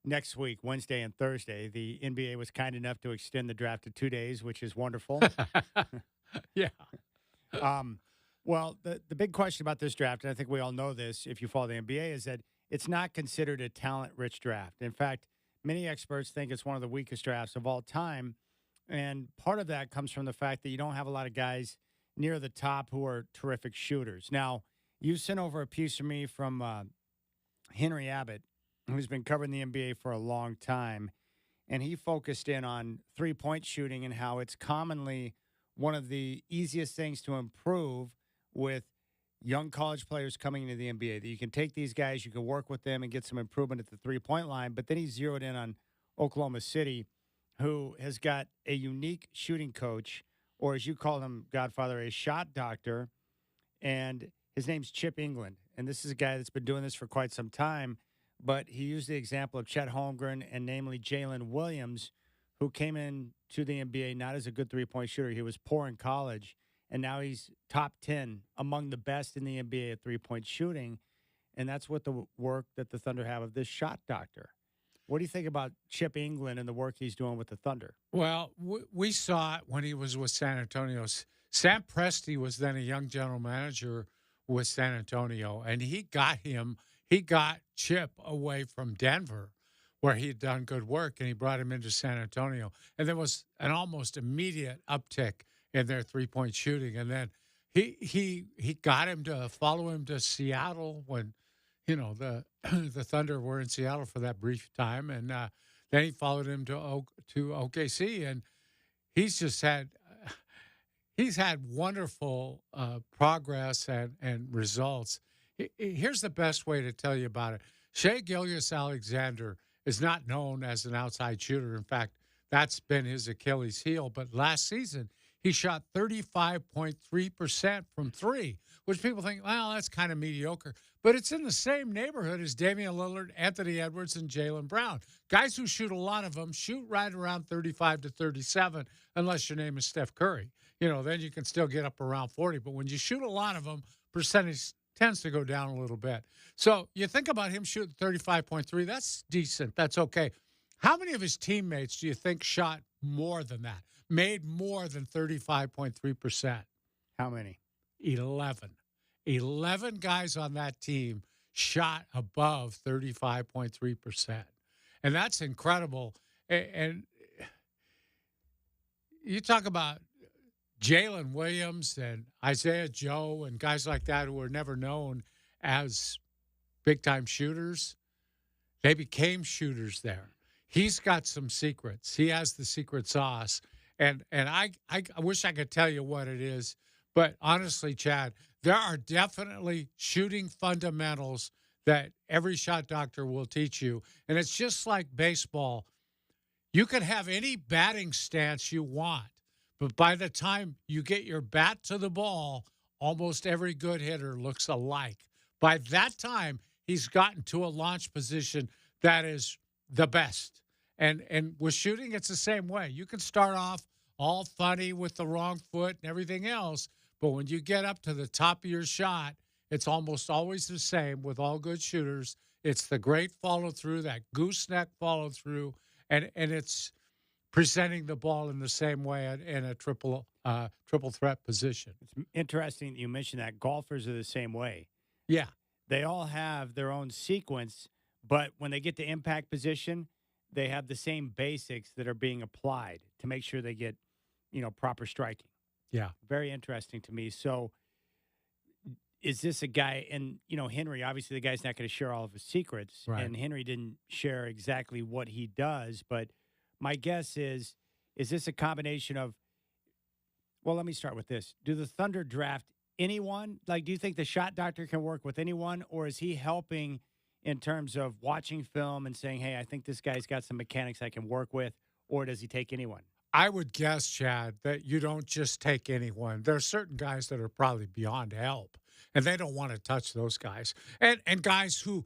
next week, Wednesday and Thursday. The NBA was kind enough to extend the draft to 2 days, which is wonderful. Yeah. Well, the big question about this draft, and I think we all know this if you follow the NBA, is that it's not considered a talent-rich draft. In fact, many experts think it's one of the weakest drafts of all time. And part of that comes from the fact that you don't have a lot of guys near the top who are terrific shooters. Now, you sent over a piece for me from Henry Abbott, who's been covering the NBA for a long time. And he focused in on three-point shooting and how it's commonly one of the easiest things to improve with young college players coming into the NBA. That you can take these guys, you can work with them and get some improvement at the three-point line. But then he zeroed in on Oklahoma City, who has got a unique shooting coach, or as you call him, Godfather, a shot doctor. And his name's Chip England. And this is a guy that's been doing this for quite some time. But he used the example of Chet Holmgren and namely Jalen Williams, who came in to the NBA not as a good three-point shooter. He was poor in college, and now he's top 10 among the best in the NBA at three-point shooting. And that's what the work that the Thunder have of this shot doctor. What do you think about Chip England and the work he's doing with the Thunder? Well, we saw it when he was with San Antonio. Sam Presti was then a young general manager with San Antonio, and he got Chip away from Denver, where he had done good work, and he brought him into San Antonio. And there was an almost immediate uptick in their three-point shooting. And then he got him to follow him to Seattle when, the Thunder were in Seattle for that brief time. And then he followed him to OKC. And he's had wonderful progress and results. Here's the best way to tell you about it. Shai Gilgeous-Alexander is not known as an outside shooter. In fact, that's been his Achilles heel. But last season, he shot 35.3% from three, which people think, well, that's kind of mediocre. But it's in the same neighborhood as Damian Lillard, Anthony Edwards, and Jaylen Brown. Guys who shoot a lot of them shoot right around 35 to 37, unless your name is Steph Curry. Then you can still get up around 40. But when you shoot a lot of them, percentage tends to go down a little bit. So you think about him shooting 35.3, that's decent. That's okay. How many of his teammates do you think shot more than that, made more than 35.3%? How many? 11. 11 guys on that team shot above 35.3%. And that's incredible. And you talk about Jalen Williams and Isaiah Joe and guys like that who were never known as big-time shooters. They became shooters there. He's got some secrets. He has the secret sauce. And I wish I could tell you what it is. But honestly, Chad, there are definitely shooting fundamentals that every shot doctor will teach you. And it's just like baseball. You can have any batting stance you want, but by the time you get your bat to the ball, almost every good hitter looks alike. By that time, he's gotten to a launch position that is the best. And with shooting, it's the same way. You can start off all funny with the wrong foot and everything else, but when you get up to the top of your shot, it's almost always the same with all good shooters. It's the great follow-through, that gooseneck follow-through, and it's presenting the ball in the same way in a triple threat position. It's interesting that you mentioned that. Golfers are the same way. Yeah. They all have their own sequence, but when they get to impact position, they have the same basics that are being applied to make sure they get, proper striking. Yeah. Very interesting to me. So is this a guy, and, Henry, obviously the guy's not going to share all of his secrets, right. And Henry didn't share exactly what he does, but my guess is this a combination of, well, let me start with this. Do the Thunder draft anyone? Like, do you think the shot doctor can work with anyone, or is he helping in terms of watching film and saying, hey, I think this guy's got some mechanics I can work with, or does he take anyone? I would guess, Chad, that you don't just take anyone. There are certain guys that are probably beyond help, and they don't want to touch those guys. And guys who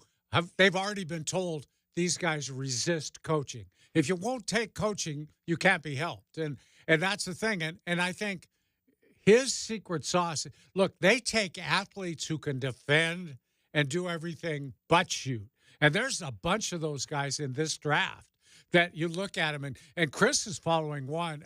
they've already been told these guys resist coaching. If you won't take coaching, you can't be helped. And that's the thing. And I think his secret sauce, look, they take athletes who can defend and do everything but shoot. And there's a bunch of those guys in this draft that you look at him, and Chris is following one.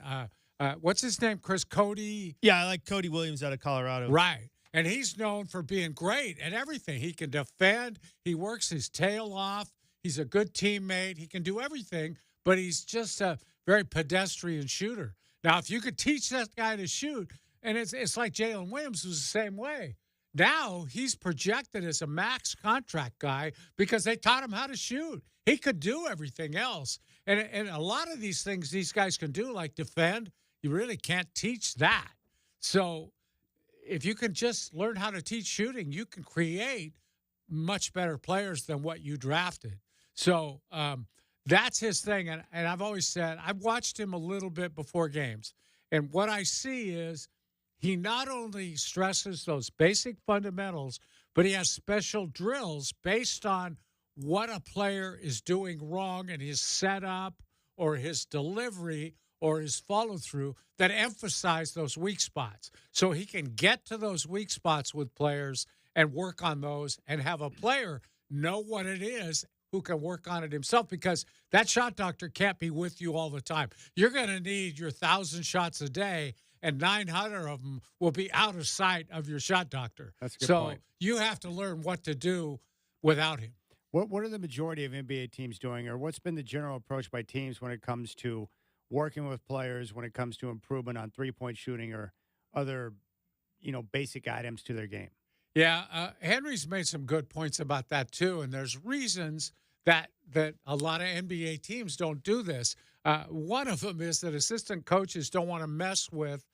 What's his name, Chris? Cody? Yeah, I like Cody Williams out of Colorado. Right. And he's known for being great at everything. He can defend. He works his tail off. He's a good teammate. He can do everything, but he's just a very pedestrian shooter. Now, if you could teach that guy to shoot, and it's like Jalen Williams was the same way. Now he's projected as a max contract guy because they taught him how to shoot. He could do everything else. And a lot of these things these guys can do, like defend, you really can't teach that. So if you can just learn how to teach shooting, you can create much better players than what you drafted. So that's his thing. And I've always said, I've watched him a little bit before games. And what I see is he not only stresses those basic fundamentals, but he has special drills based on what a player is doing wrong in his setup or his delivery or his follow-through that emphasize those weak spots. So he can get to those weak spots with players and work on those and have a player know what it is who can work on it himself, because that shot doctor can't be with you all the time. You're going to need your 1,000 shots a day, and 900 of them will be out of sight of your shot doctor. That's a good so point. You have to learn what to do without him. What are the majority of NBA teams doing, or what's been the general approach by teams when it comes to working with players, when it comes to improvement on three-point shooting or other, basic items to their game? Yeah, Henry's made some good points about that too, and there's reasons that a lot of NBA teams don't do this. One of them is that assistant coaches don't want to mess with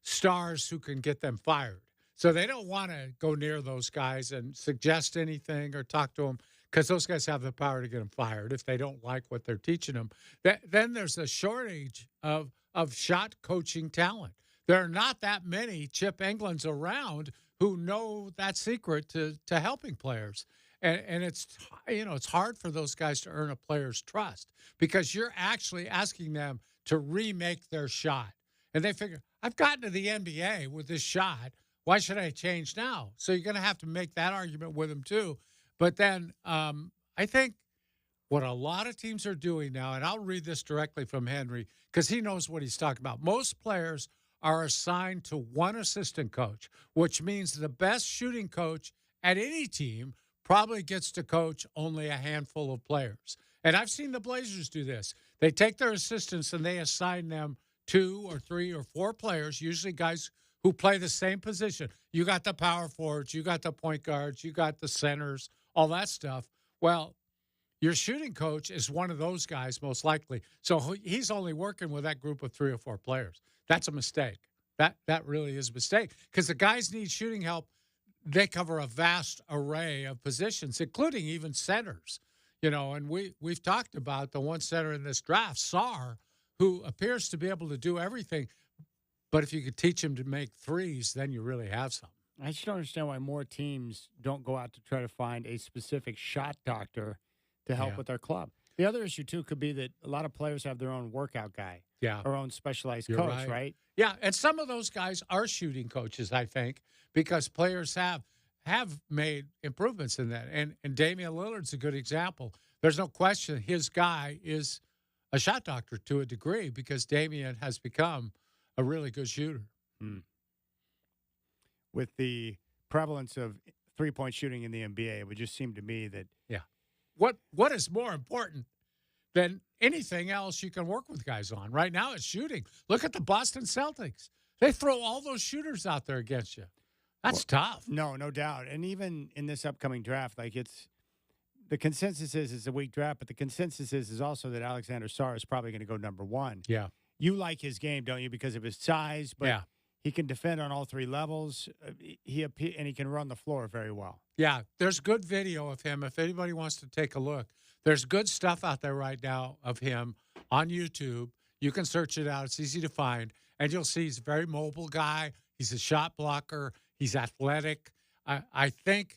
stars who can get them fired. So they don't want to go near those guys and suggest anything or talk to them because those guys have the power to get them fired if they don't like what they're teaching them. Then there's a shortage of shot coaching talent. There are not that many Chip Englands around who know that secret to helping players. And it's, it's hard for those guys to earn a player's trust because you're actually asking them to remake their shot. And they figure, I've gotten to the NBA with this shot. Why should I change now? So you're going to have to make that argument with them too. But then I think what a lot of teams are doing now, and I'll read this directly from Henry because he knows what he's talking about. Most players are assigned to one assistant coach, which means the best shooting coach at any team probably gets to coach only a handful of players. And I've seen the Blazers do this. They take their assistants and they assign them 2 or 3 or 4 players, usually guys who play the same position. You got the power forwards, you got the point guards, you got the centers, all that stuff. Well, your shooting coach is one of those guys, most likely. So he's only working with that group of 3 or 4 players. That's a mistake. That really is a mistake because the guys need shooting help. They cover a vast array of positions, including even centers. And we've talked about the one center in this draft, Sarr, who appears to be able to do everything. But if you could teach him to make threes, then you really have something. I just don't understand why more teams don't go out to try to find a specific shot doctor to help with their club. The other issue, too, could be that a lot of players have their own workout guy, their own specialized coach, right? Yeah, and some of those guys are shooting coaches, I think, because players have made improvements in that. And Damian Lillard's a good example. There's no question his guy is a shot doctor to a degree because Damian has become a really good shooter. With the prevalence of three-point shooting in the NBA, it would just seem to me that what is more important than anything else you can work with guys on right now is shooting. Look at the Boston Celtics. They throw all those shooters out there against you. That's tough. No doubt. And even in this upcoming draft, the consensus is it's a weak draft, but the consensus is also that Alexander Sarr is probably going to go number 1. Yeah. You like his game, don't you, because of his size, but he can defend on all 3 levels. And he can run the floor very well. Yeah, there's good video of him. If anybody wants to take a look, there's good stuff out there right now of him on YouTube. You can search it out. It's easy to find. And you'll see he's a very mobile guy. He's a shot blocker. He's athletic. I think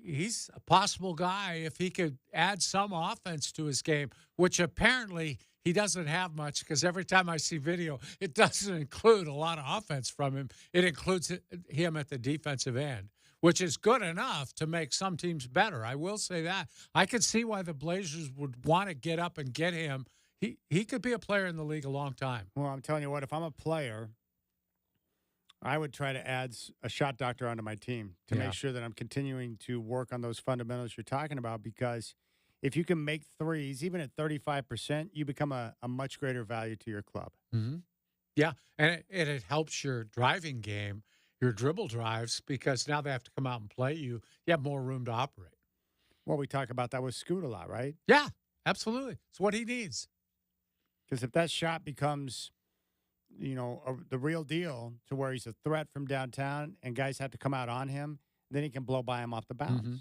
he's a possible guy if he could add some offense to his game, which apparently he doesn't have much because every time I see video, it doesn't include a lot of offense from him. It includes him at the defensive end, which is good enough to make some teams better. I will say that. I could see why the Blazers would want to get up and get him. He could be a player in the league a long time. Well, I'm telling you what, if I'm a player, I would try to add a shot doctor onto my team to make sure that I'm continuing to work on those fundamentals you're talking about, because if you can make threes, even at 35%, you become a much greater value to your club. Mm-hmm. Yeah, and it helps your driving game, your dribble drives, because now they have to come out and play you. You have more room to operate. Well, we talk about that with Scoot a lot, right? Yeah, absolutely. It's what he needs. Because if that shot becomes, the real deal to where he's a threat from downtown and guys have to come out on him, then he can blow by him off the bounce. Mm-hmm.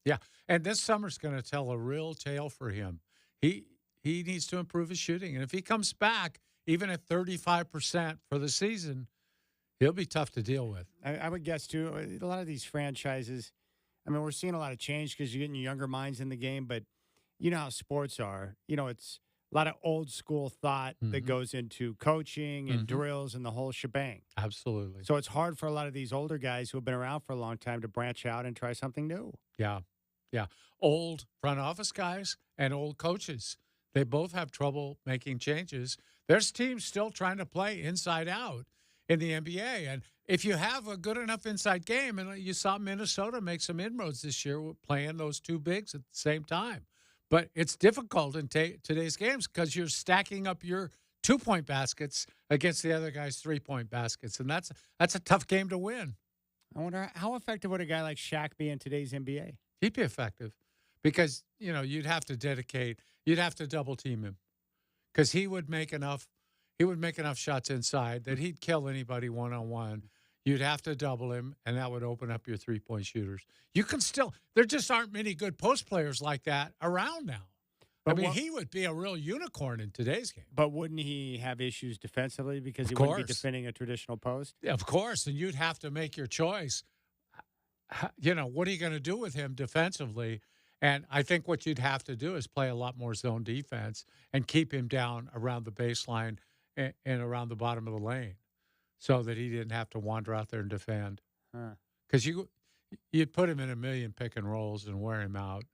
Yeah, and this summer's going to tell a real tale for him. He needs to improve his shooting, and if he comes back even at 35% for the season, he'll be tough to deal with. I would guess, too, a lot of these franchises, we're seeing a lot of change because you're getting younger minds in the game, but you know how sports are. It's a lot of old school thought that goes into coaching and drills and the whole shebang. Absolutely. So it's hard for a lot of these older guys who have been around for a long time to branch out and try something new. Yeah. Yeah. Old front office guys and old coaches, they both have trouble making changes. There's teams still trying to play inside out in the NBA. And if you have a good enough inside game, and you saw Minnesota make some inroads this year with playing those two bigs at the same time. But it's difficult in today's games because you're stacking up your 2-point baskets against the other guy's 3-point baskets, and that's a tough game to win. I wonder how effective would a guy like Shaq be in today's NBA? He'd be effective because you'd have to double team him because he would make enough shots inside that he'd kill anybody one-on-one. you'd have to double him, and that would open up your three-point shooters. You can still – there just aren't many good post players like that around now. But he would be a real unicorn in today's game. But wouldn't he have issues defensively because he wouldn't be defending a traditional post? Yeah, of course, and you'd have to make your choice. You know, what are you going to do with him defensively? And I think what you'd have to do is play a lot more zone defense and keep him down around the baseline and around the bottom of the lane so that he didn't have to wander out there and defend. Because you'd put him in a million pick and rolls and wear him out.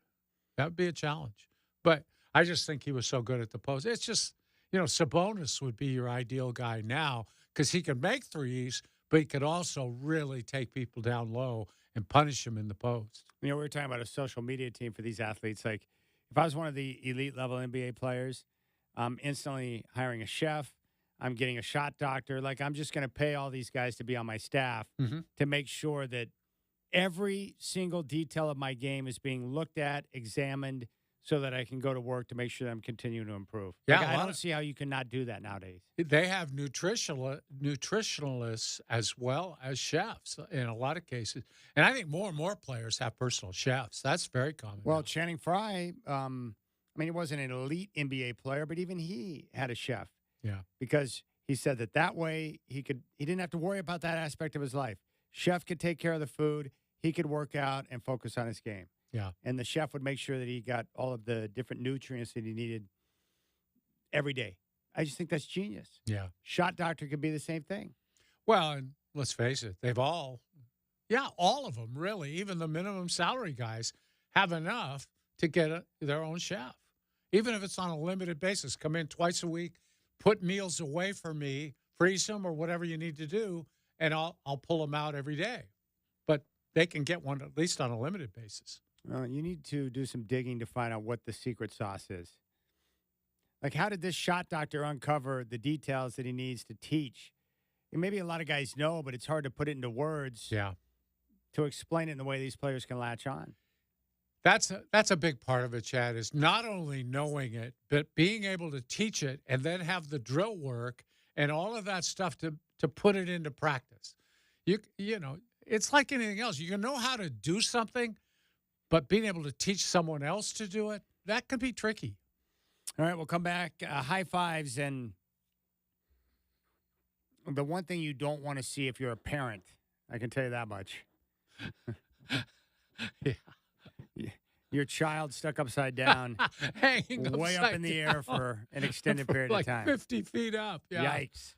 That would be a challenge. But I just think he was so good at the post. It's just, you know, Sabonis would be your ideal guy now because he can make threes, but he could also really take people down low and punish them in the post. You know, we were talking about a social media team for these athletes. Like, if I was one of the elite level NBA players, I'm instantly hiring a chef. I'm getting a shot doctor. Like, I'm just going to pay all these guys to be on my staff to make sure that every single detail of my game is being looked at, examined, so that I can go to work to make sure that I'm continuing to improve. Yeah, like, I don't see how you cannot do that nowadays. They have nutritionalists as well as chefs in a lot of cases. And I think more and more players have personal chefs. That's very common. Well, Channing Frye, I mean, he wasn't an elite NBA player, but even he had a chef. Yeah. Because he said that way he didn't have to worry about that aspect of his life. Chef could take care of the food. He could work out and focus on his game. Yeah. And the chef would make sure that he got all of the different nutrients that he needed every day. I just think that's genius. Yeah. Shot doctor could be the same thing. Well, and let's face it, all of them, really, even the minimum salary guys, have enough to get their own chef. Even if it's on a limited basis, come in twice a week, put meals away for me, freeze them or whatever you need to do, and I'll pull them out every day. But they can get one at least on a limited basis. You need to do some digging to find out what the secret sauce is. Like, how did this shot doctor uncover the details that he needs to teach? And maybe a lot of guys know, but it's hard to put it into words. Yeah. To explain it in the way these players can latch on. That's a big part of it, Chad, is not only knowing it, but being able to teach it and then have the drill work and all of that stuff to put it into practice. You know, it's like anything else. You can know how to do something, but being able to teach someone else to do it, that can be tricky. All right, we'll come back. High fives. And the one thing you don't want to see if you're a parent, I can tell you that much. Yeah. Your child stuck upside down, hanging way up in the air for an extended period like of time. 50 feet up. Yeah. Yikes.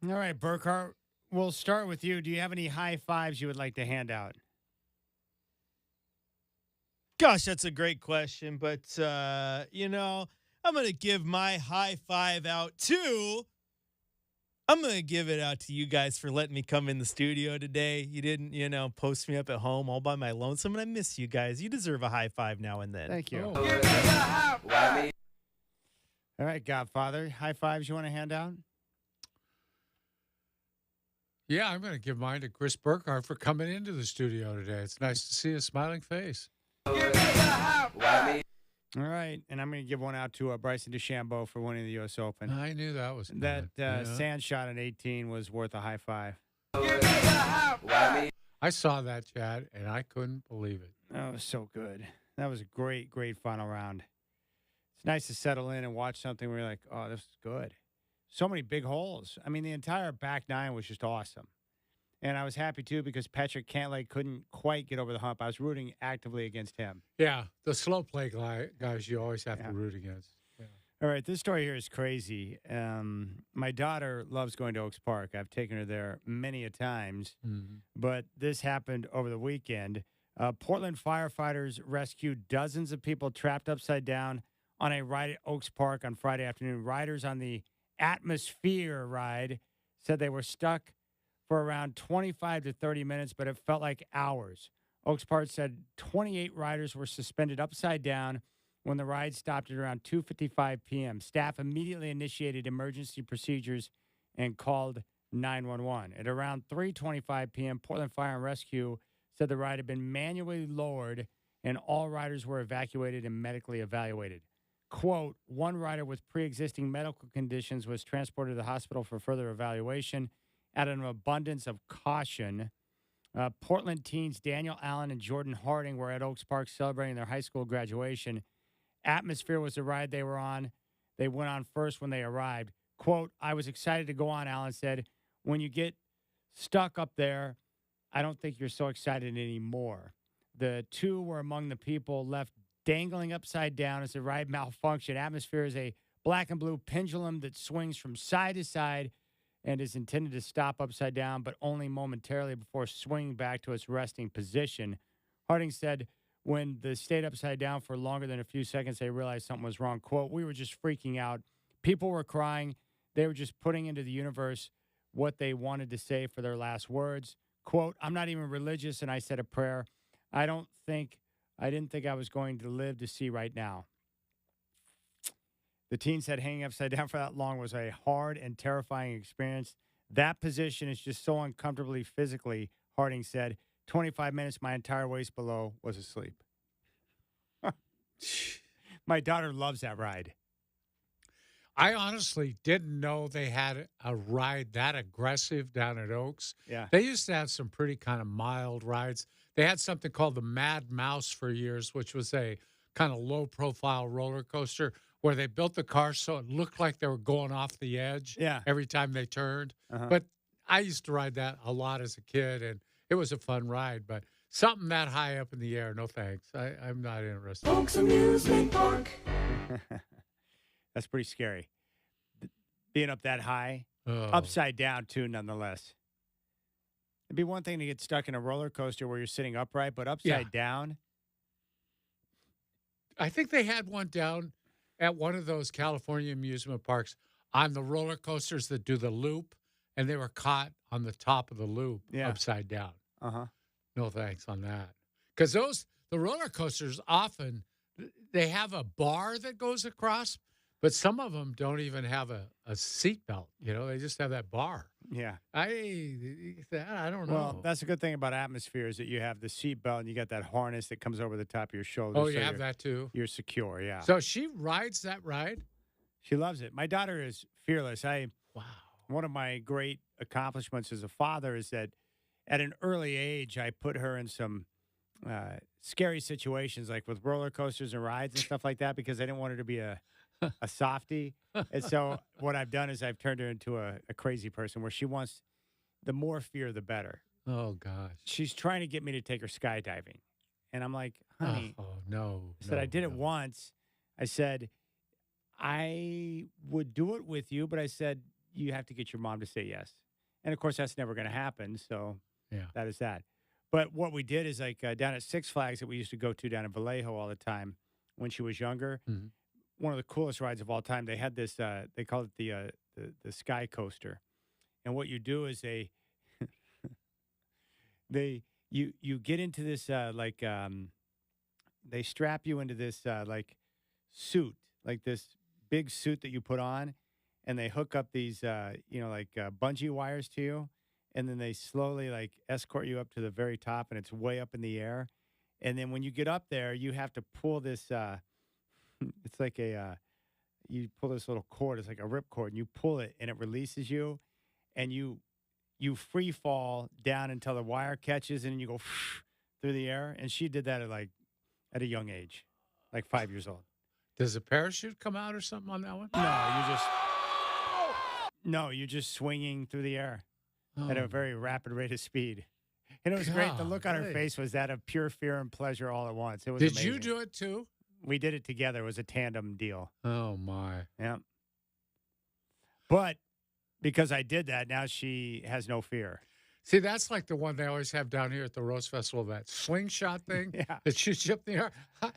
All right, Burkhart, we'll start with you. Do you have any high fives you would like to hand out? Gosh, that's a great question. But, I'm going to give my high five out to. I'm going to give it out to you guys for letting me come in the studio today. You didn't, post me up at home all by my lonesome, and I miss you guys. You deserve a high five now and then. Thank you. All right, Godfather, high fives you want to hand out? Yeah, I'm going to give mine to Chris Burkhart for coming into the studio today. It's nice to see a smiling face. All right, and I'm going to give one out to Bryson DeChambeau for winning the U.S. Open. I knew that was that yeah. sand shot at 18 was worth a high five. I saw that, Chad, and I couldn't believe it. That was so good. That was a great, great final round. It's nice to settle in and watch something where you're like, oh, this is good. So many big holes. I mean, the entire back nine was just awesome. And I was happy, too, because Patrick Cantlay couldn't quite get over the hump. I was rooting actively against him. Yeah, the slow play guys you always have to root against. Yeah. All right, this story here is crazy. My daughter loves going to Oaks Park. I've taken her there many a times. Mm-hmm. But this happened over the weekend. Portland firefighters rescued dozens of people trapped upside down on a ride at Oaks Park on Friday afternoon. Riders on the Atmosphere ride said they were stuck for around 25 to 30 minutes, but it felt like hours. Oaks Park said 28 riders were suspended upside down when the ride stopped at around 2:55 p.m. Staff immediately initiated emergency procedures and called 911. At around 3:25 p.m., Portland Fire and Rescue said the ride had been manually lowered and all riders were evacuated and medically evaluated. Quote, one rider with pre-existing medical conditions was transported to the hospital for further evaluation. Out of an abundance of caution, Portland teens Daniel Allen and Jordan Harding were at Oaks Park celebrating their high school graduation. Atmosphere was the ride they were on. They went on first when they arrived. Quote, I was excited to go on, Allen said. When you get stuck up there, I don't think you're so excited anymore. The two were among the people left dangling upside down as the ride malfunctioned. Atmosphere is a black and blue pendulum that swings from side to side and is intended to stop upside down, but only momentarily before swinging back to its resting position. Harding said when they stayed upside down for longer than a few seconds, they realized something was wrong. Quote, we were just freaking out. People were crying. They were just putting into the universe what they wanted to say for their last words. Quote, I'm not even religious, and I said a prayer. I didn't think I was going to live to see right now. The teen said hanging upside down for that long was a hard and terrifying experience. That position is just so uncomfortably physically, Harding said. 25 minutes, my entire waist below was asleep. My daughter loves that ride. I honestly didn't know they had a ride that aggressive down at Oaks. Yeah. They used to have some pretty kind of mild rides. They had something called the Mad Mouse for years, which was a kind of low-profile roller coaster where they built the car so it looked like they were going off the edge every time they turned. But I used to ride that a lot as a kid, and it was a fun ride. But something that high up in the air, no thanks. I'm not interested. Oaks Amusement Park. That's pretty scary. Being up that high, upside down, too, nonetheless. It'd be one thing to get stuck in a roller coaster where you're sitting upright, but upside down. I think they had one down at one of those California amusement parks on the roller coasters that do the loop, and they were caught on the top of the loop upside down. No thanks on that. Because the roller coasters often, they have a bar that goes across, but some of them don't even have a seat belt. They just have that bar. Yeah. I don't know. Well, that's a good thing about Atmosphere is that you have the seat belt and you got that harness that comes over the top of your shoulder. Oh, you have that too? You're secure, yeah. So she rides that ride? She loves it. My daughter is fearless. One of my great accomplishments as a father is that at an early age, I put her in some scary situations, like with roller coasters and rides and stuff like that, because I didn't want her to be a softie. And so what I've done is I've turned her into a crazy person where she wants the more fear, the better. Oh, gosh. She's trying to get me to take her skydiving. And I'm like, honey. Oh, no. I said, I did it once. I said, I would do it with you, but I said, you have to get your mom to say yes. And, of course, that's never going to happen. So that is that. But what we did is, like, down at Six Flags that we used to go to down in Vallejo all the time when she was younger, one of the coolest rides of all time, they had this, they called it the Sky Coaster. And what you do is you get into this, they strap you into this, suit, like this big suit that you put on, and they hook up these, bungee wires to you, and then they slowly, escort you up to the very top, and it's way up in the air. And then when you get up there, you have to pull this, it's like you pull this little cord, it's like a rip cord, and you pull it, and it releases you, and you free fall down until the wire catches, and then you go through the air. And she did that at a young age, like 5 years old. Does a parachute come out or something on that one? No, you're just swinging through the air at a very rapid rate of speed. And it was great. The look on her face was that of pure fear and pleasure all at once. It was amazing. Did you do it too? We did it together. It was a tandem deal. Oh, my. Yeah. But because I did that, now she has no fear. See, that's like the one they always have down here at the Rose Festival, that slingshot thing that shoots you up in the air.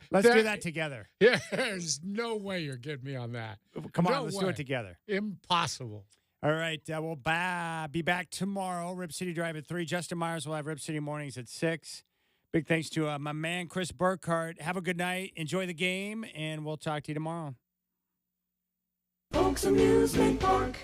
Let's do that together. Yeah, there's no way you're getting me on that. Come on, let's do it together. Impossible. All right, we'll be back tomorrow. Rip City Drive at 3. Justin Myers will have Rip City Mornings at 6. Big thanks to my man, Chris Burkhardt. Have a good night. Enjoy the game, and we'll talk to you tomorrow. Folks Amusement Park.